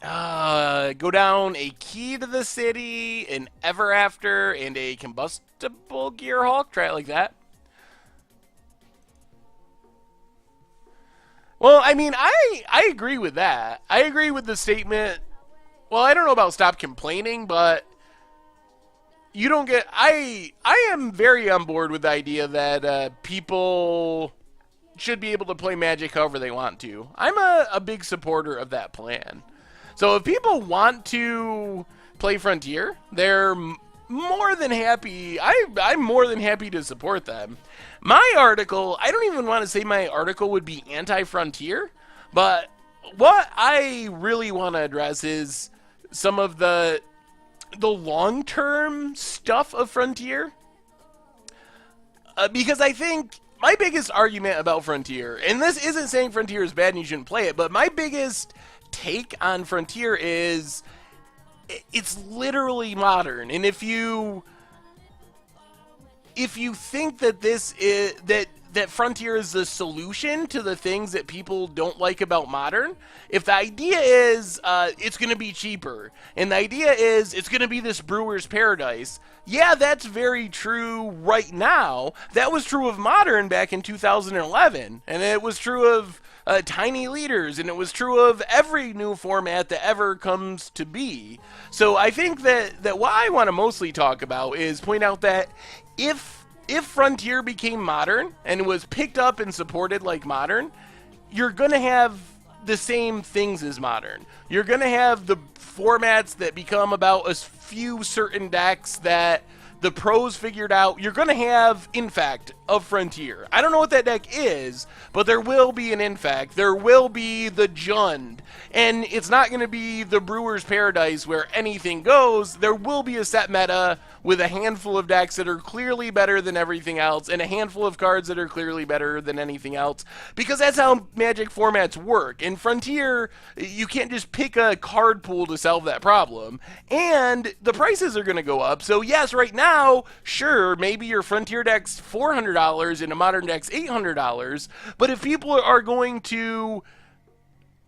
Go down a Key to the City, an Ever After, and a Combustible Gearhulk. Try it like that. Well, I mean, I agree with that. I agree with the statement. Well, I don't know about stop complaining, but you don't get... I am very on board with the idea that people should be able to play Magic however they want to. I'm a big supporter of that plan. So if people want to play Frontier, they're more than happy. I'm more than happy to support them. My article, I don't even want to say my article would be anti-Frontier, but what I really want to address is some of the long-term stuff of Frontier. Because I think my biggest argument about Frontier, and this isn't saying Frontier is bad and you shouldn't play it, but my biggest take on Frontier is it's literally modern. And if you think that this is that Frontier is the solution to the things that people don't like about Modern, if the idea is it's going to be cheaper, and the idea is it's going to be this brewer's paradise, yeah, that's very true right now. That was true of Modern back in 2011, and it was true of Tiny Leaders, and it was true of every new format that ever comes to be. So I think that what I want to mostly talk about is point out that if Frontier became Modern and was picked up and supported like Modern, you're going to have the same things as Modern. You're going to have the formats that become about a few certain decks that the pros figured out. You're going to have Infect of Frontier. I don't know what that deck is, but there will be an Infect. There will be the Jund. And it's not going to be the Brewer's Paradise where anything goes. There will be a set meta with a handful of decks that are clearly better than everything else, and a handful of cards that are clearly better than anything else, because that's how Magic formats work. In Frontier, you can't just pick a card pool to solve that problem, and the prices are going to go up. So yes, right now, sure, maybe your Frontier deck's $400 and a Modern deck's $800, but if people are going to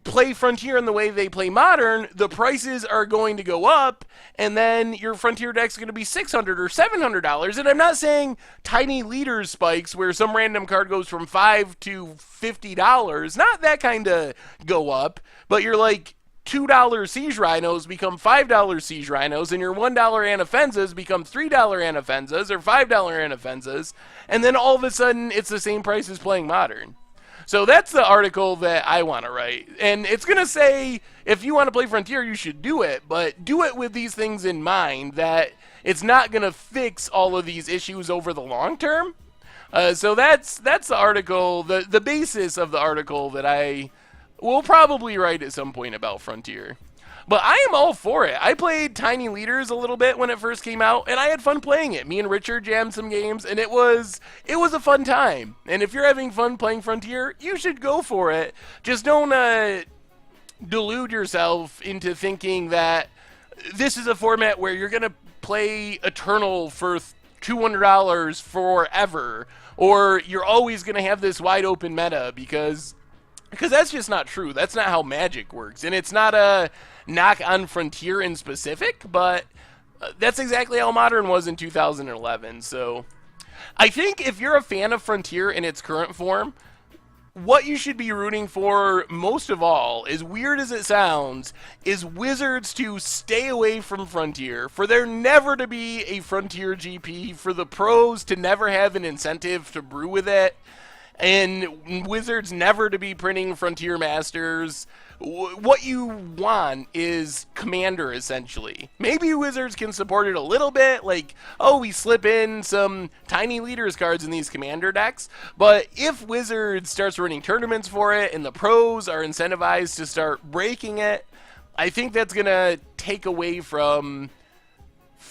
play Frontier in the way they play Modern, the prices are going to go up, and then your Frontier deck's going to be $600 or $700. And I'm not saying Tiny Leaders spikes where some random card goes from $5 to $50, not that kind of go up, but you're like $2 Siege Rhinos become $5 Siege Rhinos, and your $1 Anafenzas become $3 Anafenzas or $5 Anafenzas, and then all of a sudden it's the same price as playing Modern. So that's the article that I want to write. And it's going to say, if you want to play Frontier, you should do it, but do it with these things in mind, that it's not going to fix all of these issues over the long term. So that's the article, the basis of the article that I will probably write at some point about Frontier. But I am all for it. I played Tiny Leaders a little bit when it first came out, and I had fun playing it. Me and Richard jammed some games, and it was a fun time. And if you're having fun playing Frontier, you should go for it. Just don't delude yourself into thinking that this is a format where you're going to play Eternal for $200 forever, or you're always going to have this wide open meta, because that's just not true. That's not how Magic works. And it's not a knock on Frontier in specific, but that's exactly how Modern was in 2011. So I think if you're a fan of Frontier in its current form, what you should be rooting for most of all, as weird as it sounds, is Wizards to stay away from Frontier, for there never to be a Frontier GP, for the pros to never have an incentive to brew with it, and Wizards never to be printing Frontier Masters. What you want is Commander, essentially. Maybe Wizards can support it a little bit, like, oh, we slip in some tiny Leaders cards in these Commander decks, but if Wizards starts running tournaments for it, and the pros are incentivized to start breaking it, I think that's going to take away from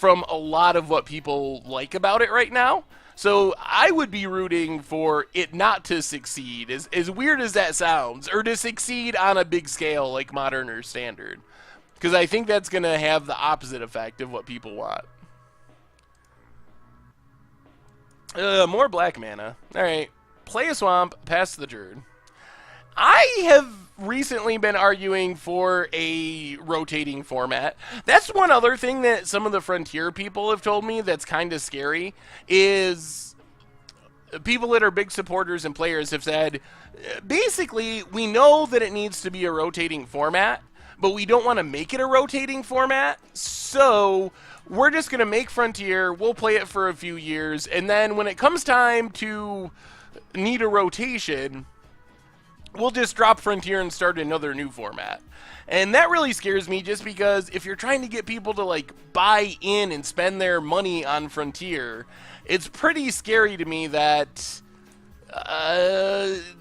a lot of what people like about it right now. So I would be rooting for it not to succeed, as weird as that sounds, or to succeed on a big scale like Modern or Standard. Because I think that's going to have the opposite effect of what people want. More black mana. Alright, play a swamp, pass the turn. I have recently been arguing for a rotating format. That's one other thing that some of the Frontier people have told me that's kind of scary, is people that are big supporters and players have said, basically, we know that it needs to be a rotating format, but we don't want to make it a rotating format, so we're just going to make Frontier, we'll play it for a few years, and then when it comes time to need a rotation, we'll just drop Frontier and start another new format. And that really scares me, just because if you're trying to get people to like buy in and spend their money on Frontier, it's pretty scary to me that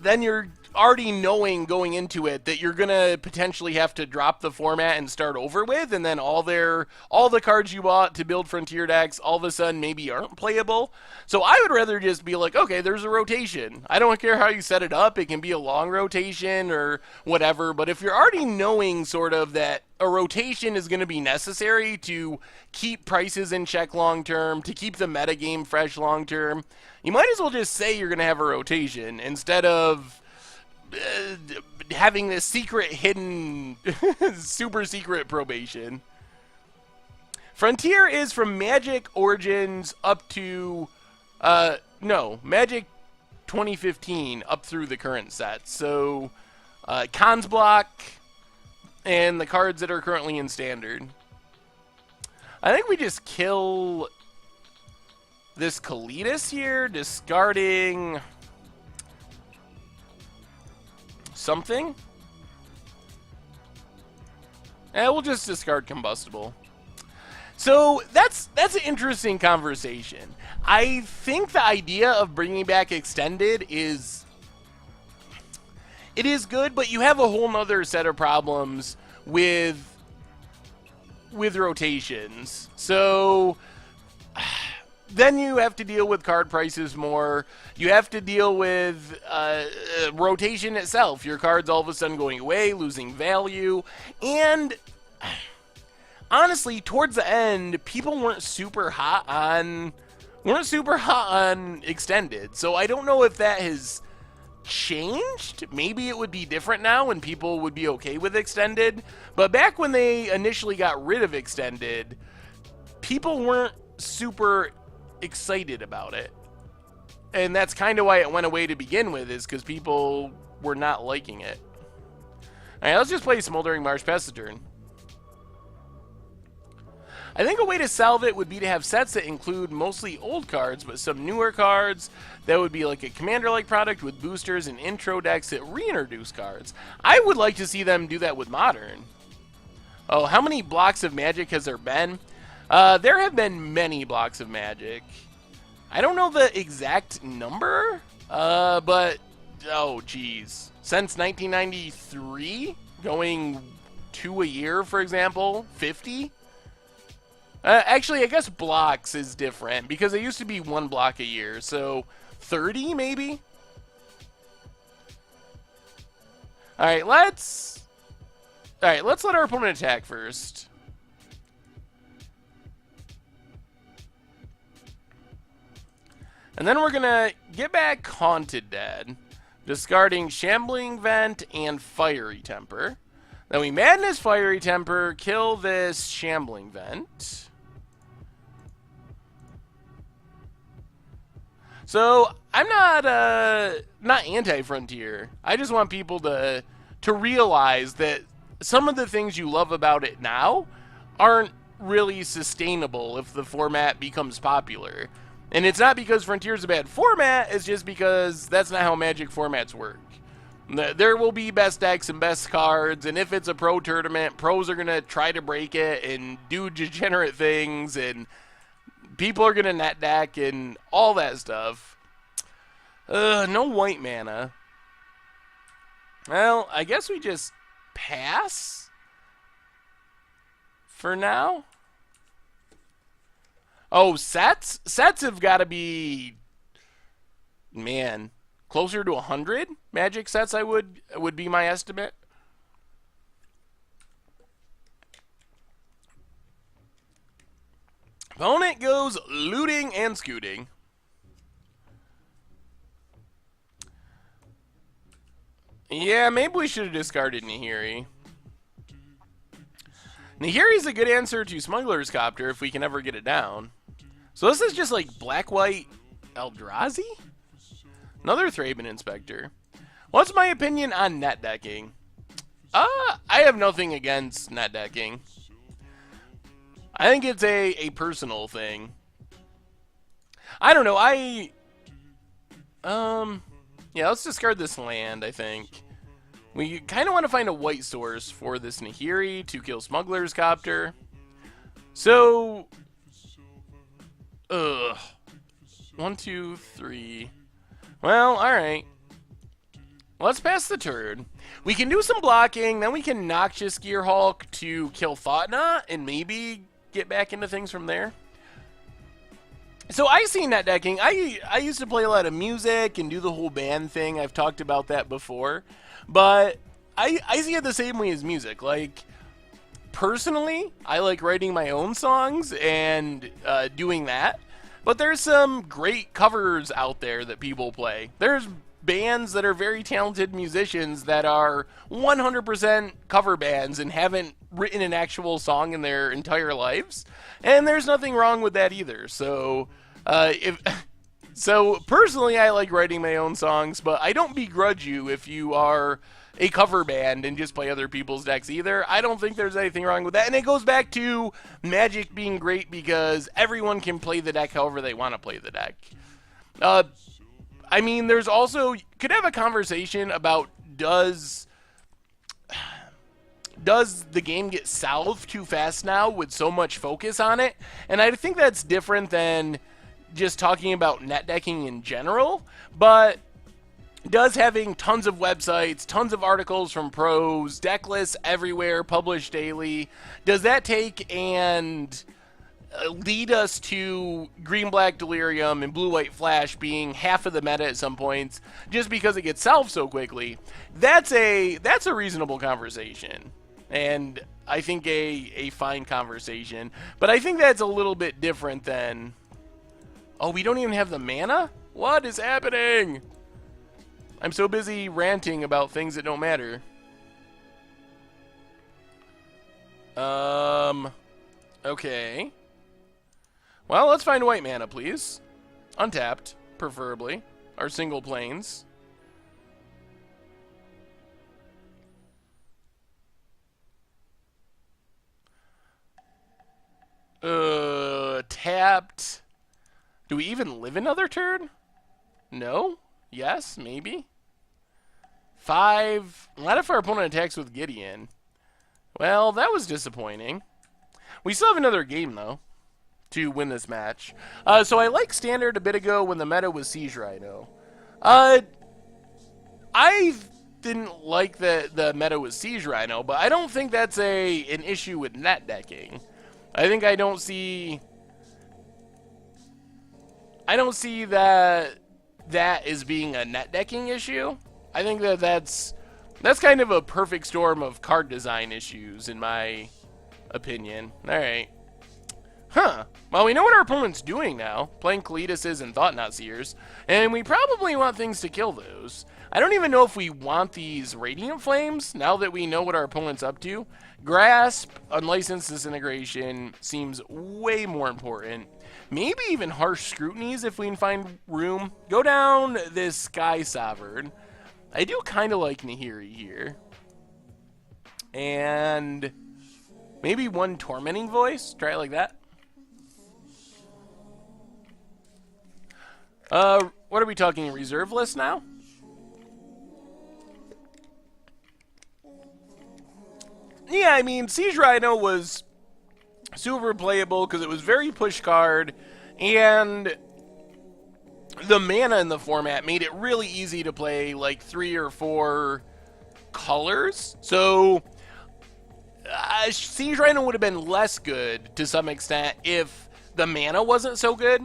then you're already knowing going into it that you're gonna potentially have to drop the format and start over with, and then all the cards you bought to build Frontier decks all of a sudden maybe aren't playable. So I would rather just be like, okay, there's a rotation. I don't care how you set it up. It can be a long rotation or whatever, but if you're already knowing sort of that a rotation is going to be necessary to keep prices in check long term, to keep the metagame fresh long term, you might as well just say you're going to have a rotation instead of having this secret, hidden, super secret probation. Frontier is from Magic Origins up to, Magic 2015 up through the current set. So, Cons Block and the cards that are currently in Standard. I think we just kill this Kalitas here, discarding something. And we'll just discard Combustible. So that's an interesting conversation. I think the idea of bringing back Extended is good, but you have a whole nother set of problems with rotations. So then you have to deal with card prices more. You have to deal with rotation itself. Your cards all of a sudden going away, losing value. And honestly, towards the end, people weren't super hot on Extended. So I don't know if that has changed. Maybe it would be different now and people would be okay with Extended. But back when they initially got rid of Extended, people weren't super excited about it. And that's kind of why it went away to begin with, is because people were not liking it. Alright, let's just play Smoldering Marsh, pass the turn. I think a way to salve it would be to have sets that include mostly old cards, but some newer cards. That would be like a Commander-like product with boosters and intro decks that reintroduce cards. I would like to see them do that with Modern. Oh, how many blocks of Magic has there been? There have been many blocks of Magic. I don't know the exact number, but, oh, geez. Since 1993, going 2 a year, for example, 50? Actually, I guess blocks is different, because it used to be 1 block a year, so 30, maybe? Alright, let's let our opponent attack first. And then we're gonna get back Haunted Dead, discarding Shambling Vent and Fiery Temper. Then we Madness Fiery Temper, kill this Shambling Vent. So I'm not anti-Frontier. I just want people to realize that some of the things you love about it now aren't really sustainable if the format becomes popular. And it's not because Frontier's a bad format, it's just because that's not how Magic formats work. There will be best decks and best cards, and if it's a pro tournament, pros are going to try to break it and do degenerate things, and people are going to net deck and all that stuff. No white mana. Well, I guess we just pass for now. Oh, sets? Sets have got to be, man, closer to 100 Magic sets would be my estimate. Opponent goes looting and scooting. Yeah, maybe we should have discarded Nahiri. Nahiri's a good answer to Smuggler's Copter if we can ever get it down. So this is just like black-white Eldrazi? Another Thraben Inspector. What's my opinion on net decking? I have nothing against net decking. I think it's a personal thing. I don't know, yeah, let's discard this land, I think. We kind of want to find a white source for this Nahiri to kill Smuggler's Copter. So, 1, 2, 3. Well, alright. Let's pass the turn. We can do some blocking, then we can Noxious Gearhulk to kill Thought-Knot, and maybe get back into things from there. So I see net decking. I used to play a lot of music and do the whole band thing. I've talked about that before. But I see it the same way as music. Like, personally, I like writing my own songs and doing that. But there's some great covers out there that people play. There's bands that are very talented musicians that are 100% cover bands and haven't written an actual song in their entire lives. And there's nothing wrong with that either. So, personally, I like writing my own songs, but I don't begrudge you if you are a cover band and just play other people's decks either. I don't think there's anything wrong with that. And it goes back to Magic being great because everyone can play the deck however they want to play the deck. I mean, there's also, could have a conversation about does the game get south too fast now with so much focus on it? And I think that's different than just talking about net decking in general, but does having tons of websites, tons of articles from pros, deck lists everywhere, published daily, does that take and lead us to Green-Black Delirium and Blue-White Flash being half of the meta at some points just because it gets solved so quickly? That's a reasonable conversation. And I think a fine conversation. But I think that's a little bit different than... Oh, we don't even have the mana? What is happening? I'm so busy ranting about things that don't matter. Okay. Well, let's find white mana, please. Untapped, preferably. Our single planes. Tapped. Do we even live another turn? No? Yes? Maybe? 5. Not if our opponent attacks with Gideon. Well, that was disappointing. We still have another game, though, to win this match. So I liked Standard a bit ago when the meta was Siege Rhino. I didn't like the meta was Siege Rhino, but I don't think that's an issue with net decking. I don't see that as being a net decking issue. I think that's kind of a perfect storm of card design issues, in my opinion. Alright. Huh. Well, we know what our opponent's doing now. Playing Kalidases and Thought-Knot Seers. And we probably want things to kill those. I don't even know if we want these Radiant Flames, now that we know what our opponent's up to. Grasp, Unlicensed Disintegration seems way more important. Maybe even Harsh Scrutinies if we can find room. Go down this Sky Sovereign. I do kind of like Nahiri here. And maybe one Tormenting Voice. Try it like that. What are we talking? Reserve list now? Yeah, I mean, Siege Rhino was super playable because it was very push card, and the mana in the format made it really easy to play like 3 or 4 colors. So Siege Rhino would have been less good to some extent if the mana wasn't so good,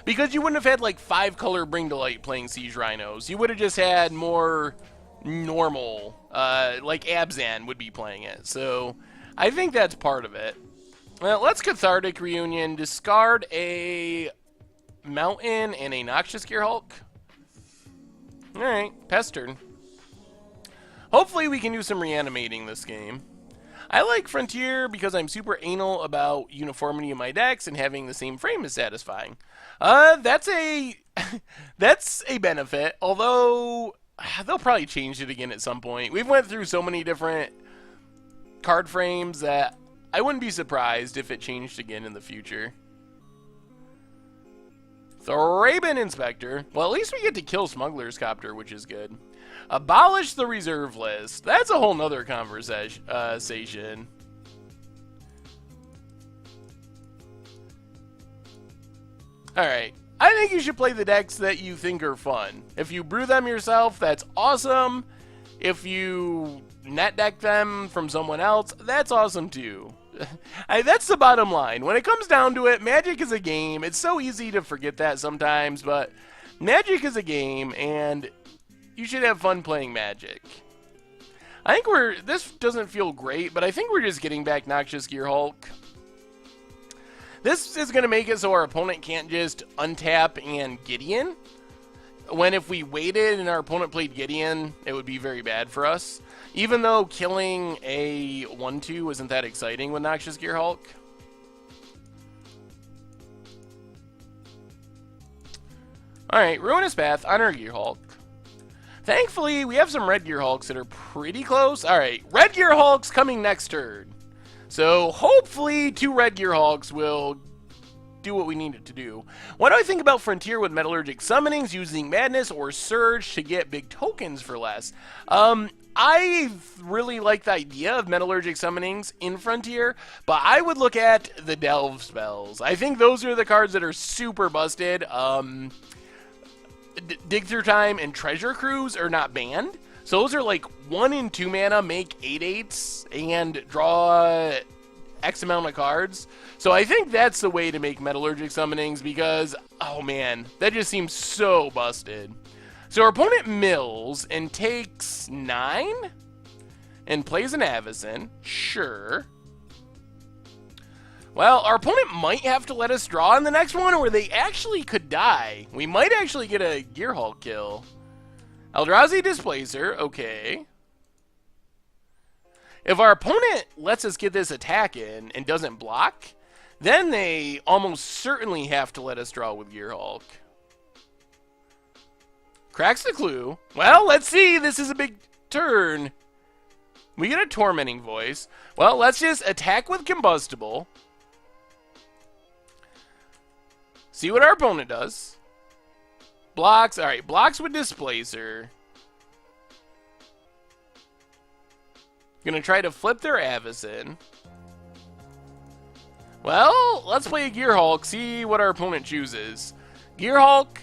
because you wouldn't have had like 5 color Bring to Light playing Siege Rhinos. You would have just had more normal, like Abzan would be playing it. So I think that's part of it. Well, let's Cathartic Reunion, discard a Mountain and a Noxious Gearhulk. Alright, pass turn. Hopefully we can do some reanimating this game. I like Frontier because I'm super anal about uniformity in my decks, and having the same frame is satisfying. That's a that's a benefit, although they'll probably change it again at some point. We've went through so many different card frames that I wouldn't be surprised if it changed again in the future. Thraben Inspector. Well, at least we get to kill Smuggler's Copter, which is good. Abolish the reserve list. That's a whole nother conversation. Alright. I think you should play the decks that you think are fun. If you brew them yourself, that's awesome. If you net deck them from someone else, that's awesome too. That's the bottom line. When it comes down to it, Magic is a game. It's so easy to forget that sometimes, but Magic is a game, and you should have fun playing Magic. I think this doesn't feel great, but I think we're just getting back Noxious Gearhulk. This is going to make it so our opponent can't just untap and Gideon. When if we waited and our opponent played Gideon, it would be very bad for us. Even though killing a 1-2 isn't that exciting with Noxious Gearhulk. Alright, Ruinous Path on our Gearhulk. Thankfully, we have some Red Gearhulks that are pretty close. Alright, Red Gearhulk's coming next turn. So, hopefully, 2 Red Gearhulks will do what we need it to do. What do I think about Frontier with Metallurgic Summonings, using Madness or Surge to get big tokens for less? I really like the idea of Metallurgic Summonings in Frontier, but I would look at the Delve spells. I think those are the cards that are super busted. Dig Through Time and Treasure Cruise are not banned. So those are like 1 and 2 mana, make 8/8s, and draw X amount of cards. So I think that's the way to make Metallurgic Summonings, because, oh man, that just seems so busted. So our opponent mills and takes 9 and plays an Avacyn. Sure. Well, our opponent might have to let us draw in the next one, or they actually could die. We might actually get a Gearhulk kill. Eldrazi Displacer, okay. If our opponent lets us get this attack in and doesn't block, then they almost certainly have to let us draw with Gearhulk. Cracks the clue. Well, let's see. This is a big turn. We get a Tormenting Voice. Well, let's just attack with Combustible. See what our opponent does. Blocks. Alright, blocks with Displacer. Gonna try to flip their Avacyn. Well, let's play a Gearhulk, see what our opponent chooses. Gearhulk.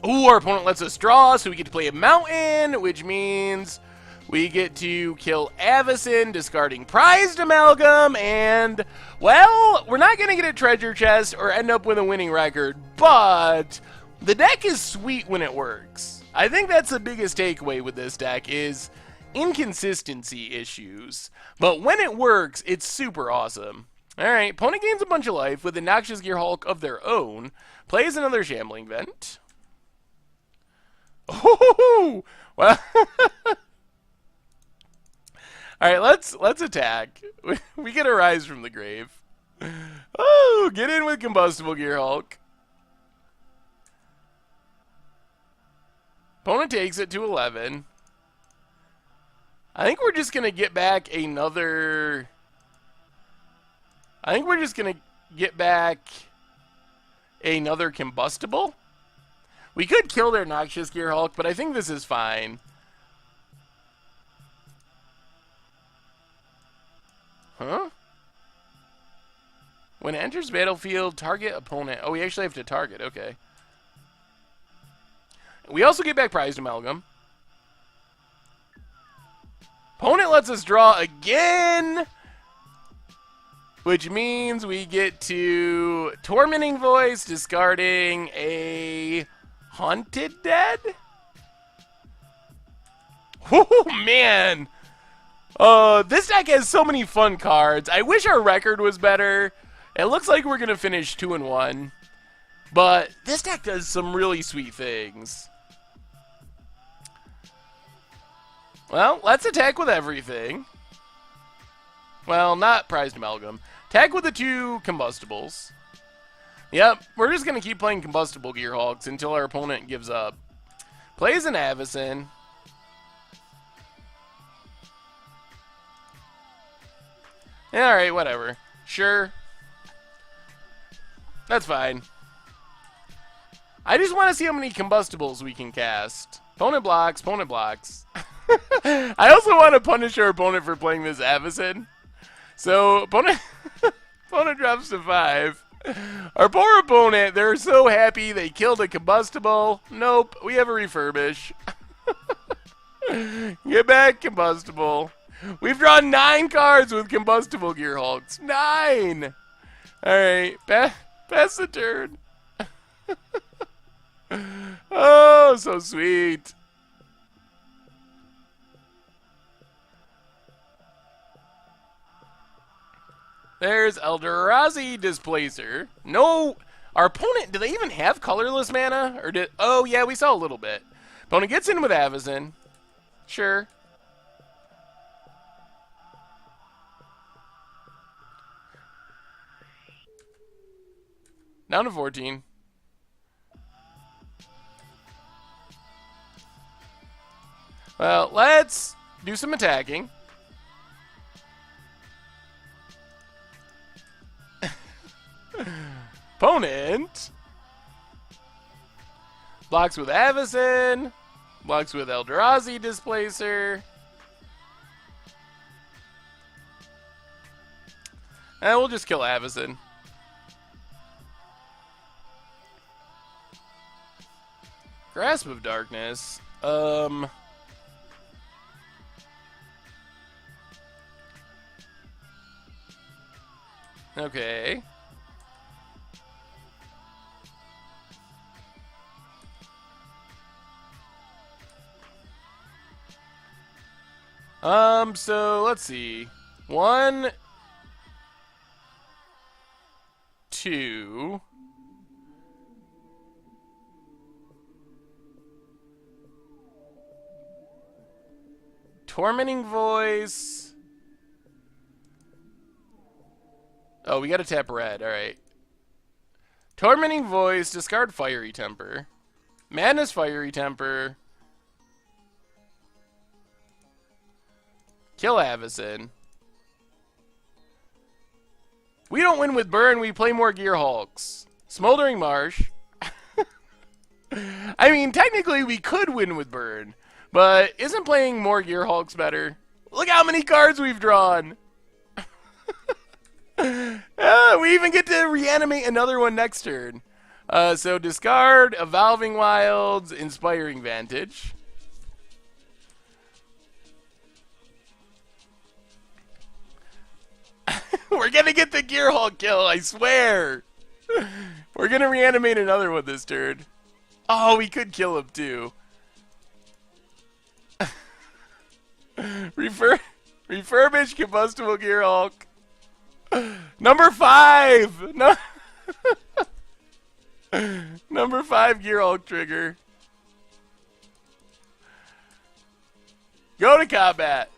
Ooh, our opponent lets us draw, so we get to play a Mountain, which means we get to kill Avacyn, discarding Prized Amalgam, and, well, we're not going to get a treasure chest or end up with a winning record, but the deck is sweet when it works. I think that's the biggest takeaway with this deck is inconsistency issues, but when it works, it's super awesome. Alright, opponent gains a bunch of life with a Noxious Gearhulk of their own, plays another Shambling Vent. Oh, well, Alright, let's attack. We get a rise from the grave. Oh, get in with Combustible Gearhulk. Opponent takes it to 11. I think we're just going to get back another... I think we're just going to get back another Combustible. We could kill their Noxious Gearhulk, but I think this is fine. Huh? When it enters battlefield, target opponent. Oh, we actually have to target. Okay. We also get back Prized Amalgam. Opponent lets us draw again, which means we get to Tormenting Voice, discarding a Haunted Dead? Oh, man. This deck has so many fun cards. I wish our record was better. It looks like we're going to finish 2-1. But this deck does some really sweet things. Well, let's attack with everything. Well, not Prized Amalgam. Attack with the 2 Combustibles. Yep, we're just going to keep playing Combustible Gearhulks until our opponent gives up. Plays an Avacyn. Yeah, alright, whatever. Sure. That's fine. I just want to see how many Combustibles we can cast. Opponent blocks, opponent blocks. I also want to punish our opponent for playing this Avacyn. So, opponent drops to 5. Our poor opponent, they're so happy they killed a Combustible. Nope, we have a refurbish. Get back, Combustible. We've drawn 9 cards with Combustible Gearhulks. 9! Alright, pass the turn. Oh, so sweet. There's Eldrazi Displacer. No, our opponent, do they even have colorless mana? Or did, oh yeah, we saw a little bit. Opponent gets in with Avacyn. Sure. Down to 14. Well, let's do some attacking. Opponent blocks with Avacyn, blocks with Eldrazi Displacer. And we'll just kill Avacyn. Grasp of Darkness. Okay. So let's see. 1, 2. Tormenting Voice. Oh, we gotta tap red. Alright. Tormenting Voice, discard Fiery Temper. Madness Fiery Temper. Kill Avacyn. We don't win with burn, we play more Gearhulks. Smoldering Marsh. I mean, technically we could win with burn, but isn't playing more Gearhulks better? Look how many cards we've drawn. We even get to reanimate another one next turn. So discard Evolving Wilds, Inspiring Vantage. We're gonna get the Gearhulk kill, I swear. We're gonna reanimate another one this turn. Oh, we could kill him too. Refurbish Combustible Gearhulk. Number 5. No. Number 5 Gearhulk trigger. Go to combat.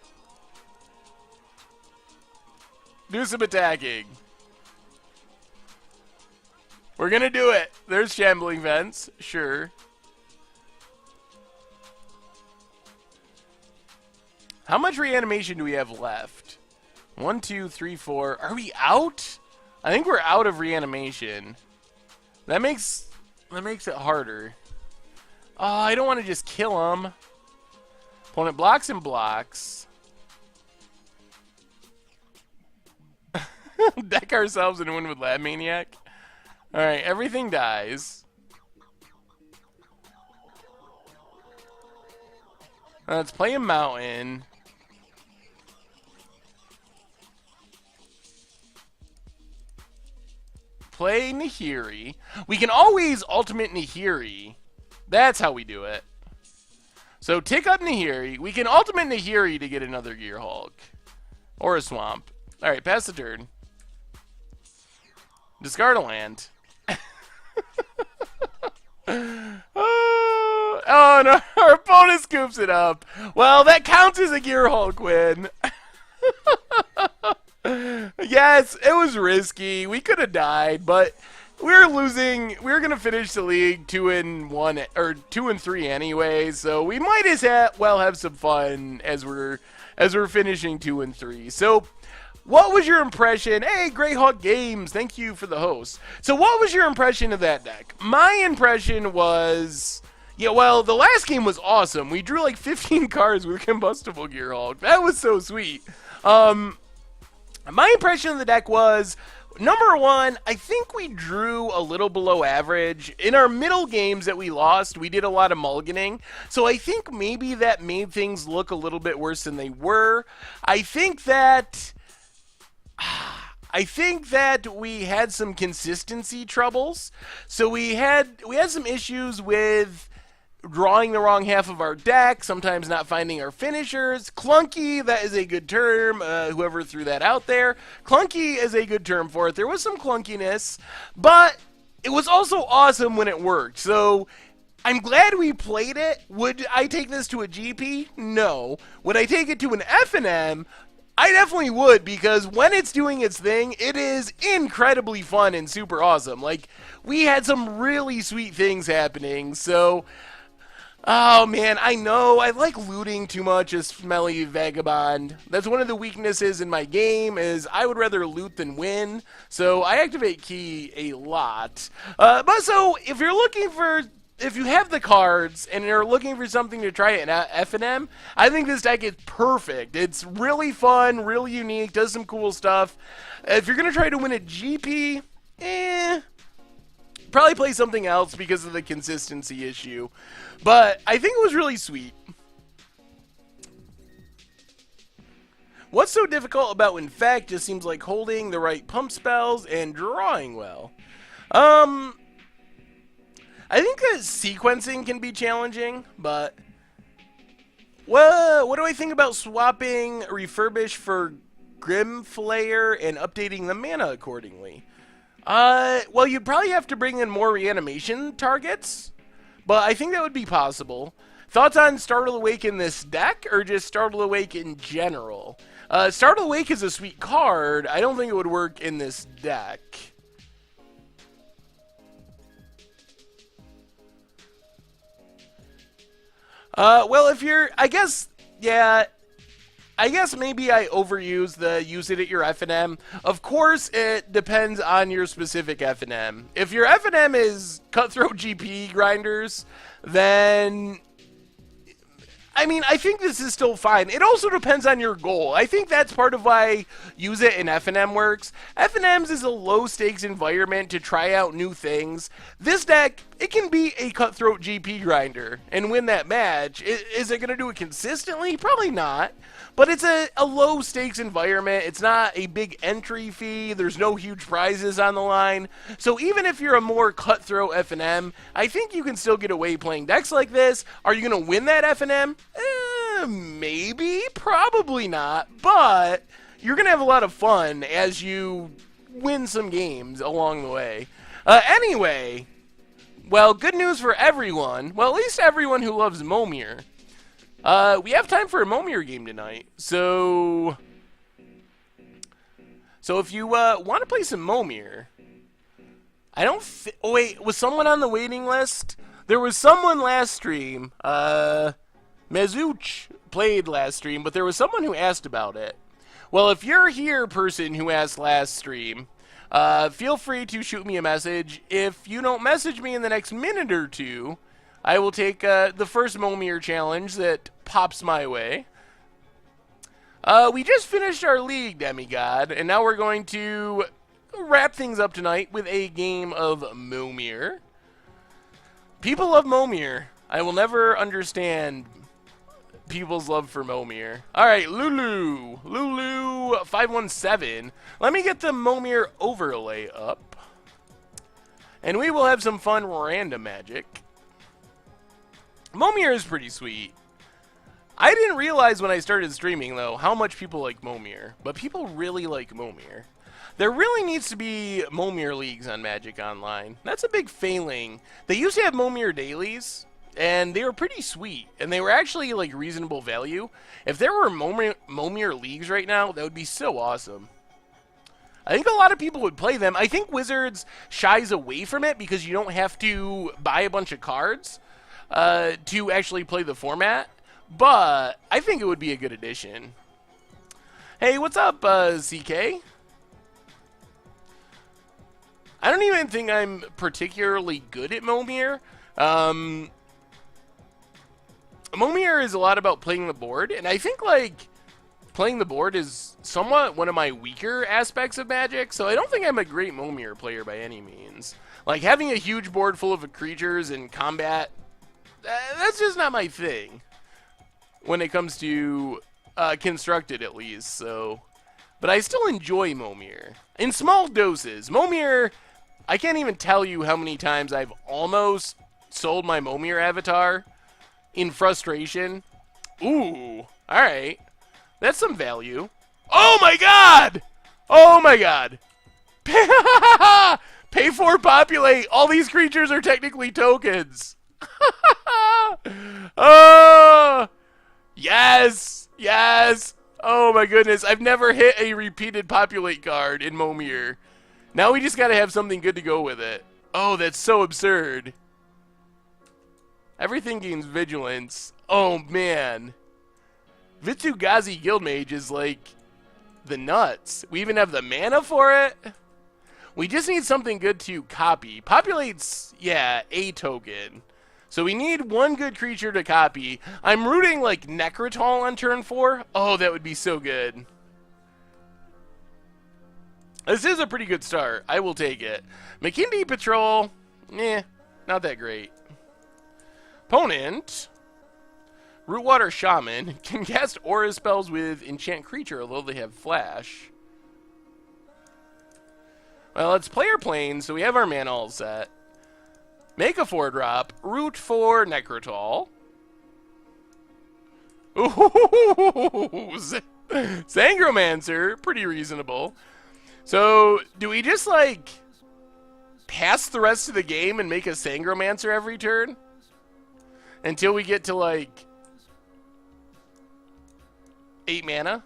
Do some attacking. We're gonna do it. There's Shambling Vents. Sure. How much reanimation do we have left? 1, 2, 3, 4. Are we out? I think we're out of reanimation. That makes it harder. Oh, I don't want to just kill him. Opponent blocks and blocks. Deck ourselves and win with Lab Maniac. Alright, everything dies. Let's play a mountain. Play Nahiri. We can always ultimate Nahiri. That's how we do it. So tick up Nahiri. We can ultimate Nahiri to get another Gearhulk. Or a swamp. Alright, pass the turn. Discard a land. Oh no, our opponent scoops it up. Well, that counts as a Gearhulk win. Yes, it was risky. We could have died, but we were losing. We were gonna finish the league 2-1 or 2-3 anyway, so we might as well have some fun as we're finishing 2-3. So, what was your impression? Hey, Greyhawk Games, thank you for the host. So, what was your impression of that deck? My impression was, yeah, well, the last game was awesome. We drew like 15 cards with Combustible Gearhulk. That was so sweet. My impression of the deck was, number one, I think we drew a little below average. In our middle games that we lost, we did a lot of mulliganing. So I think maybe that made things look a little bit worse than they were. I think that we had some consistency troubles. So we had some issues with drawing the wrong half of our deck, sometimes not finding our finishers. Clunky, that is a good term. Whoever threw that out there. Clunky is a good term for it. There was some clunkiness, but it was also awesome when it worked. So I'm glad we played it. Would I take this to a GP? No. Would I take it to an F&M? I definitely would, because when it's doing its thing, it is incredibly fun and super awesome. Like, we had some really sweet things happening, so oh man, I know, I like looting too much as Smelly Vagabond. That's one of the weaknesses in my game, is I would rather loot than win, so I activate key a lot. But so, if you have the cards and you're looking for something to try at F&M, I think this deck is perfect. It's really fun, really unique, does some cool stuff. If you're going to try to win a GP, probably play something else because of the consistency issue. But I think it was really sweet. What's so difficult about Infect? Just seems like holding the right pump spells and drawing well. I think that sequencing can be challenging, but well, what do I think about swapping Refurbish for Grimflayer and updating the mana accordingly? Well, you'd probably have to bring in more reanimation targets, but I think that would be possible. Thoughts on Startle Awake in this deck, or just Startle Awake in general? Startle Awake is a sweet card. I don't think it would work in this deck. Well, if you're, I guess maybe I overuse the use it at your F&M. Of course, it depends on your specific F&M. If your F&M is cutthroat GP grinders, then I mean, I think this is still fine. It also depends on your goal. I think that's part of why use it in F&M works. F&Ms is a low-stakes environment to try out new things. This deck, it can be a cutthroat GP grinder and win that match. Is it going to do it consistently? Probably not. But it's a low-stakes environment. It's not a big entry fee. There's no huge prizes on the line. So even if you're a more cutthroat F&M, I think you can still get away playing decks like this. Are you going to win that F&M? Maybe. Probably not. But you're going to have a lot of fun as you win some games along the way. Anyway, well, good news for everyone. Well, at least everyone who loves Momir. We have time for a Momir game tonight, so So if you want to play some Momir, I don't. Oh wait, was someone on the waiting list? There was someone last stream. Mezuch played last stream, but there was someone who asked about it. Well, if you're here, person who asked last stream, feel free to shoot me a message. If you don't message me in the next minute or two, I will take the first Momir challenge that pops my way. We just finished our league, Demigod, and now we're going to wrap things up tonight with a game of Momir. People love Momir. I will never understand people's love for Momir. Alright, Lulu 517. Let me get the Momir overlay up. And we will have some fun random magic. Momir is pretty sweet. I didn't realize when I started streaming, though, how much people like Momir. But people really like Momir. There really needs to be Momir leagues on Magic Online. That's a big failing. They used to have Momir dailies, and they were pretty sweet. And they were actually, like, reasonable value. If there were Momir leagues right now, that would be so awesome. I think a lot of people would play them. I think Wizards shies away from it because you don't have to buy a bunch of cards to actually play the format. But I think it would be a good addition. Hey, what's up, CK? I don't even think I'm particularly good at Momir. Momir is a lot about playing the board, and I think, like, playing the board is somewhat one of my weaker aspects of Magic, so I don't think I'm a great Momir player by any means. Like, having a huge board full of creatures and combat, that's just not my thing. When it comes to constructed, at least, so. But I still enjoy Momir. In small doses. Momir, I can't even tell you how many times I've almost sold my Momir avatar in frustration. Ooh, alright. That's some value. Oh my god! Oh my god! Pay for populate! All these creatures are technically tokens! Oh! Yes! Yes! Oh my goodness, I've never hit a repeated populate card in Momir. Now we just gotta have something good to go with it. Oh, that's so absurd. Everything gains vigilance. Oh man. Vitsugazi Guildmage is like the nuts. We even have the mana for it. We just need something good to copy. Populate's, yeah, a token. So we need one good creature to copy. I'm rooting like Necrotol on turn 4. Oh, that would be so good. This is a pretty good start. I will take it. McKinley Patrol, not that great. Opponent, Rootwater Shaman, can cast aura spells with enchant creature, although they have flash. Well, it's player plane, so we have our mana all set. Make a 4-drop, root for Necrotol. Ooh, Sangromancer, pretty reasonable. So, do we just, like, pass the rest of the game and make a Sangromancer every turn? Until we get to, like, 8 mana?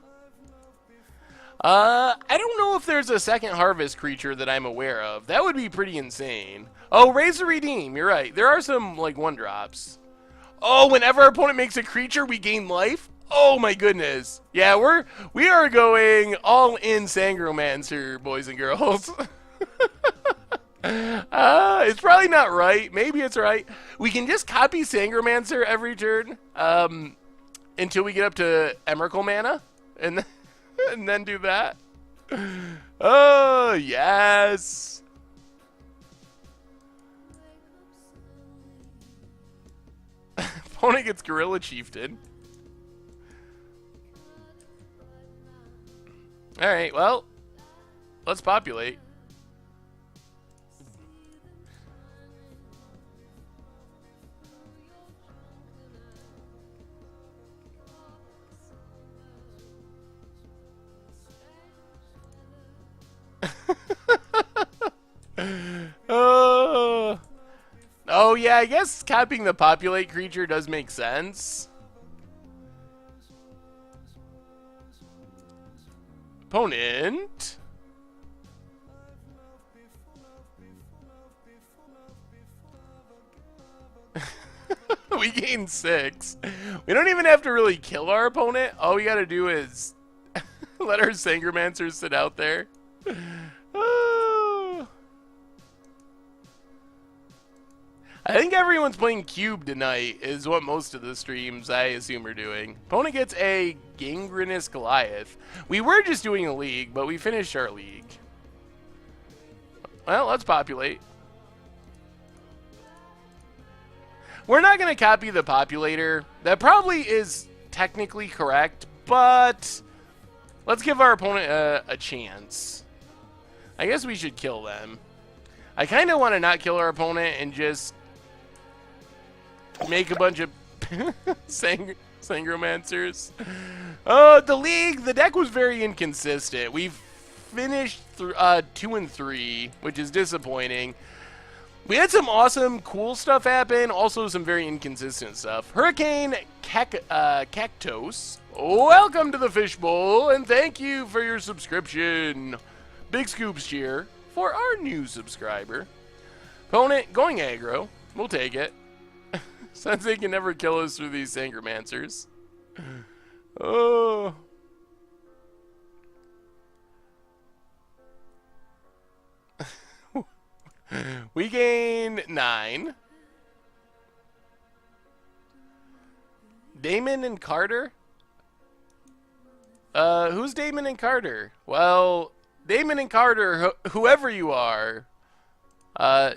I don't know if there's a second harvest creature that I'm aware of. That would be pretty insane. Oh, Raise to Redeem. You're right. There are some, like, 1-drops. Oh, whenever our opponent makes a creature, we gain life? Oh, my goodness. Yeah, we are going all in Sangromancer, boys and girls. It's probably not right. Maybe it's right. We can just copy Sangromancer every turn until we get up to Emrakul mana. And then do that. Oh, yes. Opponent gets Gorilla Chieftain. Alright, well, let's populate. Oh yeah, I guess copying the populate creature does make sense. Opponent We gain 6. We don't even have to really kill our opponent. All we gotta do is let our Sangromancer sit out there. I think everyone's playing Cube tonight is what most of the streams, I assume, are doing. Opponent gets a Gangrenous Goliath. We were just doing a league, but we finished our league. Well, let's populate. We're not going to copy the populator. That probably is technically correct, but let's give our opponent a chance. I guess we should kill them. I kind of want to not kill our opponent and just make a bunch of Sangromancers. The league, the deck was very inconsistent. We've finished 2 and 3, which is disappointing. We had some awesome, cool stuff happen, also some very inconsistent stuff. Hurricane Cactos, welcome to the Fishbowl, and thank you for your subscription. Big scoops cheer for our new subscriber. Opponent going aggro. We'll take it. Since they can never kill us through these Sangromancers. Oh. We gain 9. Damon and Carter? Who's Damon and Carter? Well, Damon and Carter, whoever you are,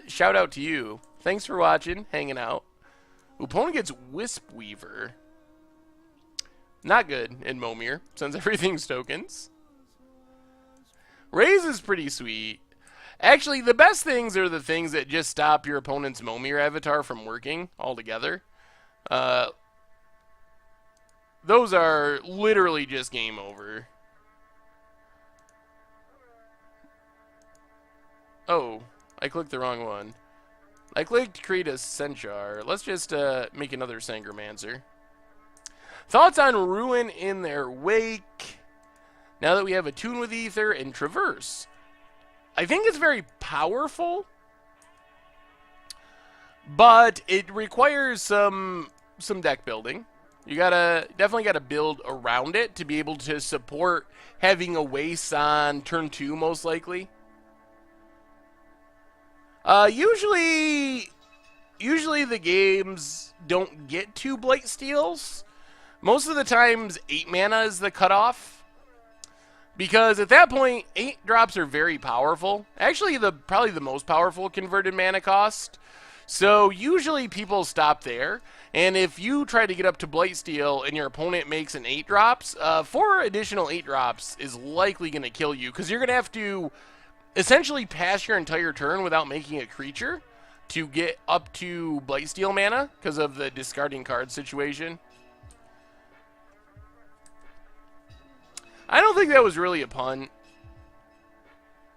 shout out to you. Thanks for watching, hanging out. Opponent gets Wisp Weaver. Not good in Momir, since everything's tokens. Raise is pretty sweet. Actually, the best things are the things that just stop your opponent's Momir avatar from working altogether. Those are literally just game over. Oh, I clicked the wrong one. I clicked create a Centaur. Let's just make another Sangromancer. Thoughts on Ruin in their wake. Now that we have Attune with Ether and Traverse. I think it's very powerful, but it requires some deck building. You definitely gotta build around it to be able to support having a waste on turn 2, most likely. Usually the games don't get 2 Blight Steals. Most of the times 8 mana is the cutoff. Because at that point, 8 drops are very powerful. Actually, probably the most powerful converted mana cost. So usually people stop there. And if you try to get up to Blightsteel and your opponent makes an 8 drops, 4 additional 8 drops is likely going to kill you. Because you're going to have to essentially pass your entire turn without making a creature to get up to Blightsteel mana because of the discarding card situation. I don't think that was really a pun.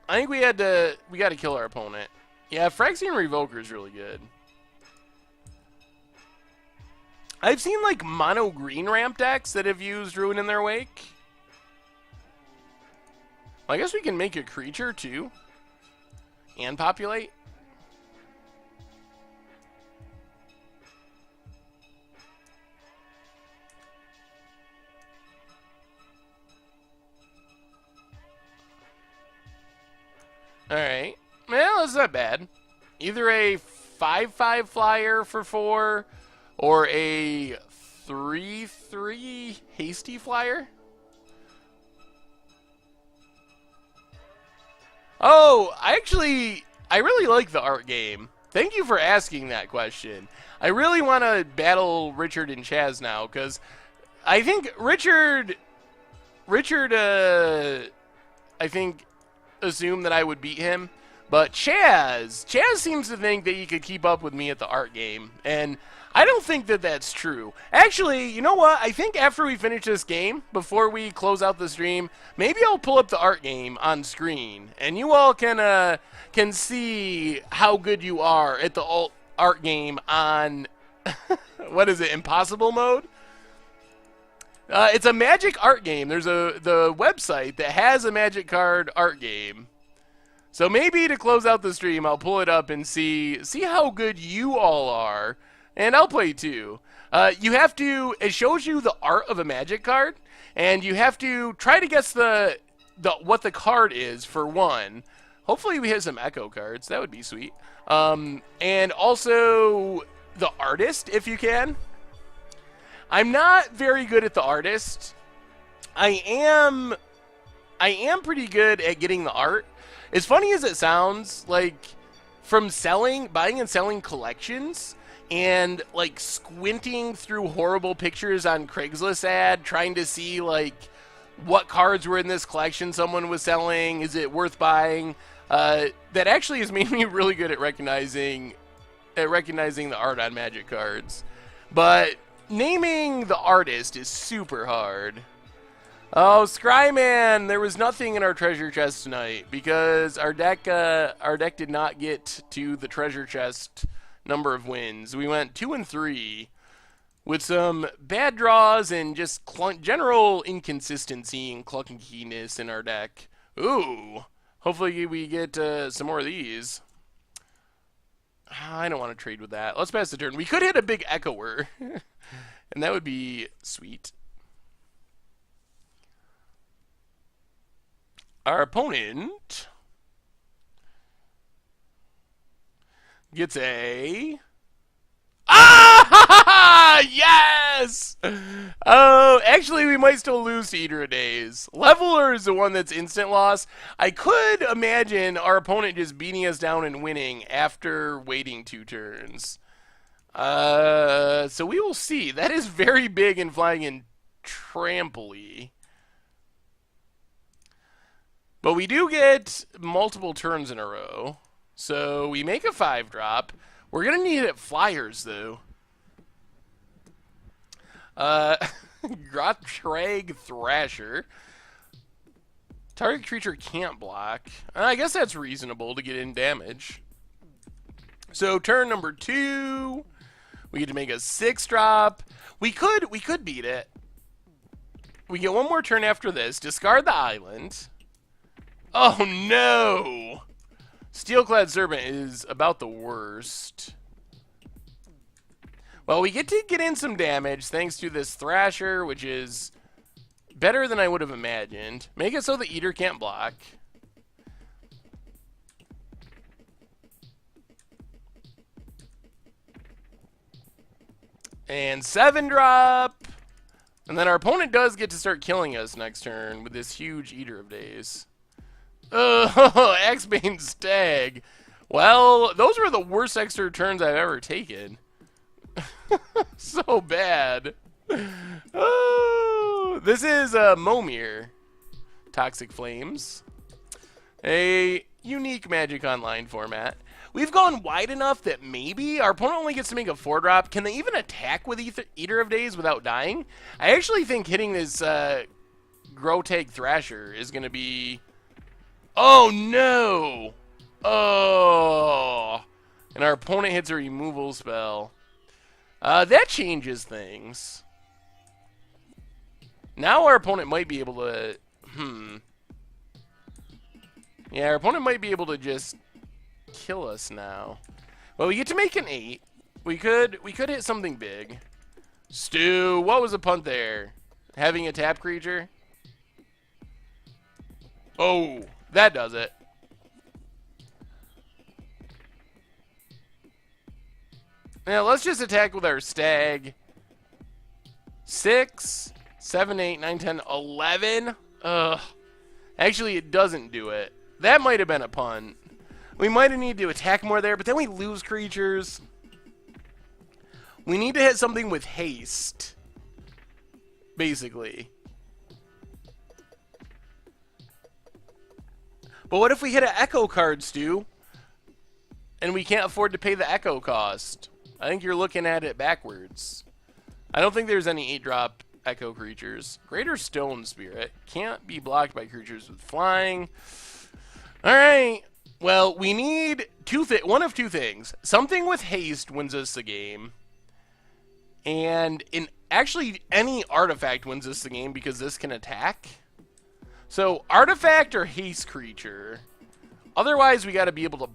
I think we got to kill our opponent. Yeah, Phyrexian Revoker is really good. I've seen like mono green ramp decks that have used Ruin in their wake. Well, I guess we can make a creature too and populate. Alright. Well, that's not bad. Either a 5/5 flyer for 4 or a 3/3 hasty flyer. Oh, I really like the art game. Thank you for asking that question. I really want to battle Richard and Chaz now, because I think Richard, I think, assumed that I would beat him. But Chaz seems to think that he could keep up with me at the art game, and I don't think that that's true. Actually, you know what? I think after we finish this game, before we close out the stream, maybe I'll pull up the art game on screen, and you all can see how good you are at the art game on what is it? Impossible mode. It's a Magic art game. There's the website that has a Magic card art game. So maybe to close out the stream, I'll pull it up and see how good you all are And I'll play 2. You have to, it shows you the art of a magic card, and you have to try to guess what the card is for 1. Hopefully we hit some echo cards. That would be sweet. And also the artist, if you can. I'm not very good at the artist. I am pretty good at getting the art. As funny as it sounds, like, from buying and selling collections, and, like, squinting through horrible pictures on Craigslist ad, trying to see, like, what cards were in this collection someone was selling, is it worth buying, that actually has made me really good at recognizing the art on Magic cards. But naming the artist is super hard. Oh, Scryman, there was nothing in our treasure chest tonight because our deck did not get to the treasure chest number of wins. We went 2 and 3 with some bad draws and just general inconsistency and clunkiness in our deck. Ooh, hopefully we get some more of these. I don't want to trade with that. Let's pass the turn. We could hit a big echoer, and that would be sweet. Our opponent gets a... Ah! Yes! Oh, actually, we might still lose to Eater of Days. Leveler is the one that's instant loss. I could imagine our opponent just beating us down and winning after waiting 2 turns. So we will see. That is very big and flying in trampoline. But we do get multiple turns in a row. So we make a 5-drop. We're going to need it flyers, though. Grotrag Thrasher. Target creature can't block. I guess that's reasonable to get in damage. So turn number 2. We get to make a 6-drop. We could beat it. We get one more turn after this. Discard the island. Oh, no! Steelclad Serpent is about the worst. Well, we get to get in some damage thanks to this Thrasher, which is better than I would have imagined. Make it so the Eater can't block. And 7-drop. And then our opponent does get to start killing us next turn with this huge Eater of Days. Oh, Axebane Stag. Well, those were the worst extra turns I've ever taken. So bad. Oh, this is Momir. Toxic Flames. A unique Magic Online format. We've gone wide enough that maybe our opponent only gets to make a 4-drop. Can they even attack with Eater of Days without dying? I actually think hitting this Grotag Thrasher is going to be... Oh, no! Oh! And our opponent hits a removal spell. That changes things. Now our opponent might be able to... Yeah, our opponent might be able to just kill us now. Well, we get to make an 8. We could hit something big. Stu, what was the punt there? Having a tap creature? Oh, that does it. Now, let's just attack with our Stag. 6, 7, 8, 9, 10, 11. Ugh. Actually, it doesn't do it. That might have been a punt. We might have needed to attack more there, but then we lose creatures. We need to hit something with haste. Basically. But what if we hit an Echo card, Stu? And we can't afford to pay the Echo cost. I think you're looking at it backwards. I don't think there's any 8-drop Echo creatures. Greater Stone Spirit can't be blocked by creatures with flying. Alright. Well, we need one of two things. Something with haste wins us the game. And actually any artifact wins us the game because this can attack. So, artifact or haste creature. Otherwise, we got to be able to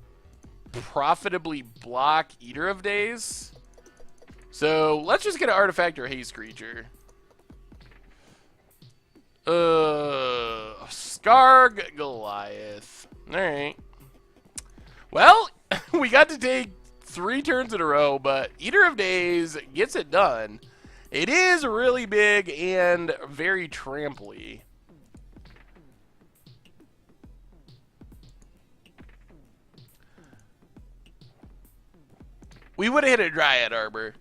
profitably block Eater of Days. So let's just get an artifact or haste creature. Skarg Goliath. Alright. Well, we got to take 3 turns in a row, but Eater of Days gets it done. It is really big and very tramply. We would have hit a Dryad Arbor.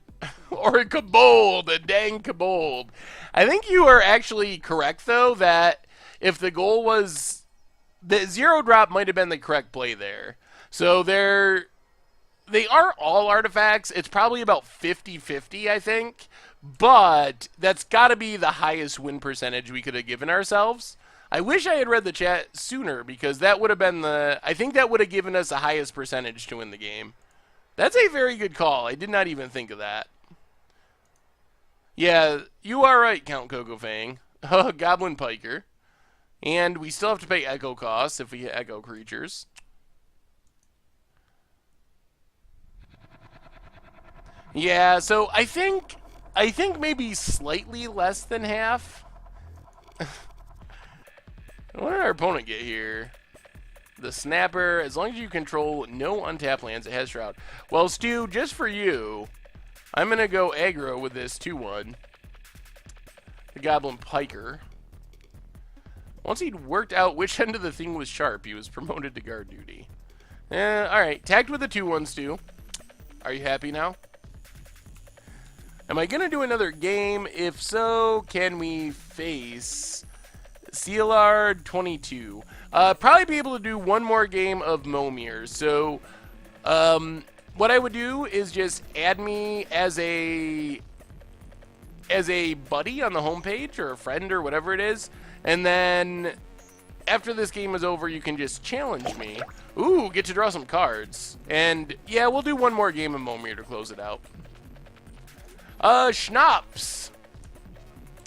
Or a Kobold, a dang Kobold. I think you are actually correct, though, that if the goal was... The 0-drop might have been the correct play there. So they aren't all artifacts. It's probably about 50-50, I think. But that's got to be the highest win percentage we could have given ourselves. I wish I had read the chat sooner, because that would have been the... I think that would have given us the highest percentage to win the game. That's a very good call. I did not even think of that. Yeah, you are right, Count Coco Fang. Goblin Piker. And we still have to pay echo costs if we hit echo creatures. Yeah, so I think maybe slightly less than half. What did our opponent get here? The Snapper, as long as you control no untapped lands, it has Shroud. Well, Stu, just for you, I'm going to go aggro with this 2-1. The Goblin Piker. Once he'd worked out which end of the thing was sharp, he was promoted to guard duty. Alright, tagged with the 2-1, Stu. Are you happy now? Am I going to do another game? If so, can we face Sealard 22? Probably be able to do one more game of Momir. So, what I would do is just add me as a buddy on the homepage, or a friend, or whatever it is. And then, after this game is over, you can just challenge me. Ooh, get to draw some cards. And, yeah, we'll do one more game of Momir to close it out. Schnapps.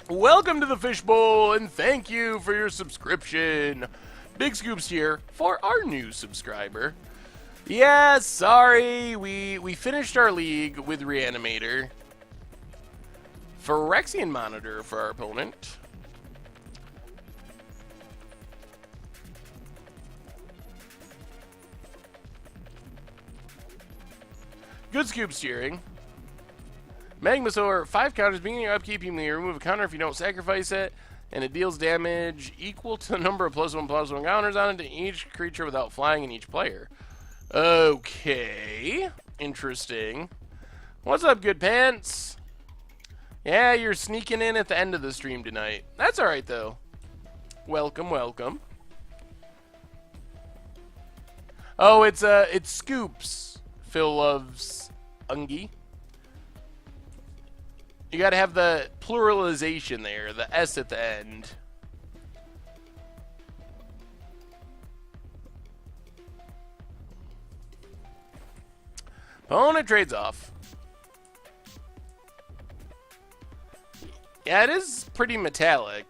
Welcome to the Fishbowl, and thank you for your subscription. Big Scoops here for our new subscriber. Yeah, sorry, we finished our league with Reanimator. Phyrexian Monitor for our opponent. Good Scoop steering. Magmasaur, 5 counters, beginning your upkeep, you may remove a counter if you don't sacrifice it, and it deals damage equal to the number of +1/+1 counters on it to each creature without flying in each player. Okay, interesting. What's up, good pants? Yeah, you're sneaking in at the end of the stream tonight. That's alright, though. Welcome, welcome. Oh, it's Scoops. Phil loves Ungi. You gotta have the pluralization there, the S at the end. Opponent trades off. Yeah, it is pretty metallic.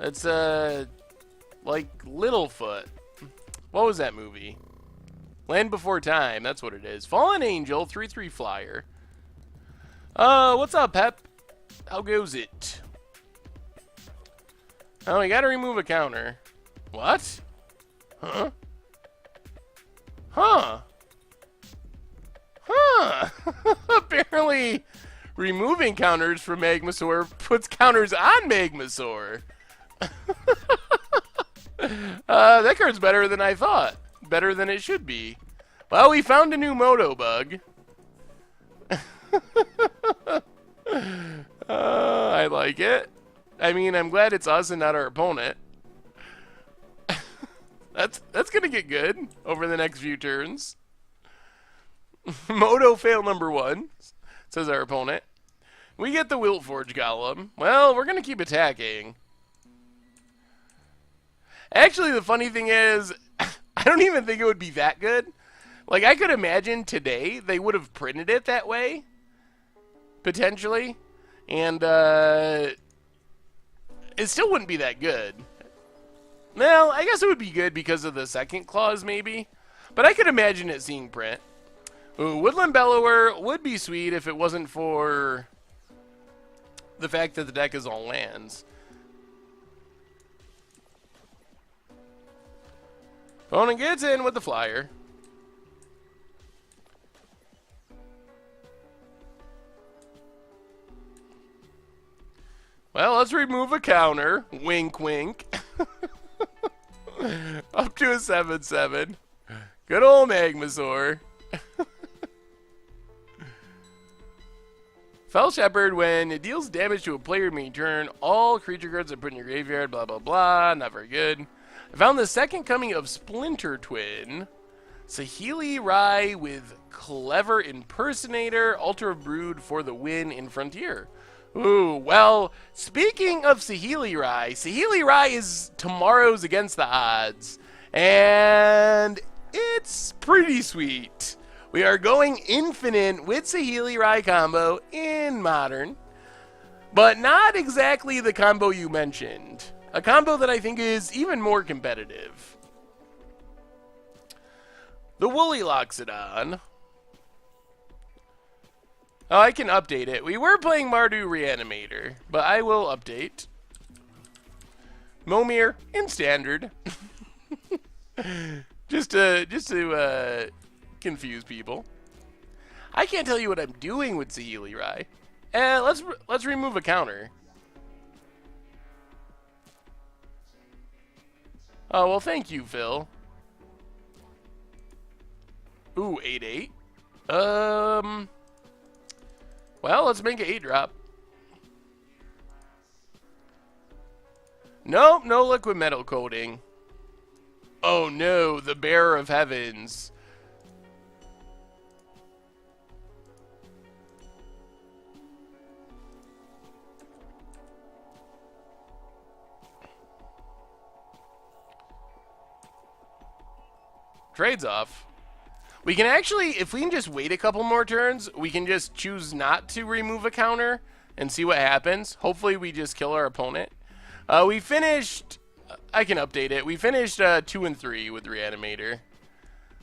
It's, like Littlefoot. What was that movie? Land Before Time, that's what it is. Fallen Angel, 3/3 flyer. What's up, Pep? How goes it? Oh, we gotta remove a counter. What? Huh? Huh? Huh? Apparently, removing counters from Magmasaur puts counters on Magmasaur. That card's better than I thought. Better than it should be. Well, we found a new Moto bug. I like it. I mean, I'm glad it's us and not our opponent. That's gonna get good over the next few turns. Moto fail number 1, says our opponent. We get the Wiltforge Golem. Well, we're gonna keep attacking. Actually, the funny thing is, I don't even think it would be that good. Like, I could imagine today they would have printed it that way. Potentially. And, it still wouldn't be that good. Well, I guess it would be good because of the second clause, maybe. But I could imagine it seeing print. Ooh, Woodland Bellower would be sweet if it wasn't for the fact that the deck is all lands. Opponent gets in with the flyer. Well, let's remove a counter. Wink, wink. Up to a 7/7. Good old Magmasaur. Fell Shepherd, when it deals damage to a player mid-turn, all creature cards are put in your graveyard, blah, blah, blah. Not very good. I found the second coming of Splinter Twin. Saheeli Rai with Clever Impersonator, Altar of Brood for the win in Frontier. Ooh, well, speaking of Saheeli Rai is tomorrow's against the odds. And it's pretty sweet. We are going infinite with Saheeli Rai combo in Modern. But not exactly the combo you mentioned. A combo that I think is even more competitive. The Woolly Loxodon. Oh, I can update it. We were playing Mardu Reanimator, but I will update. Momir in Standard. just to confuse people. I can't tell you what I'm doing with Saheeli Rai. Let's remove a counter. Oh, well, thank you, Phil. Ooh, 8/8. Well, let's make an 8-drop. Nope, no liquid metal coating. Oh no, the Bearer of Heavens. Trades off. We can actually, if we can just wait a couple more turns, we can just choose not to remove a counter and see what happens. Hopefully we just kill our opponent. We finished, I can update it. We finished 2 and 3 with Reanimator.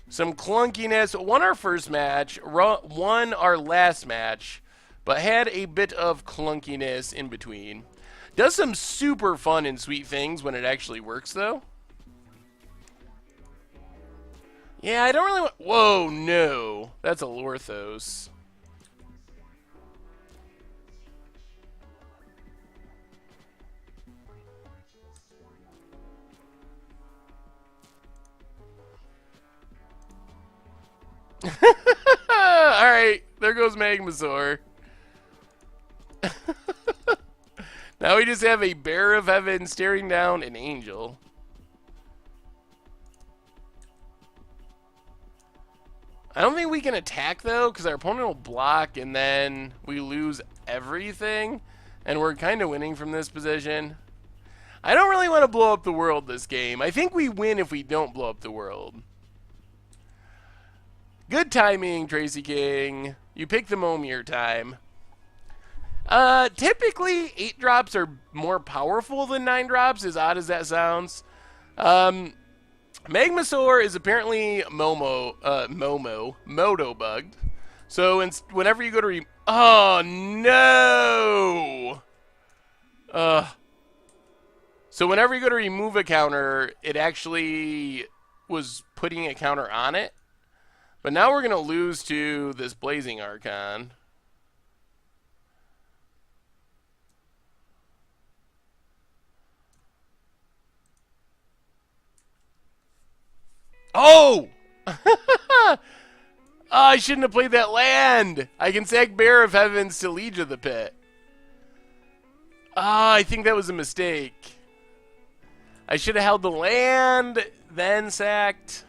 Some clunkiness. Won our first match, won our last match, but had a bit of clunkiness in between. Does some super fun and sweet things when it actually works, though. Yeah, I don't really want... Whoa, no. That's a Lorthos. Alright, there goes Magmasaur. Now we just have a Bear of Heaven staring down an Angel. I don't think we can attack, though, because our opponent will block, and then we lose everything, and we're kind of winning from this position. I don't really want to blow up the world this game. I think we win if we don't blow up the world. Good timing, Tracy King. You picked the Momir time. Typically, 8 drops are more powerful than 9 drops, as odd as that sounds. Magmasaur is apparently Moto bugged. So whenever you go to oh no! So whenever you go to remove a counter, it actually was putting a counter on it. But now we're gonna lose to this Blazing Archon. Oh! Oh, I shouldn't have played that land. I can sack Bear of Heavens to Liege of the Pit. Ah, I think that was a mistake. I should have held the land, then sacked.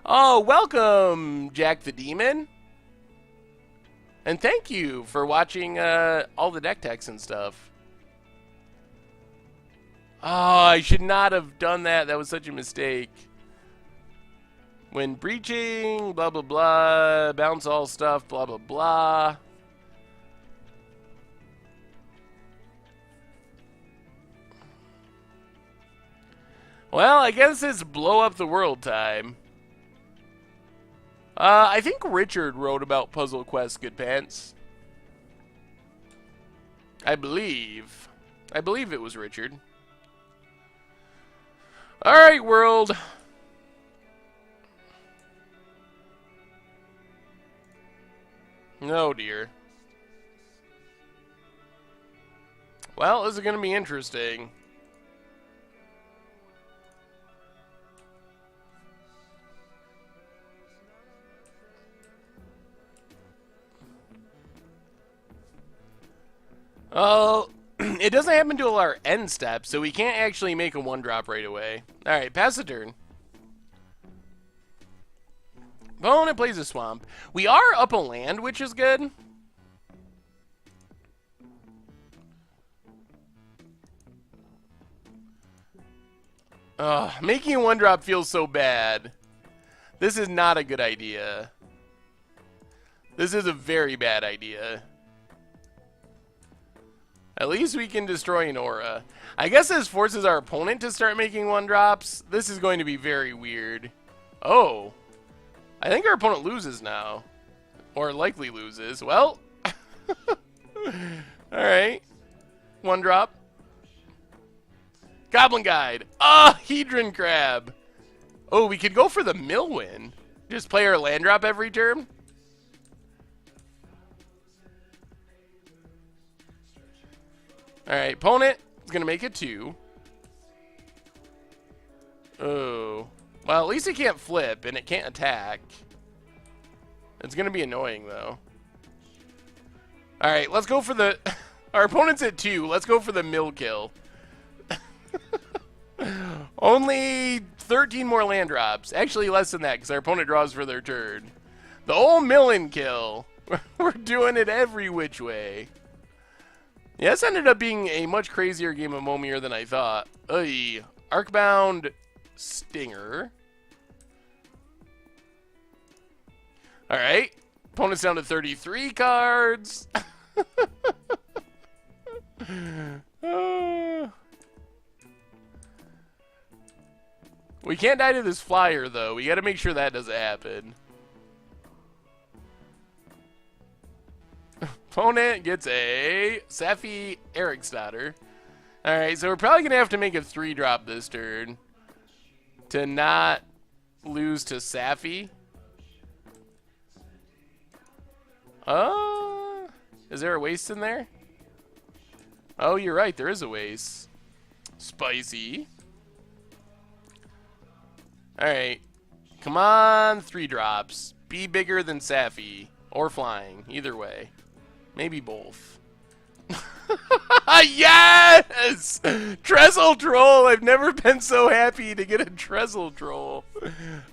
Oh, welcome, Jack the Demon. And thank you for watching all the deck techs and stuff. Oh, I should not have done that. That was such a mistake. When breaching, blah, blah, blah. Bounce all stuff, blah, blah, blah. Well, I guess it's blow up the world time. I think Richard wrote about Puzzle Quest, Good Pants. I believe it was Richard. Alright, world. Oh, dear. Well, this is going to be interesting. Oh, it doesn't happen until our end step, so we can't actually make a 1-drop right away. Alright, pass the turn. Opponent plays a swamp. We are up a land, which is good. Making a 1-drop feels so bad. This is not a good idea. This is a very bad idea. At least we can destroy an aura. I guess this forces our opponent to start making 1-drops. This is going to be very weird. Oh. I think our opponent loses now. Or likely loses. Well. Alright. 1-drop. Goblin Guide. Ah, Hedron Crab. Oh, we could go for the mill win. Just play our land drop every turn. Alright, opponent is going to make it 2. Oh. Well, at least it can't flip, and it can't attack. It's going to be annoying, though. Alright, let's go for the... Our opponent's at 2. Let's go for the mill kill. Only 13 more land drops. Actually, less than that, because our opponent draws for their turn. The old millin kill. We're doing it every which way. Yeah, this ended up being a much crazier game of Momir than I thought. Ugh. Arcbound Stinger. Alright. Opponent's down to 33 cards. We can't die to this flyer, though. We gotta make sure that doesn't happen. Opponent gets a Safi Eriksdotter. Alright, so we're probably going to have to make a 3-drop this turn to not lose to Safi. Is there a waste in there? Oh, you're right. There is a waste. Spicy. Alright. Come on, 3 drops. Be bigger than Safi. Or flying. Either way. Maybe both. Yes! Trestle Troll! I've never been so happy to get a Trestle Troll.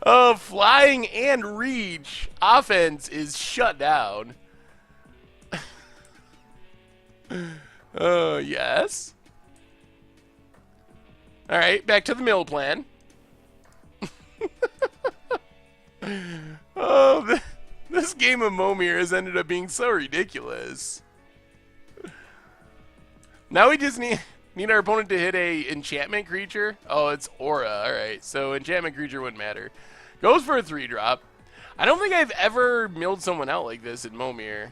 Oh, flying and reach. Offense is shut down. Oh, yes. Alright, back to the mill plan. Oh, this game of Momir has ended up being so ridiculous. Now we just need our opponent to hit a enchantment creature. Oh, it's aura. Alright, so enchantment creature wouldn't matter. Goes for a 3-drop. I don't think I've ever milled someone out like this in Momir.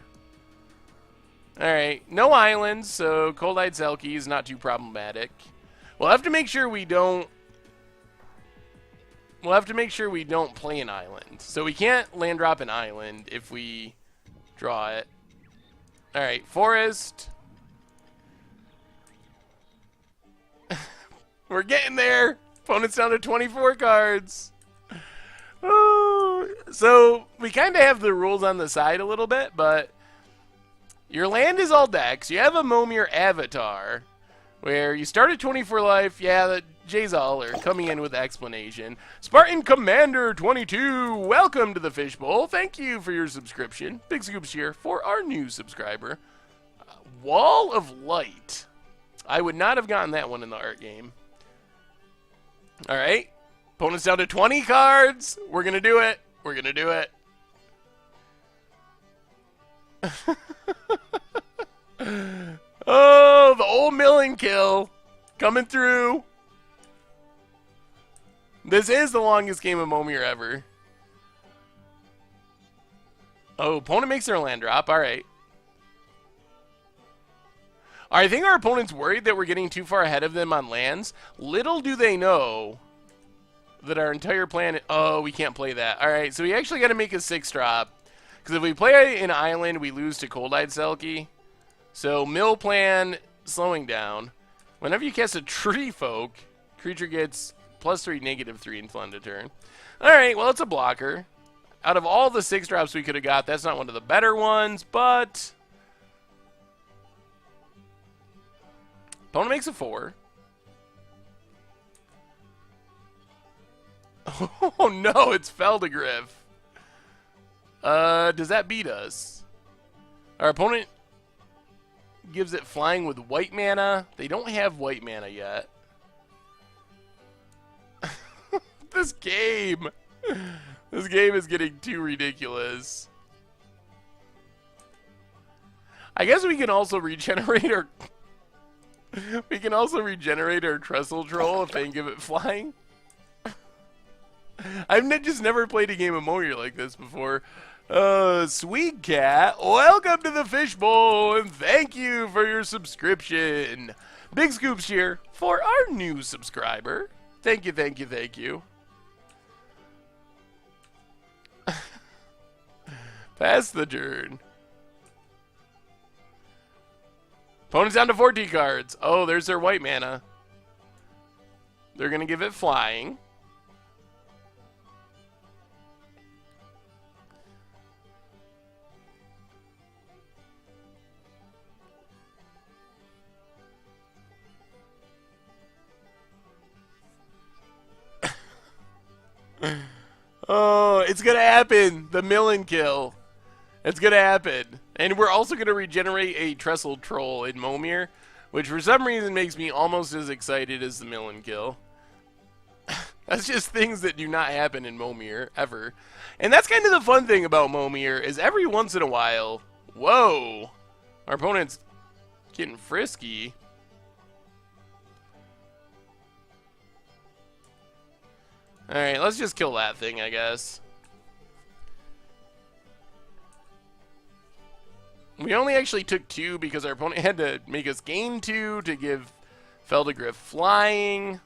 Alright, no islands, so Cold-Eyed Selkie is not too problematic. We'll have to make sure we don't... play an island. So we can't land drop an island if we draw it. Alright, forest. We're getting there. Opponent's down to 24 cards. Oh, so we kind of have the rules on the side a little bit, but your land is all decks. You have a Momir avatar where you start at 24 life. Yeah, the Jay's Aller coming in with explanation. Spartan Commander 22, welcome to the Fishbowl. Thank you for your subscription. Big scoops here for our new subscriber. Wall of Light. I would not have gotten that one in the art game. Alright. Opponent's down to 20 cards. We're going to do it. We're going to do it. Oh, the old milling kill. Coming through. This is the longest game of Momir ever. Oh, opponent makes their land drop. All right. I think our opponent's worried that we're getting too far ahead of them on lands. Little do they know that our entire plan... Oh, we can't play that. All right, so we actually got to make a 6-drop. Because if we play an island, we lose to Cold-Eyed Selkie. So, mill plan, slowing down. Whenever you cast a Tree Folk, creature gets +3, -3 until end of turn. All right, well, it's a blocker. Out of all the 6-drops we could have got, that's not one of the better ones, but... Opponent makes a 4. Oh no, it's Feldigriff. Does that beat us? Our opponent gives it flying with white mana. They don't have white mana yet. This game is getting too ridiculous. I guess we can also regenerate our... We can also regenerate our Trestle Troll if they can give it flying. I've just never played a game of Momir like this before. Sweet Cat, welcome to the Fishbowl, and thank you for your subscription. Big scoops here for our new subscriber. Thank you, thank you, thank you. Pass the turn. Opponent's down to 14 cards. Oh, there's their white mana. They're going to give it flying. Oh, it's going to happen. The mill and kill. It's going to happen. And we're also going to regenerate a Trestle Troll in Momir, which for some reason makes me almost as excited as the mill and kill. That's just things that do not happen in Momir, ever. And that's kind of the fun thing about Momir, is every once in a while, whoa, our opponent's getting frisky. Alright, let's just kill that thing, I guess. We only actually took 2 because our opponent had to make us gain 2 to give Feldigriff flying.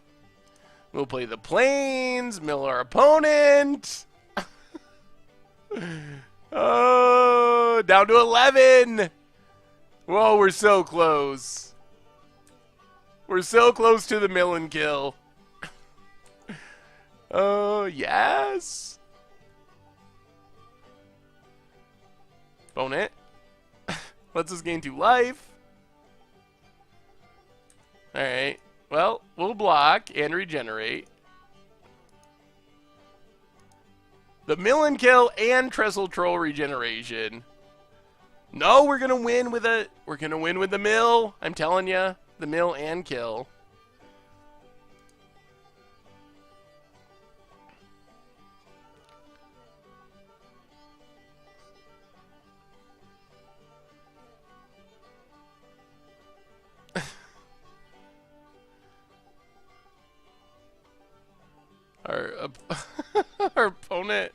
We'll play the plains, mill our opponent. Oh, down to 11. Whoa, we're so close. We're so close to the mill and kill. Oh, yes. Opponent. Lets us gain 2 life. Alright. Well, we'll block and regenerate. The mill and kill and Trestle Troll regeneration. No, we're gonna win with the mill. I'm telling you, the mill and kill. Our opponent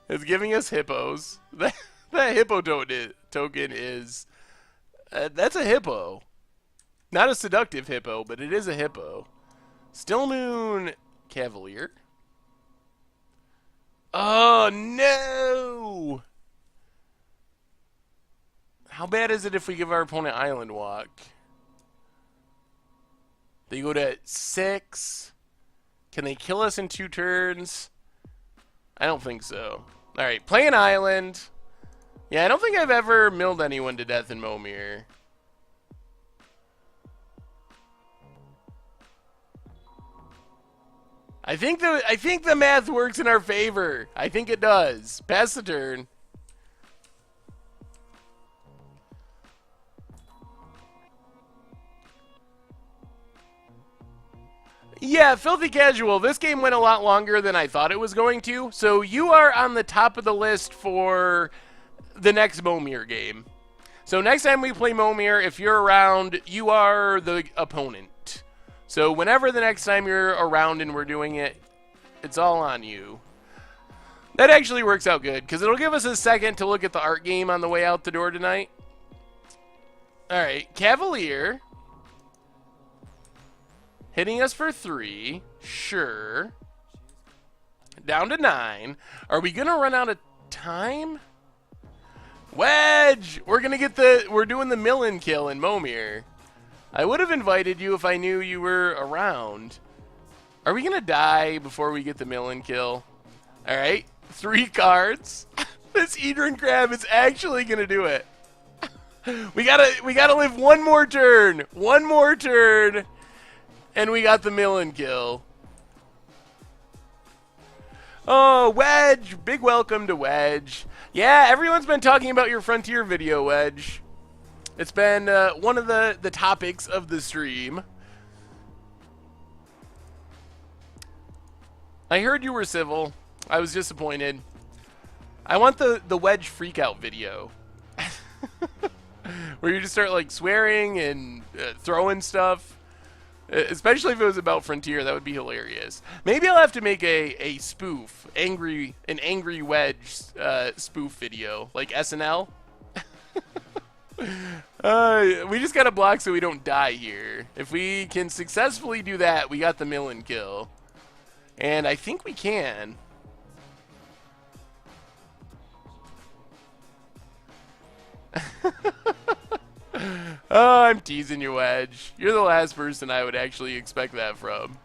is giving us hippos. That hippo token is... that's a hippo. Not a seductive hippo, but it is a hippo. Stillmoon Cavalier. Oh, no! How bad is it if we give our opponent Island Walk? They go to 6... Can they kill us in 2 turns? I don't think so. Alright, play an island. Yeah, I don't think I've ever milled anyone to death in Momir. I think the math works in our favor. I think it does. Pass the turn. Yeah, Filthy Casual, this game went a lot longer than I thought it was going to, so you are on the top of the list for the next Momir game. So next time we play Momir, if you're around, you are the opponent. So whenever the next time you're around and we're doing it, It's all on you. That actually works out good, because it'll give us a second to look at the art game on the way out the door tonight. Alright, Cavalier. Hitting us for 3. Sure. Down to 9. Are we going to run out of time? Wedge! We're doing the Millen kill in Momir. I would have invited you if I knew you were around. Are we going to die before we get the Millen kill? Alright. 3 cards. This Edrin Crab is actually going to do it. We gotta live one more turn. One more turn. And we got the Millen kill. Oh, Wedge. Big welcome to Wedge. Yeah, everyone's been talking about your Frontier video, Wedge. It's been one of the topics of the stream. I heard you were civil. I was disappointed. I want the Wedge freakout video. Where you just start like swearing and throwing stuff. Especially if it was about Frontier, that would be hilarious. Maybe I'll have to make a spoof, an angry Wedge spoof video, like SNL. We just gotta block so we don't die here. If we can successfully do that, we got the Millen kill. And I think we can. Oh, I'm teasing you, Wedge. You're the last person I would actually expect that from.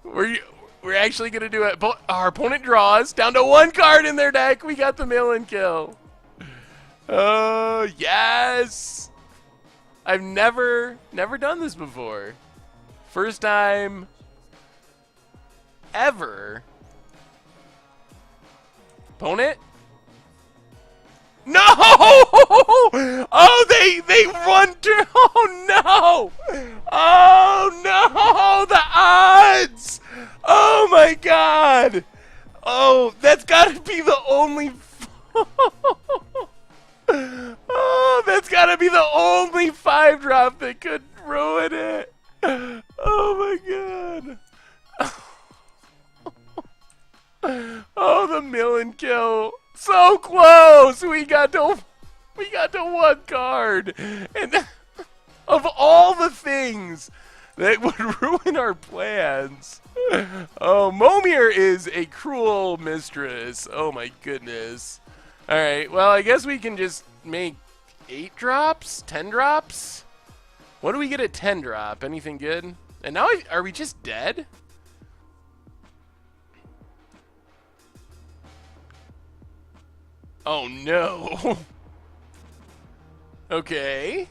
We're actually gonna do it. Our opponent draws down to 1 card in their deck. We got the Millen kill. Oh yes! I've never done this before. First time ever. Opponent. No! Oh, they run to. Oh no! Oh no! The odds! Oh my God! Oh, that's gotta be the only. Oh, that's gotta be the only 5-drop that could ruin it. Oh my God! Oh, the Millen kill. So close! We got to 1 card. And of all the things that would ruin our plans. Oh, Momir is a cruel mistress. Oh my goodness. Alright, well I guess we can just make 8 drops? 10 drops? What do we get at 10 drop? Anything good? And now are we just dead? Oh no. Okay.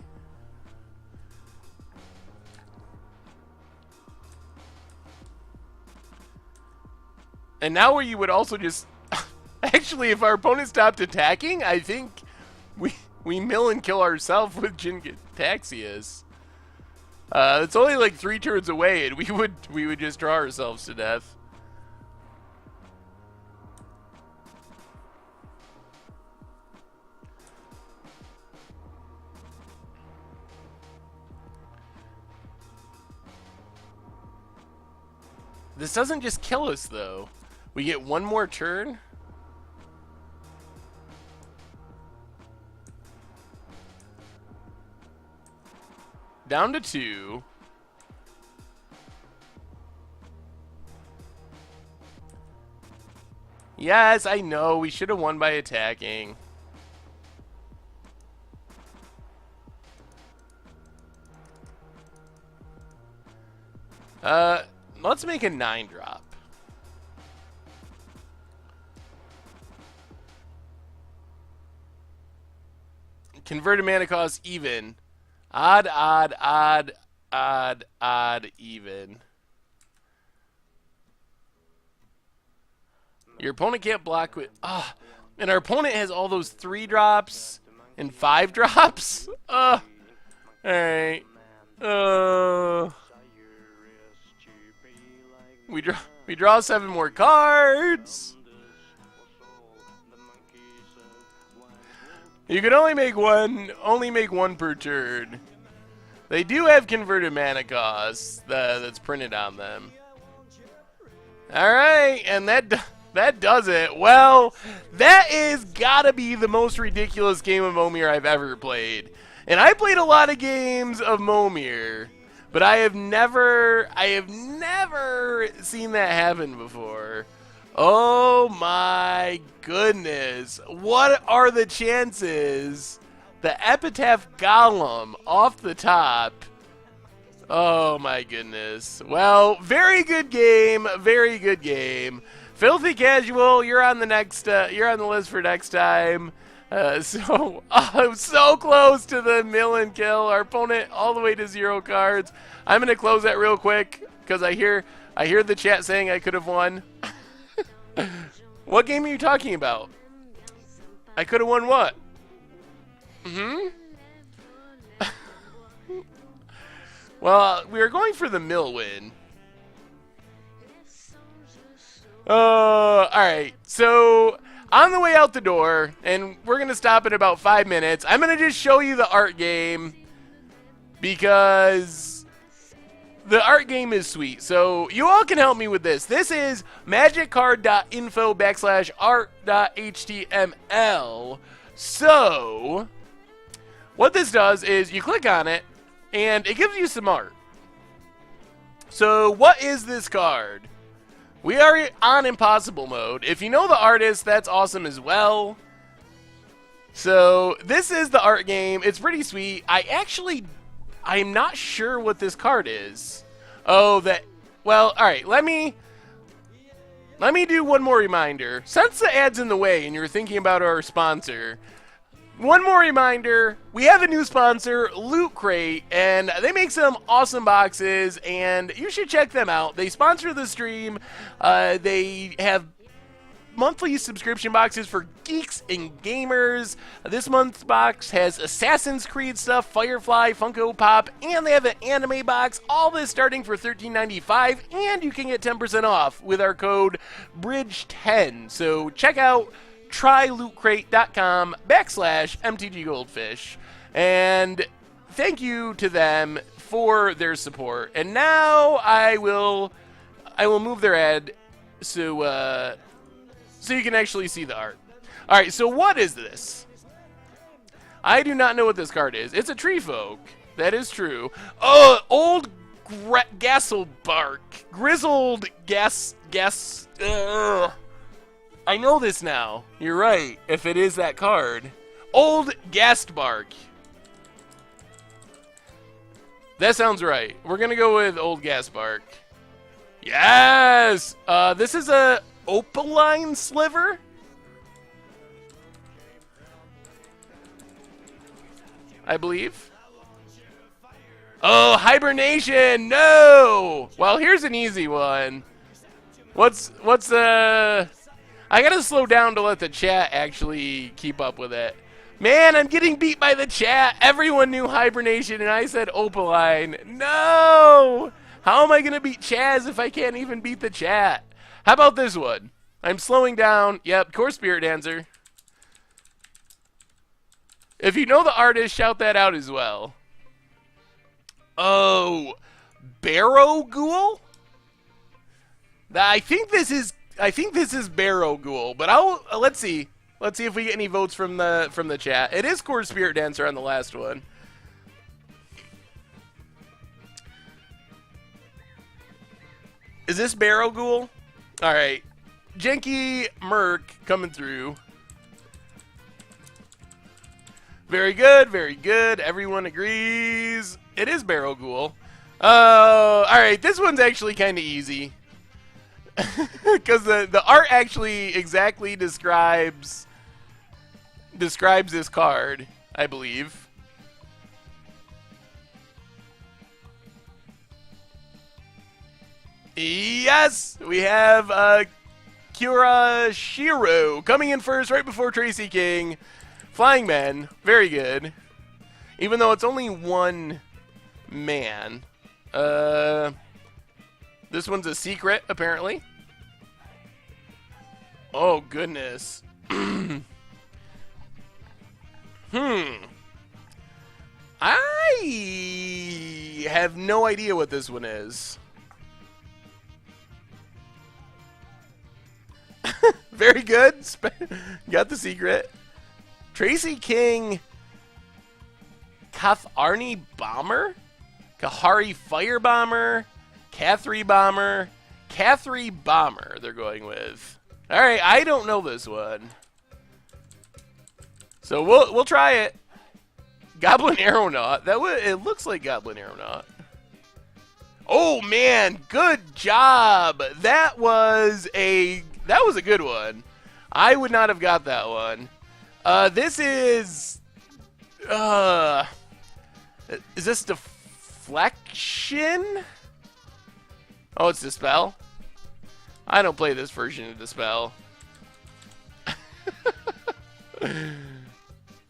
And now where you would also just actually if our opponent stopped attacking, I think we mill and kill ourselves with Jin-Taxius. It's only like 3 turns away and we would just draw ourselves to death. This doesn't just kill us, though. We get 1 more turn. Down to 2. Yes, I know. We should have won by attacking. Let's make a 9-drop. Converted mana cost even. Odd, odd, odd, odd, odd, even. Your opponent can't block with... and our opponent has all those 3 drops and 5 drops? Alright. We draw 7 more cards. You can only make one per turn. They do have converted mana costs that's printed on them. All right, and that does it. Well, that is gotta be the most ridiculous game of Momir I've ever played. And I played a lot of games of Momir, but I have never seen that happen before. Oh my goodness. What are the chances? The Epitaph Golem off the top. Oh my goodness. Well, very good game. Very good game. Filthy Casual, you're on the next. You're on the list for next time. So close to the mill kill. Our opponent all the way to 0 cards. I'm gonna close that real quick because I hear the chat saying I could have won. What game are you talking about? I could have won what? Well, we were going for the mill win. Alright. So, on the way out the door, and we're going to stop in about 5 minutes, I'm going to just show you the art game because the art game is sweet. So, you all can help me with this. This is magiccard.info/art.html. So, what this does is you click on it, and it gives you some art. So, what is this card? We are on impossible mode. If you know the artist, that's awesome as well. So, this is the art game. It's pretty sweet. I'm not sure what this card is. Oh, well, alright, let me do one more reminder. Since the ad's in the way and you're thinking about our sponsor, one more reminder, we have a new sponsor, Loot Crate, and they make some awesome boxes, and you should check them out. They sponsor the stream. They have monthly subscription boxes for geeks and gamers. This month's box has Assassin's Creed stuff, Firefly, Funko Pop, and they have an anime box. All this starting for $13.95, and you can get 10% off with our code BRIDGE10. So check out trylootcrate.com/mtggoldfish, and thank you to them for their support. And now I will move their ad so you can actually see the art. All right, so what is this? I do not know what this card is. It's a tree folk. That is true. Oh, old Gasselbark, grizzled gas. I know this now. You're right, if it is that card. Old Gastbark. That sounds right. We're going to go with Old Gasbark. Yes! This is a opaline sliver? I believe. Oh, hibernation! No! Well, here's an easy one. What's I gotta slow down to let the chat actually keep up with it. Man, I'm getting beat by the chat. Everyone knew hibernation, and I said opaline. No! How am I gonna beat Chaz if I can't even beat the chat? How about this one? I'm slowing down. Yep, Core Spirit Dancer. If you know the artist, shout that out as well. Oh, Barrow Ghoul? I think this is Barrow Ghoul, but let's see. Let's see if we get any votes from the chat. It is Core Spirit Dancer on the last one. Is this Barrow Ghoul? All right, Jenky Merc coming through. Very good, very good. Everyone agrees. It is Barrow Ghoul. All right, this one's actually kind of easy. Because the art actually exactly describes this card, I believe. Yes, we have Kurashiro coming in first right before Tracy King. Flying Men, very good. Even though it's only one man. This one's a secret, apparently. Oh, goodness. I have no idea what this one is. Very good. Got the secret. Tracy King. Katharni Bomber. Kahari Fire Bomber. Cathry Bomber. Cathry Bomber they're going with. Alright, I don't know this one. So we'll try it. Goblin Aeronaut. It looks like Goblin Aeronaut. Oh man, good job. That was a good one. I would not have got that one. This is this Deflection? Oh, it's Dispel? I don't play this version of Dispel.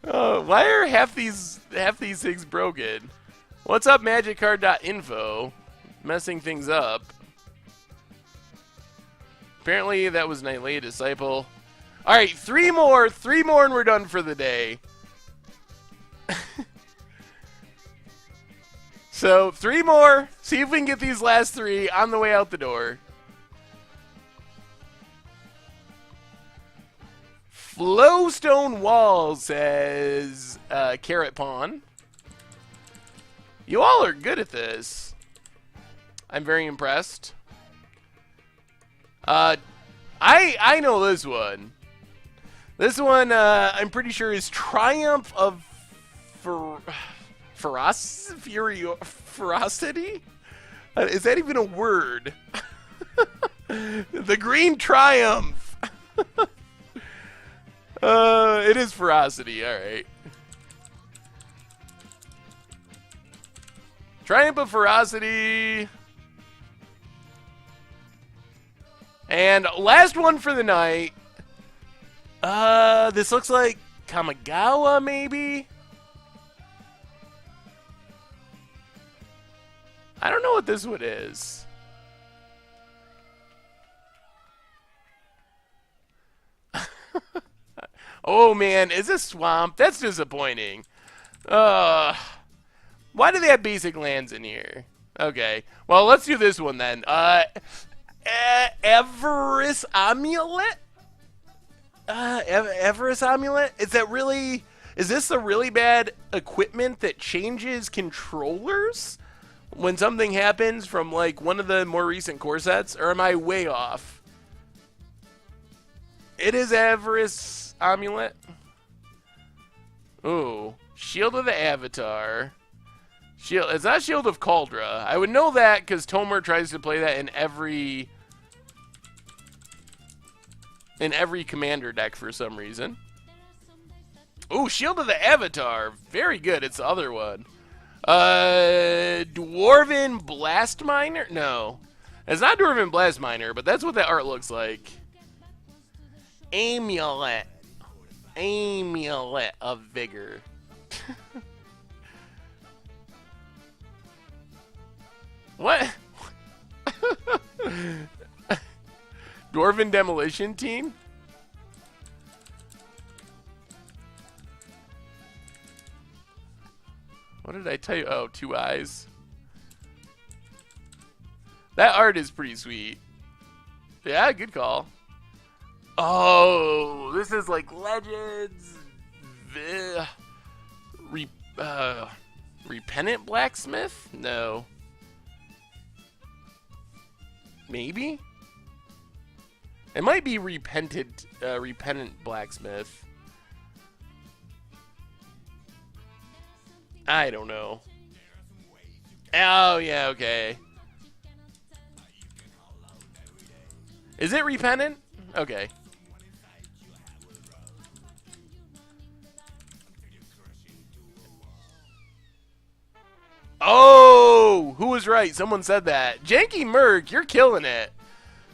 Oh, why are half these things broken? What's up, magiccard.info? Messing things up. Apparently that was Nightly Disciple. Alright, three more and we're done for the day. So, 3 more. See if we can get these last 3 on the way out the door. Flowstone Wall says Carrot Pawn. You all are good at this. I'm very impressed. I know this one. This one I'm pretty sure is Triumph of Ferocity? Is that even a word? The Green Triumph. It is Ferocity, alright. Triumph of Ferocity. And last one for the night. This looks like Kamigawa, maybe? I don't know what this one is. Oh man, is this Swamp? That's disappointing. Why do they have basic lands in here? Okay, well let's do this one then. Everest Amulet? Everest Amulet? Is this the really bad equipment that changes controllers when something happens from like one of the more recent core sets? Or am I way off? It is Everest Amulet. Ooh, Shield of the Avatar. Shield. It's not Shield of Cauldra. I would know that because Tomer tries to play that in every commander deck for some reason. Ooh, Shield of the Avatar. Very good. It's the other one. Dwarven Blast Miner? No. It's not Dwarven Blast Miner, but that's what that art looks like. Amulet. Amulet of Vigor. What? Dwarven Demolition Team? What did I tell you? Oh, 2 eyes. That art is pretty sweet. Yeah, good call. Oh, this is like Legends. Repentant Blacksmith? No. Maybe? It might be Repentant Blacksmith. I don't know. Oh, yeah, okay. Is it Repentant? Okay. Oh, who was right? Someone said that. Janky Merc, you're killing it.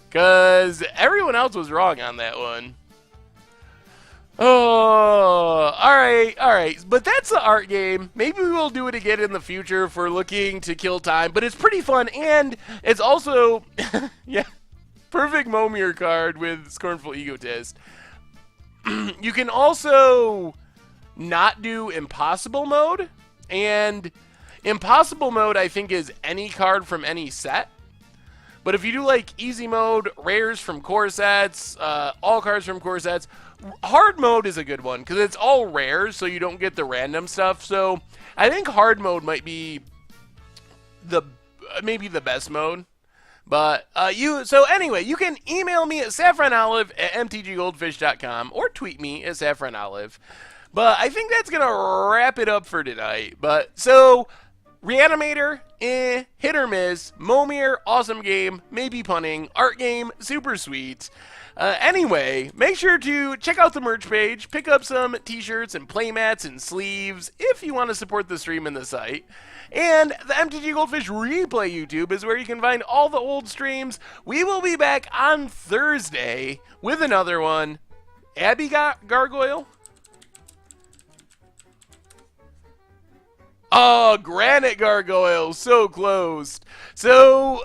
Because everyone else was wrong on that one. Oh, alright, alright. But that's the art game. Maybe we will do it again in the future if we're looking to kill time. But it's pretty fun, and it's also, yeah, perfect Momir card with Scornful Egotist. You can also not do Impossible Mode, and Impossible Mode, I think, is any card from any set. But if you do like easy mode, rares from core sets, all cards from core sets, hard mode is a good one because it's all rares, so you don't get the random stuff. So I think hard mode might be maybe the best mode. But so anyway, you can email me at saffronolive@mtggoldfish.com or tweet me at saffronolive. But I think that's gonna wrap it up for tonight. But so Reanimator, hit or miss. Momir, awesome game, maybe punning. Art game, super sweet. Anyway, make sure to check out the merch page, pick up some t-shirts and playmats and sleeves if you want to support the stream and the site. And the MTG Goldfish Replay YouTube is where you can find all the old streams. We will be back on Thursday with another one. Abby Gargoyle? Oh, Granite Gargoyle, so close. So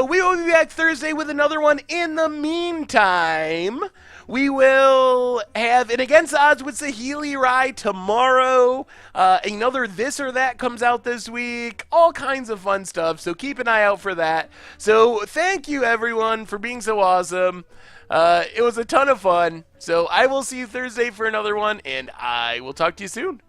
we will be back Thursday with another one. In the meantime, we will have an Against the Odds with Saheeli Rai tomorrow. Another This or That comes out this week. All kinds of fun stuff, so keep an eye out for that. So thank you, everyone, for being so awesome. It was a ton of fun. So I will see you Thursday for another one, and I will talk to you soon.